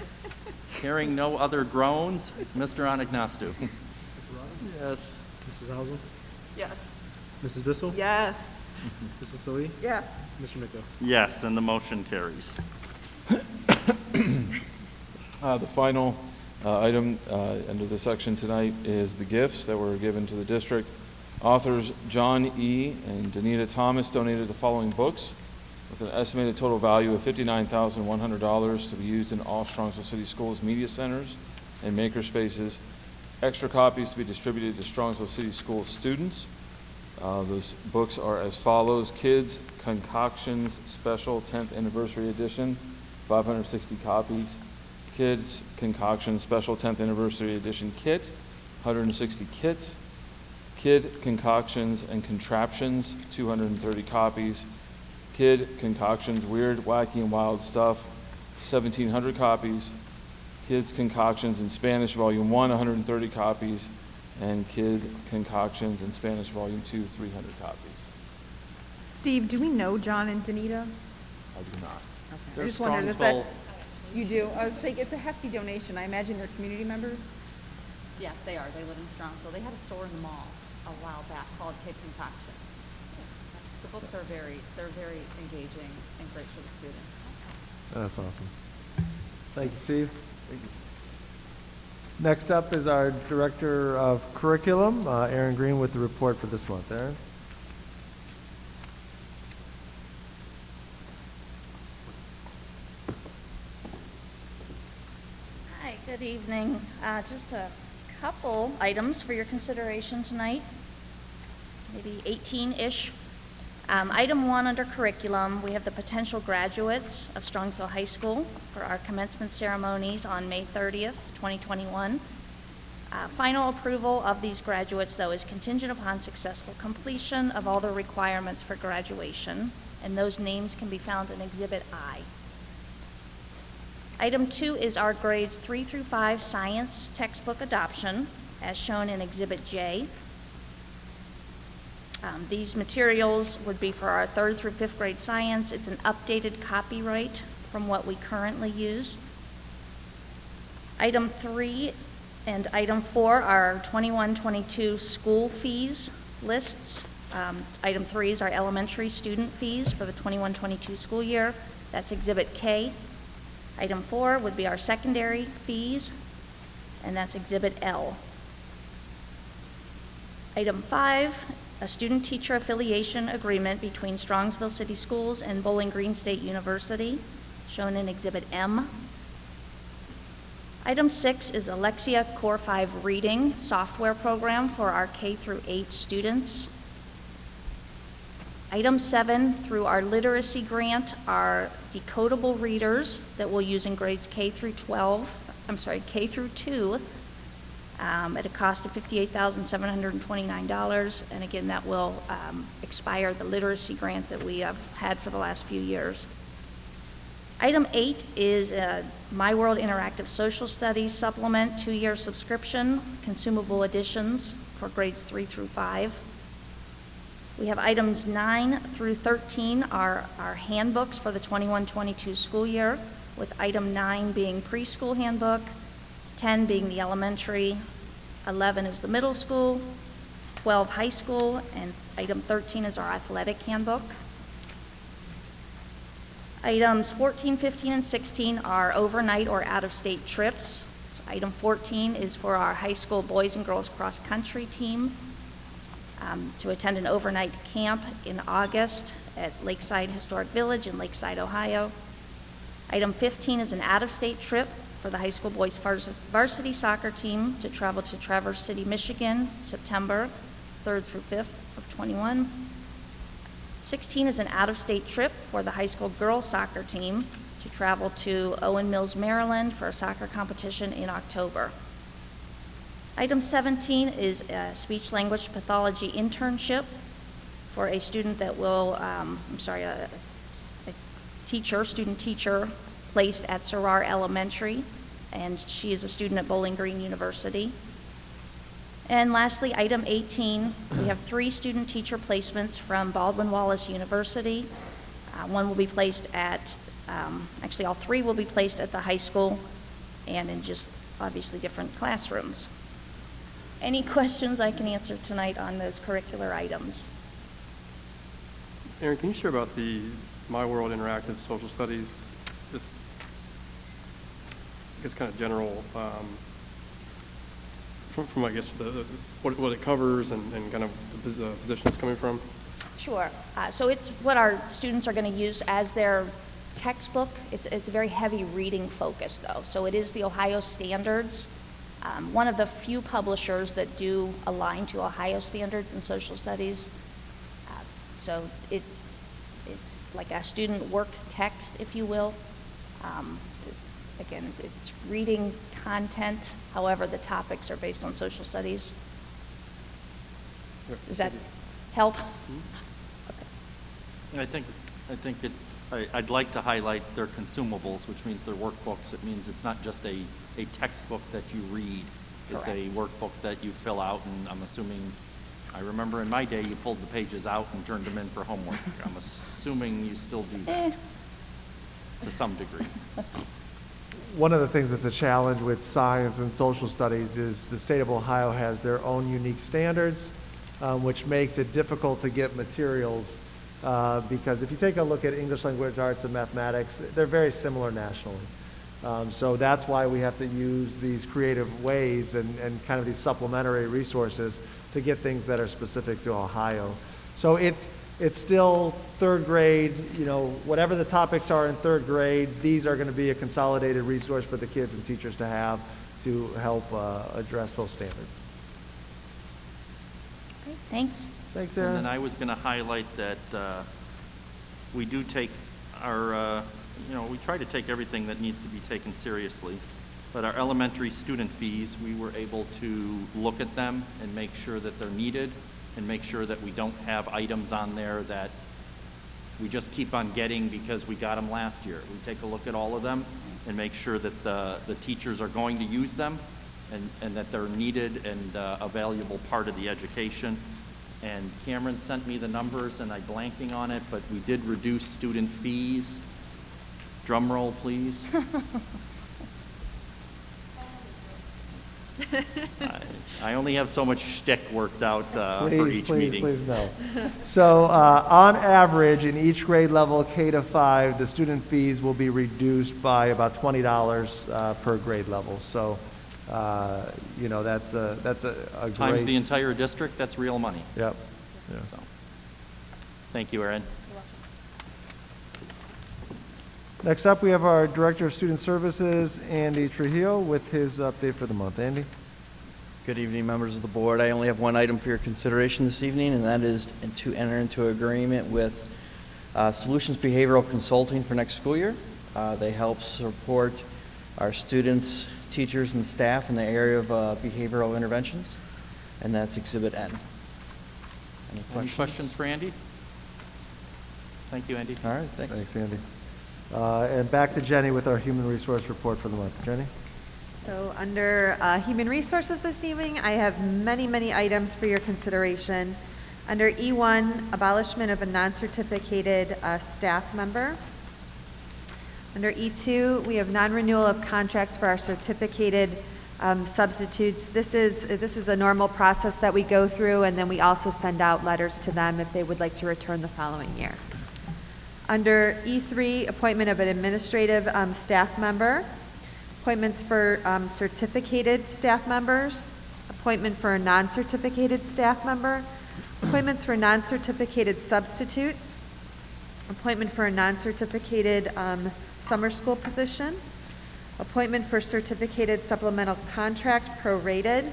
Hearing no other groans, Mr. Anagnostou. Yes. Mrs. Hausum? Yes. Mrs. Bissell? Yes. Mrs. Solis? Yes. Mr. Micko? Yes, and the motion carries. The final item under this section tonight is the gifts that were given to the district. Authors John E. and Danita Thomas donated the following books with an estimated total value of $59,100 to be used in all Strongsville City Schools media centers and maker spaces. Extra copies to be distributed to Strongsville City Schools students. Those books are as follows: Kids Concoctions Special 10th Anniversary Edition, 560 copies. Kids Concoctions Special 10th Anniversary Edition Kit, 160 kits. Kid Concoctions and Contraptions, 230 copies. Kid Concoctions Weird, Wacky, and Wild Stuff, 1,700 copies. Kids Concoctions in Spanish Volume 1, 130 copies. And Kid Concoctions in Spanish Volume 2, 300 copies. Steve, do we know John and Danita? I do not. Okay. I just wondered, is that, you do? I was thinking, it's a hefty donation. I imagine they're community members? Yes, they are. They live in Strongsville. They had a store in the mall a while back called Kid Concoctions. The books are very engaging and great for the students. That's awesome. Thank you, Steve. Thank you. Next up is our Director of Curriculum, Aaron Green, with the report for this month. Aaron? Hi, good evening. Just a couple items for your consideration tonight, maybe 18-ish. Item 1 under curriculum, we have the potential graduates of Strongsville High School for our commencement ceremonies on May 30th, 2021. Final approval of these graduates, though, is contingent upon successful completion of all the requirements for graduation, and those names can be found in Exhibit I. Item 2 is our grades 3 through 5 science textbook adoption, as shown in Exhibit J. These materials would be for our 3rd through 5th grade science. It's an updated copyright from what we currently use. Item 3 and item 4 are 21-22 school fees lists. Item 3 is our elementary student fees for the 21-22 school year. That's Exhibit K. Item 4 would be our secondary fees, and that's Exhibit L. Item 5, a student-teacher affiliation agreement between Strongsville City Schools and Bowling Green State University, shown in Exhibit M. Item 6 is Alexia Core 5 reading software program for our K through 8 students. Item 7, through our literacy grant, are decodable readers that we'll use in grades K through 2, at a cost of $58,729, and again, that will expire the literacy grant that we have had for the last few years. Item 8 is My World Interactive Social Studies Supplement 2-year subscription, consumable editions for grades 3 through 5. We have items 9 through 13 are our handbooks for the 21-22 school year, with item 9 being preschool handbook, 10 being the elementary, 11 is the middle school, 12 high school, and item 13 is our athletic handbook. Items 14, 15, and 16 are overnight or out-of-state trips. So item 14 is for our high school boys and girls cross-country team to attend an overnight camp in August at Lakeside Historic Village in Lakeside, Ohio. Item 15 is an out-of-state trip for the high school boys varsity soccer team to travel to Traverse City, Michigan, September 3rd through 5th of 21. 16 is an out-of-state trip for the high school girls soccer team to travel to Owen Mills, Maryland for a soccer competition in October. Item 17 is a speech-language pathology internship for a student that will, a student teacher placed at Sarar Elementary, and she is a student at Bowling Green University. And lastly, item 18, we have 3 student teacher placements from Baldwin Wallace University. One will be placed at, actually all 3 will be placed at the high school and in just obviously different classrooms. Any questions I can answer tonight on those curricular items? Aaron, can you share about the My World Interactive Social Studies, just, I guess, kind of general, from I guess, what it covers and kind of the position it's coming from? Sure. So it's what our students are going to use as their textbook. It's a very heavy reading focus, though. So it is the Ohio standards. One of the few publishers that do align to Ohio standards in social studies. So it's like a student work text, if you will. Again, it's reading content, however the topics are based on social studies. Does that help? I think I'd like to highlight their consumables, which means their workbooks. It means it's not just a textbook that you read. It's a workbook that you fill out, and I'm assuming, I remember in my day you pulled the pages out and turned them in for homework. I'm assuming you still do that to some degree. One of the things that's a challenge with science and social studies is the state of Ohio has their own unique standards, which makes it difficult to get materials because if you take a look at English language arts and mathematics, they're very similar nationally. So that's why we have to use these creative ways and kind of these supplementary resources to get things that are specific to Ohio. So it's still third grade, whatever the topics are in third grade, these are going to be a consolidated resource for the kids and teachers to have to help address those standards. Great, thanks. Thanks, Aaron. And then I was going to highlight that we do take our, we try to take everything that needs to be taken seriously. But our elementary student fees, we were able to look at them and make sure that they're needed and make sure that we don't have items on there that we just keep on getting because we got them last year. We take a look at all of them and make sure that the teachers are going to use them and that they're needed and a valuable part of the education. And Cameron sent me the numbers and I'm blanking on it, but we did reduce student fees. Drum roll, please. I only have so much shtick worked out for each meeting. Please, no. So on average, in each grade level, K to 5, the student fees will be reduced by about $20 per grade level. So, that's a great... Times the entire district, that's real money. Yep. Yeah. So, thank you, Aaron. Next up, we have our Director of Student Services, Andy Trujillo, with his update for the month. Andy? Good evening, members of the board. I only have one item for your consideration this evening, and that is to enter into an agreement with Solutions Behavioral Consulting for next school year. They help support our students, teachers, and staff in the area of behavioral interventions, and that's Exhibit N. Any questions for Andy? Thank you, Andy. All right, thanks. Thanks, Andy. And back to Jenny with our Human Resource Report for the month. Jenny? So under Human Resources this evening, I have many, many items for your consideration. Under E1, abolishment of a non-certificated staff member. Under E2, we have non-renewal of contracts for our certificated substitutes. This is a normal process that we go through, and then we also send out letters to them if they would like to return the following year. Under E3, appointment of an administrative staff member. Appointments for certificated staff members. Appointment for a non-certificated staff member. Appointments for non-certificated substitutes. Appointment for a non-certificated summer school position. Appointment for certificated supplemental contract prorated.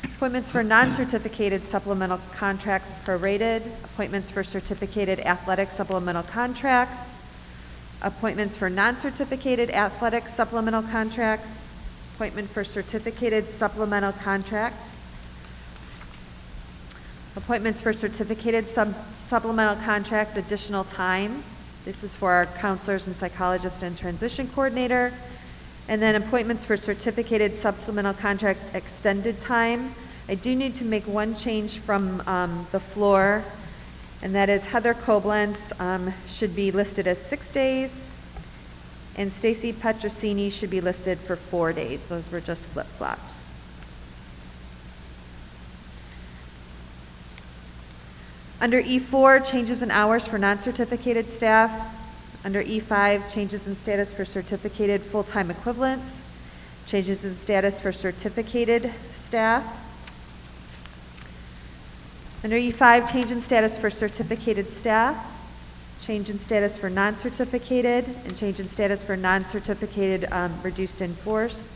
Appointments for non-certificated supplemental contracts prorated. Appointments for certificated athletic supplemental contracts. Appointments for non-certificated athletic supplemental contracts. Appointment for certificated supplemental contract. Appointments for certificated supplemental contracts, additional time. This is for our counselors and psychologists and transition coordinator. And then appointments for certificated supplemental contracts, extended time. I do need to make one change from the floor, and that is Heather Koblenz should be listed as 6 days, and Stacy Petrosini should be listed for 4 days. Those were just flip-flopped. Under E4, changes in hours for non-certificated staff. Under E5, changes in status for certificated full-time equivalents. Changes in status for certificated staff. Under E5, change in status for certificated staff. Change in status for non-certificated, and change in status for non-certificated reduced in force.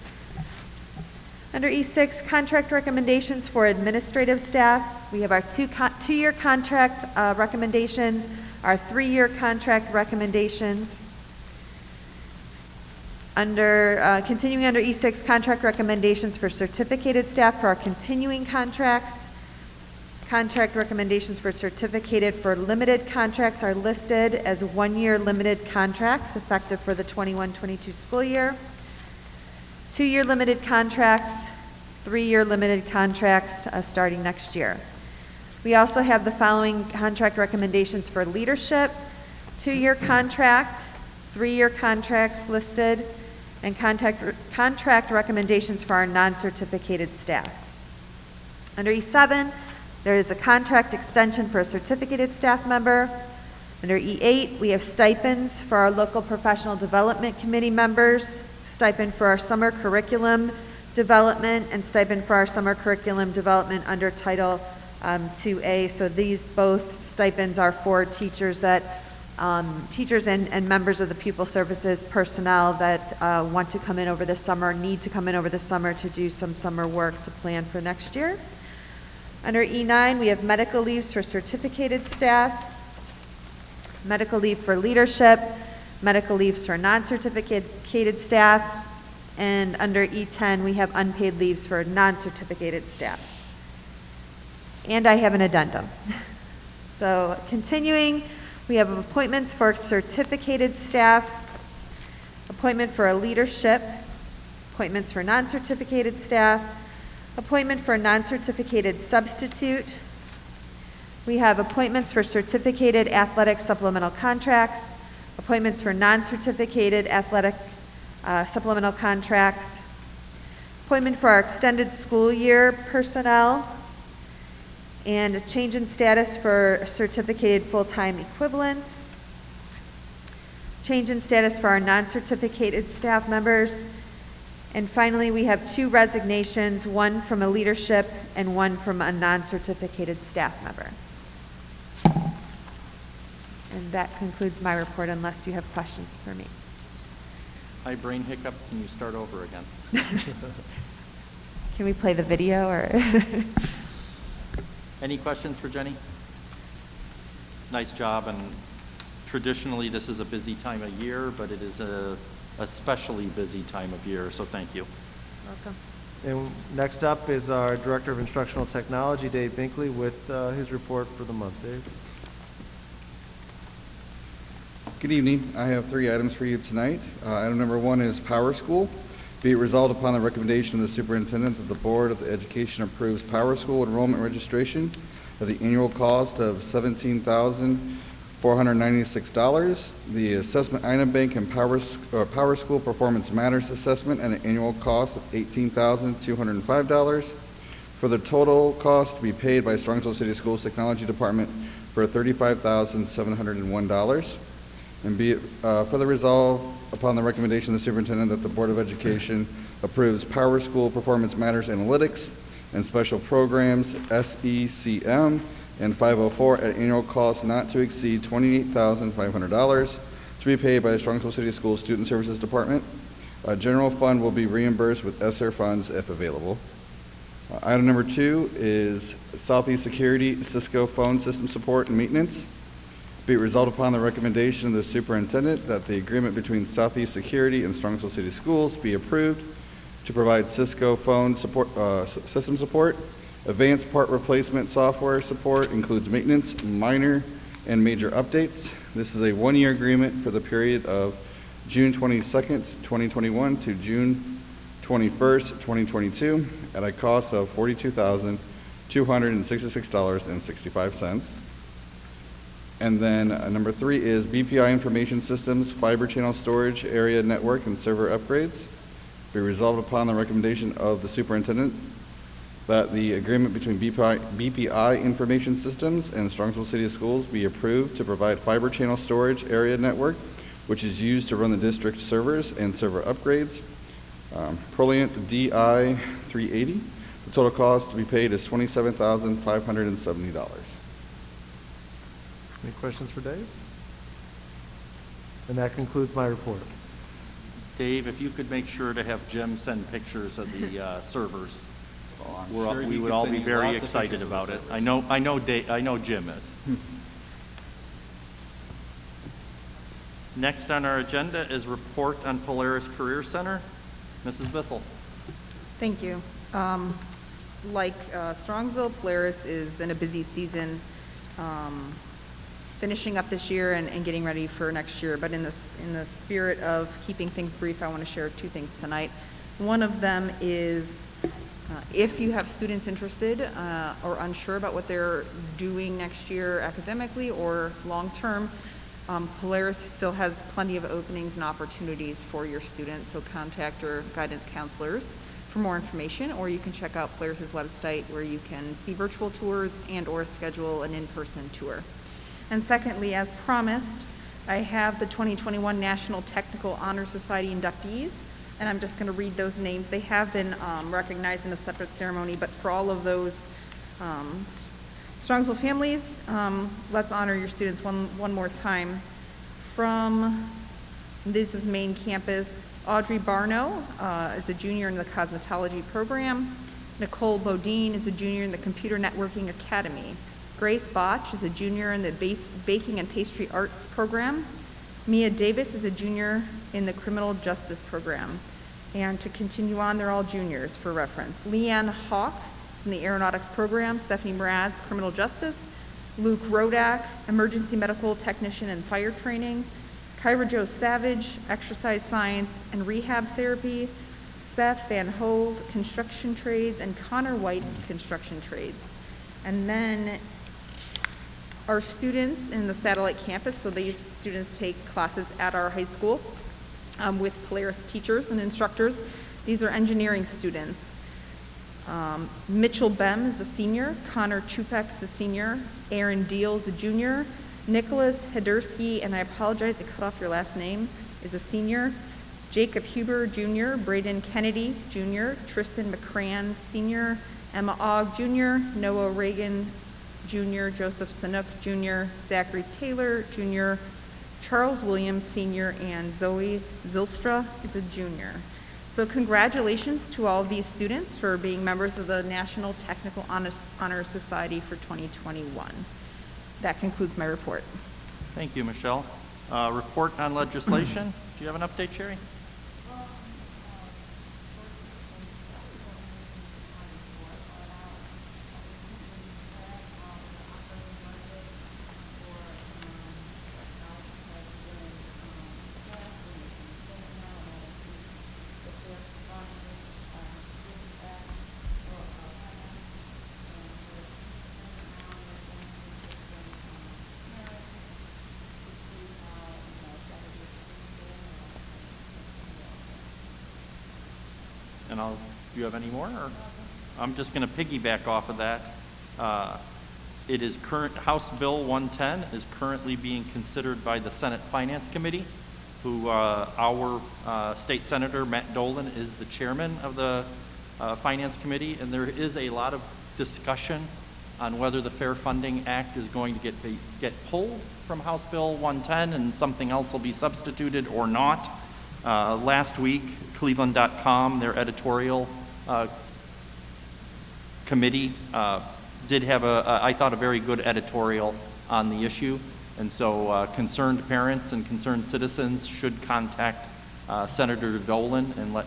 Under E6, contract recommendations for administrative staff. We have our two-year contract recommendations, our 3-year contract recommendations. Continuing under E6, contract recommendations for certificated staff for our continuing contracts. Contract recommendations for certificated for limited contracts are listed as 1-year limited contracts effective for the 21-22 school year. 2-year limited contracts, 3-year limited contracts starting next year. We also have the following contract recommendations for leadership: 2-year contract, 3-year contracts listed, and contract recommendations for our non-certificated staff. Under E7, there is a contract extension for a certificated staff member. Under E8, we have stipends for our local professional development committee members, stipend for our summer curriculum development, and stipend for our summer curriculum development under Title 2A. So these both stipends are for teachers that teachers and members of the pupil services personnel that want to come in over the summer, need to come in over the summer to do some summer work to plan for next year. Under E9, we have medical leaves for certificated staff, medical leave for leadership, medical leaves for non-certificated staff, and under E10, we have unpaid leaves for non-certificated staff. And I have an addendum. So continuing, we have appointments for certificated staff, appointment for a leadership, appointments for non-certificated staff, appointment for a non-certificated substitute. We have appointments for certificated athletic supplemental contracts, appointments for non-certificated athletic supplemental contracts, appointment for our extended school year personnel, and a change in status for certificated full-time equivalents, change in status for our non-certificated staff members, and finally, we have 2 resignations, one from a leadership and one from a non-certificated staff member. And that concludes my report unless you have questions for me. Hi, brain hiccup. Can you start over again? Can we play the video or? Any questions for Jenny? Nice job, and traditionally this is a busy time of year, but it is a especially busy time of year, so thank you. Welcome. And next up is our Director of Instructional Technology, Dave Binkley, with his report for the month. Dave? Good evening. I have 3 items for you tonight. Item number 1 is Power School. Be it resolved upon the recommendation of the superintendent that the Board of Education approves Power School enrollment registration at the annual cost of $17,496. The assessment item bank and Power School Performance Matters assessment at an annual cost of $18,205. For the total cost to be paid by Strongsville City Schools Technology Department for $35,701. And be it further resolved upon the recommendation of the superintendent that the Board of Education approves Power School Performance Matters Analytics and Special Programs, SECM, and 504 at annual cost not to exceed $28,500 to be paid by the Strongsville City Schools Student Services Department. General fund will be reimbursed with ESSER funds if available. Item number 2 is Southeast Security Cisco phone system support and maintenance. Be it resolved upon the recommendation of the superintendent that the agreement between Southeast Security and Strongsville City Schools be approved to provide Cisco phone support, system support. Advanced part replacement software support includes maintenance, minor, and major updates. This is a 1-year agreement for the period of June 22nd, 2021 to June 21st, 2022 at a cost of $42,266.65. And then number 3 is BPI Information Systems Fiber Channel Storage Area Network and Server Upgrades. Be resolved upon the recommendation of the superintendent that the agreement between BPI Information Systems and Strongsville City Schools be approved to provide fiber channel storage area network, which is used to run the district servers and server upgrades. Proliant DI 380. The total cost to be paid is $27,570. Any questions for Dave? And that concludes my report. Dave, if you could make sure to have Jim send pictures of the servers. We would all be very excited about it. I know Jim is. Next on our agenda is report on Polaris Career Center. Mrs. Bissell. Thank you. Like Strongsville, Polaris is in a busy season, finishing up this year and getting ready for next year. But in the spirit of keeping things brief, I want to share 2 things tonight. One of them is if you have students interested or unsure about what they're doing next year academically or long-term, Polaris still has plenty of openings and opportunities for your students, so contact your guidance counselors for more information, or you can check out Polaris's website where you can see virtual tours and or schedule an in-person tour. And secondly, as promised, I have the 2021 National Technical Honor Society inductees, and I'm just going to read those names. They have been recognized in a separate ceremony, but for all of those Strongsville families, let's honor your students one more time. From, this is main campus, Audrey Barno is a junior in the cosmetology program. Nicole Bodine is a junior in the Computer Networking Academy. Grace Botch is a junior in the Baking and Pastry Arts program. Mia Davis is a junior in the Criminal Justice program. And to continue on, they're all juniors for reference. Leanne Hawk is in the Aeronautics program. Stephanie Mraz, Criminal Justice. Luke Rodak, Emergency Medical Technician and Fire Training. Kyra Jo Savage, Exercise Science and Rehab Therapy. Seth Van Hove, Construction Trades, and Connor White, Construction Trades. And then our students in the satellite campus, so these students take classes at our high school with Polaris teachers and instructors. These are engineering students. Mitchell Bem is a senior, Connor Chupek is a senior, Aaron Deal is a junior, Nicholas Hedersky, and I apologize, I cut off your last name, is a senior, Jacob Huber, junior, Braden Kennedy, junior, Tristan McCran, senior, Emma Ogg, junior, Noah Reagan, junior, Joseph Sanook, junior, Zachary Taylor, junior, Charles Williams, senior, and Zoe Zilstra is a junior. So congratulations to all of these students for being members of the National Technical Honor Society for 2021. That concludes my report. Thank you, Michelle. Report on legislation. Do you have an update, Sherry? And do you have any more? Or I'm just going to piggyback off of that. It is House Bill 110 is currently being considered by the Senate Finance Committee, who our State Senator Matt Dolan is the chairman of the Finance Committee, and there is a lot of discussion on whether the Fair Funding Act is going to get pulled from House Bill 110 and something else will be substituted or not. Last week, Cleveland.com, their editorial committee, did have I thought, a very good editorial on the issue. And so concerned parents and concerned citizens should contact Senator Dolan and let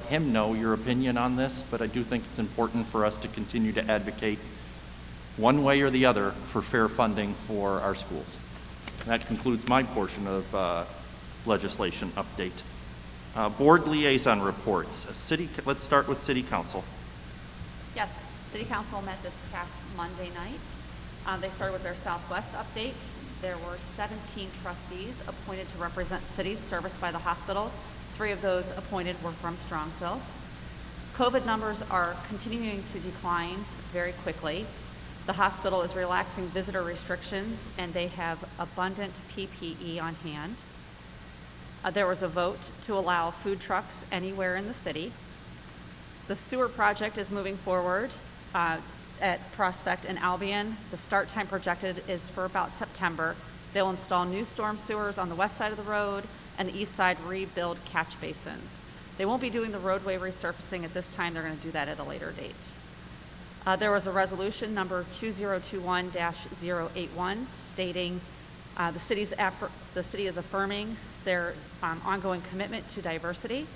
him know your opinion on this. But I do think it's important for us to continue to advocate one way or the other for fair funding for our schools. And that concludes my portion of legislation update. Board liaison reports. Let's start with City Council. Yes, City Council met this past Monday night. They started with their Southwest update. There were 17 trustees appointed to represent cities serviced by the hospital. 3 of those appointed were from Strongsville. COVID numbers are continuing to decline very quickly. The hospital is relaxing visitor restrictions, and they have abundant PPE on hand. There was a vote to allow food trucks anywhere in the city. The sewer project is moving forward at Prospect and Albion. The start time projected is for about September. They'll install new storm sewers on the west side of the road and the east side rebuild catch basins. They won't be doing the roadway resurfacing at this time. They're going to do that at a later date. There was a resolution number 2021-081 stating the city is affirming their ongoing commitment to diversity.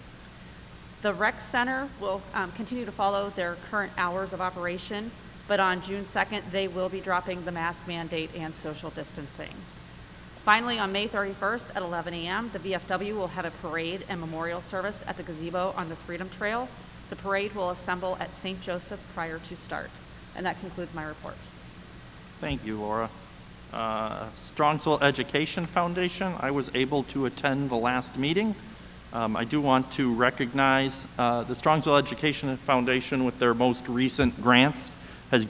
The rec center will continue to follow their current hours of operation, but on June 2nd, they will be dropping the mask mandate and social distancing. Finally, on May 31st at 11 a.m., the VFW will have a parade and memorial service at the gazebo on the Freedom Trail. The parade will assemble at St. Joseph prior to start. And that concludes my report. Thank you, Laura. Strongsville Education Foundation, I was able to attend the last meeting. I do want to recognize the Strongsville Education Foundation with their most recent grants has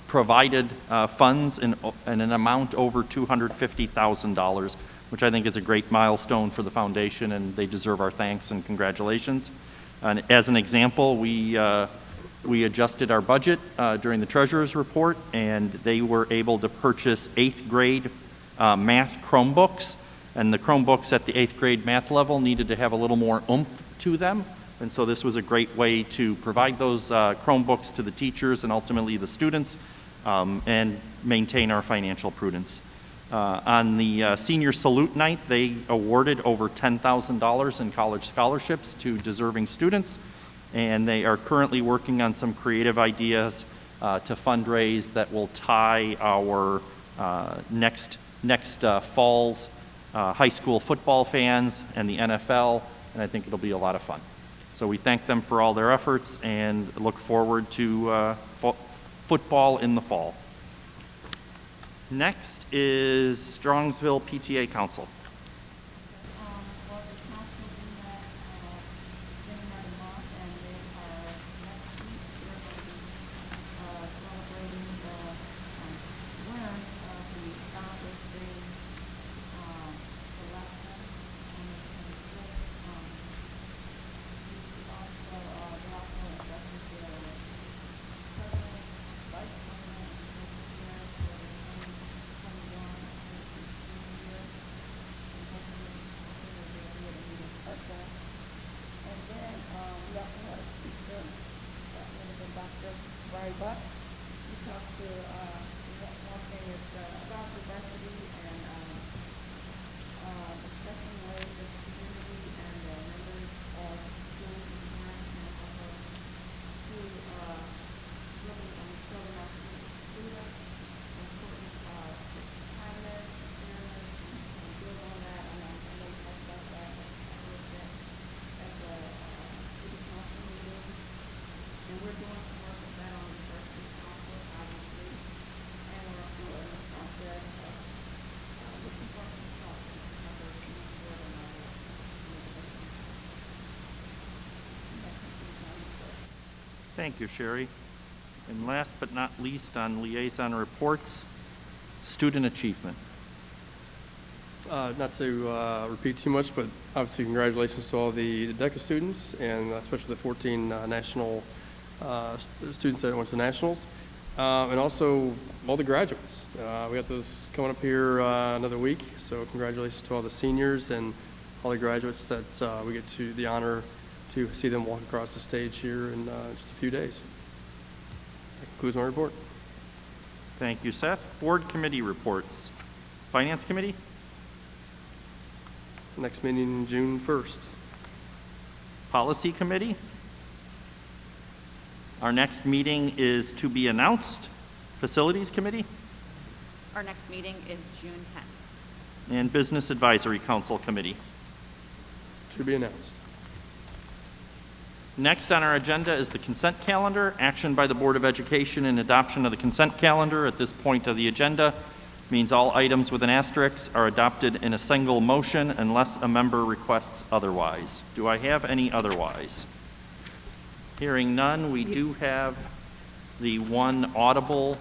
provided funds in an amount over $250,000, which I think is a great milestone for the foundation, and they deserve our thanks and congratulations. And as an example, we adjusted our budget during the treasurer's report, and they were able to purchase 8th grade math Chromebooks. And the Chromebooks at the 8th grade math level needed to have a little more oomph to them. And so this was a great way to provide those Chromebooks to the teachers and ultimately the students and maintain our financial prudence. On the senior salute night, they awarded over $10,000 in college scholarships to deserving students. And they are currently working on some creative ideas to fundraise that will tie our next fall's high school football fans and the NFL, and I think it'll be a lot of fun. So we thank them for all their efforts and look forward to football in the fall. Next is Strongsville PTA Council. Thank you, Sherry. And last but not least, on liaison reports, student achievement. Not to repeat too much, but obviously congratulations to all the DECA students, and especially the 14 national students that went to nationals, and also all the graduates. We got those coming up here another week, so congratulations to all the seniors and all the graduates that we get to the honor to see them walk across the stage here in just a few days. That concludes my report. Thank you, Seth. Board committee reports. Finance committee? Next meeting June 1st. Policy committee? Our next meeting is to be announced. Facilities committee? Our next meeting is June 10th. And business advisory council committee? To be announced. Next on our agenda is the consent calendar. Action by the Board of Education and adoption of the consent calendar at this point of the agenda means all items with an asterisk are adopted in a single motion unless a member requests otherwise. Do I have any otherwise? Hearing none, we do have the one audible.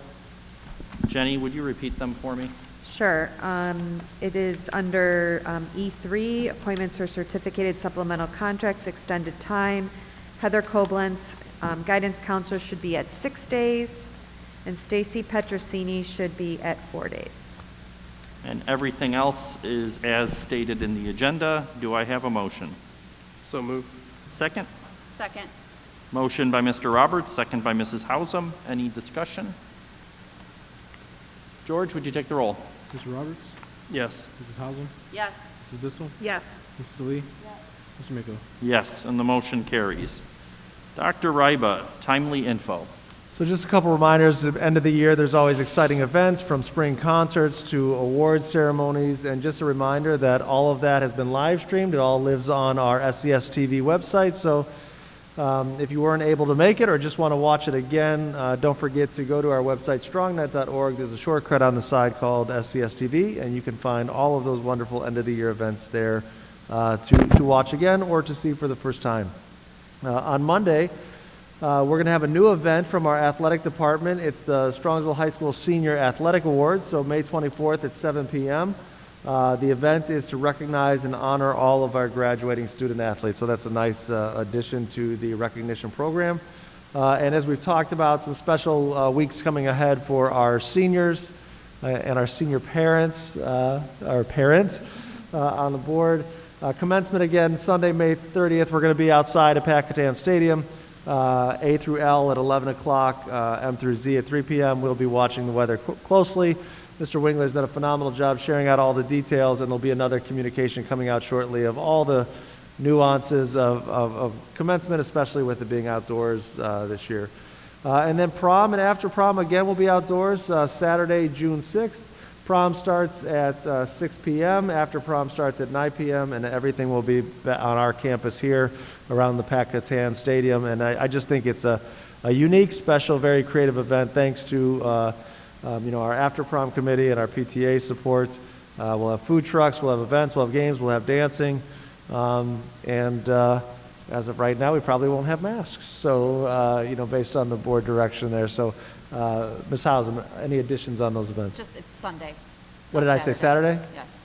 Jenny, would you repeat them for me? Sure. It is under E3, appointments for certificated supplemental contracts, extended time. Heather Koblenz, guidance counselor, should be at 6 days, and Stacy Petrosini should be at 4 days. And everything else is as stated in the agenda. Do I have a motion? So move. Second? Second. Motion by Mr. Roberts, second by Mrs. Hausum. Any discussion? George, would you take the roll? Mr. Roberts? Yes. Mrs. Hausum? Yes. Mrs. Bissell? Yes. Mrs. Lee? Mr. Miko? Yes, and the motion carries. Dr. Ryba, timely info. So just a couple reminders, at the end of the year, there's always exciting events from spring concerts to award ceremonies, and just a reminder that all of that has been live streamed. It all lives on our SES TV website, so if you weren't able to make it or just want to watch it again, don't forget to go to our website, strongnet.org. There's a shortcut on the side called SES TV, and you can find all of those wonderful end-of-the-year events there to watch again or to see for the first time. On Monday, we're going to have a new event from our athletic department. It's the Strongsville High School Senior Athletic Awards, so May 24th at 7 p.m. The event is to recognize and honor all of our graduating student athletes, so that's a nice addition to the recognition program. And as we've talked about, some special weeks coming ahead for our seniors and our senior parents, our parents on the board. Commencement again, Sunday, May 30th. We're going to be outside at Packatan Stadium, A through L at 11 o'clock, M through Z at 3 p.m. We'll be watching the weather closely. Mr. Wingler's done a phenomenal job sharing out all the details, and there'll be another communication coming out shortly of all the nuances of commencement, especially with it being outdoors this year. And then prom and after prom, again, will be outdoors, Saturday, June 6th. Prom starts at 6 p.m., after prom starts at 9 p.m., and everything will be on our campus here around the Packatan Stadium. And I just think it's a unique, special, very creative event, thanks to our after prom committee and our PTA support. We'll have food trucks, we'll have events, we'll have games, we'll have dancing, and as of right now, we probably won't have masks. So, based on the board direction there. So, Ms. Hausum, any additions on those events? Just, it's Sunday. What did I say, Saturday? Yes.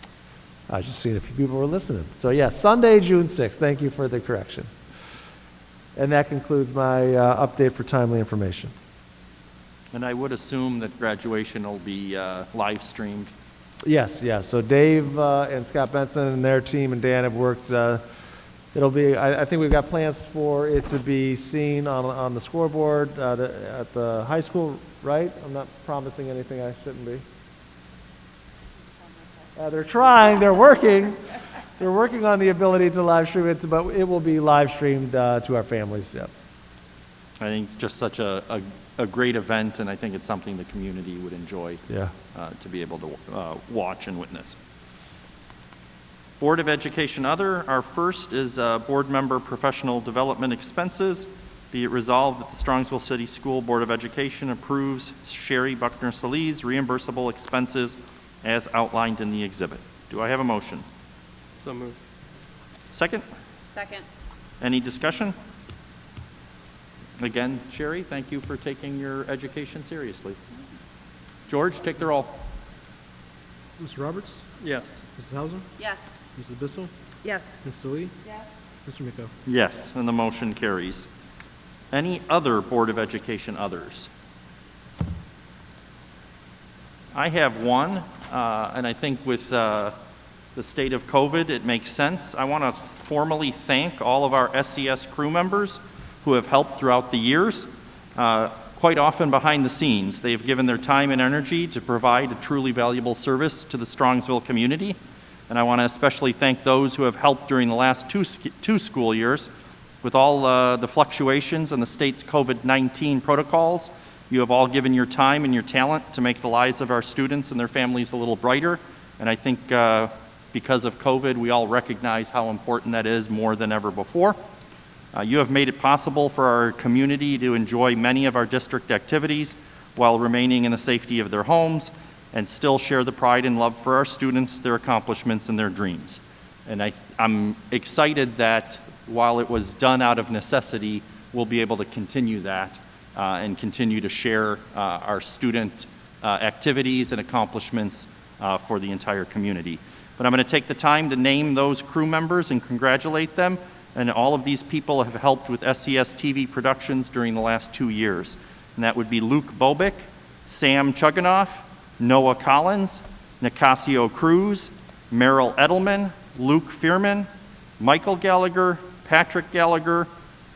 I was just seeing if people were listening. So, yes, Sunday, June 6th. Thank you for the correction. And that concludes my update for timely information. And I would assume that graduation will be live streamed. Yes. So Dave and Scott Benson and their team and Dan have worked. It'll be. I think we've got plans for it to be seen on the scoreboard at the high school. Right? I'm not promising anything I shouldn't be. They're trying. They're working. They're working on the ability to live stream it, but it will be live streamed to our families. Yep. I think it's just such a great event, and I think it's something the community would enjoy to be able to watch and witness. Board of Education Other, our first is board member professional development expenses. Be it resolved that the Strongsville City School Board of Education approves Sherry Buckner-Sallee's reimbursable expenses as outlined in the exhibit. Do I have a motion? So moved. Second? Second. Any discussion? Again, Sherry, thank you for taking your education seriously. George, take the roll. Mr. Roberts? Yes. Mrs. Hausum? Yes. Mrs. Bissell? Yes. Mrs. Lee? Yes. Mr. Miko? Yes, and the motion carries. Any other Board of Education others? I have one, and I think with the state of COVID, it makes sense. I want to formally thank all of our SES crew members who have helped throughout the years, quite often behind the scenes. They've given their time and energy to provide a truly valuable service to the Strongsville community. And I want to especially thank those who have helped during the last two school years. With all the fluctuations in the state's COVID-19 protocols, you have all given your time and your talent to make the lives of our students and their families a little brighter. And I think because of COVID, we all recognize how important that is more than ever before. You have made it possible for our community to enjoy many of our district activities while remaining in the safety of their homes and still share the pride and love for our students, their accomplishments, and their dreams. And I'm excited that while it was done out of necessity, we'll be able to continue that and continue to share our student activities and accomplishments for the entire community. But I'm going to take the time to name those crew members and congratulate them. And all of these people have helped with SES TV productions during the last 2 years. And that would be Luke Bobick, Sam Chuganoff, Noah Collins, Nicasio Cruz, Merrill Edelman, Luke Fearman, Michael Gallagher, Patrick Gallagher,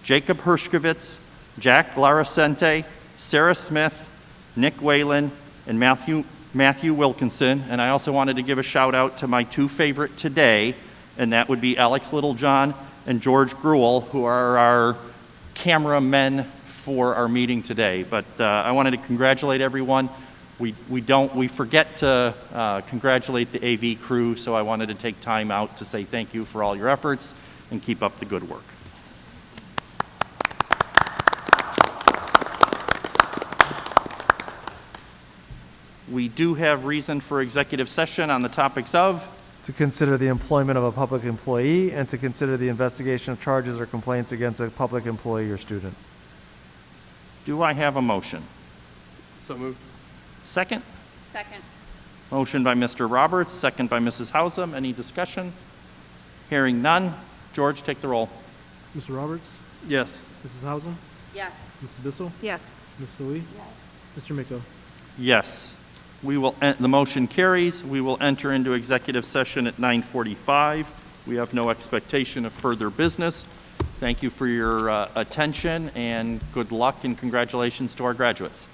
Jacob Hershkovitz, Jack Laracente, Sarah Smith, Nick Whalen, and Matthew Wilkinson. And I also wanted to give a shout out to my two favorite today, and that would be Alex Littlejohn and George Gruel, who are our cameramen for our meeting today. But I wanted to congratulate everyone. We forget to congratulate the AV crew, so I wanted to take time out to say thank you for all your efforts and keep up the good work. We do have reason for executive session on the topics of To consider the employment of a public employee and to consider the investigation of charges or complaints against a public employee or student. Do I have a motion? So moved. Second? Second. Motion by Mr. Roberts, second by Mrs. Hausum. Any discussion? Hearing none. George, take the roll. Mr. Roberts? Yes. Mrs. Hausum? Yes. Mrs. Bissell? Yes. Mrs. Lee? Mr. Miko? Yes. The motion carries. We will enter into executive session at 9:45. We have no expectation of further business. Thank you for your attention, and good luck and congratulations to our graduates.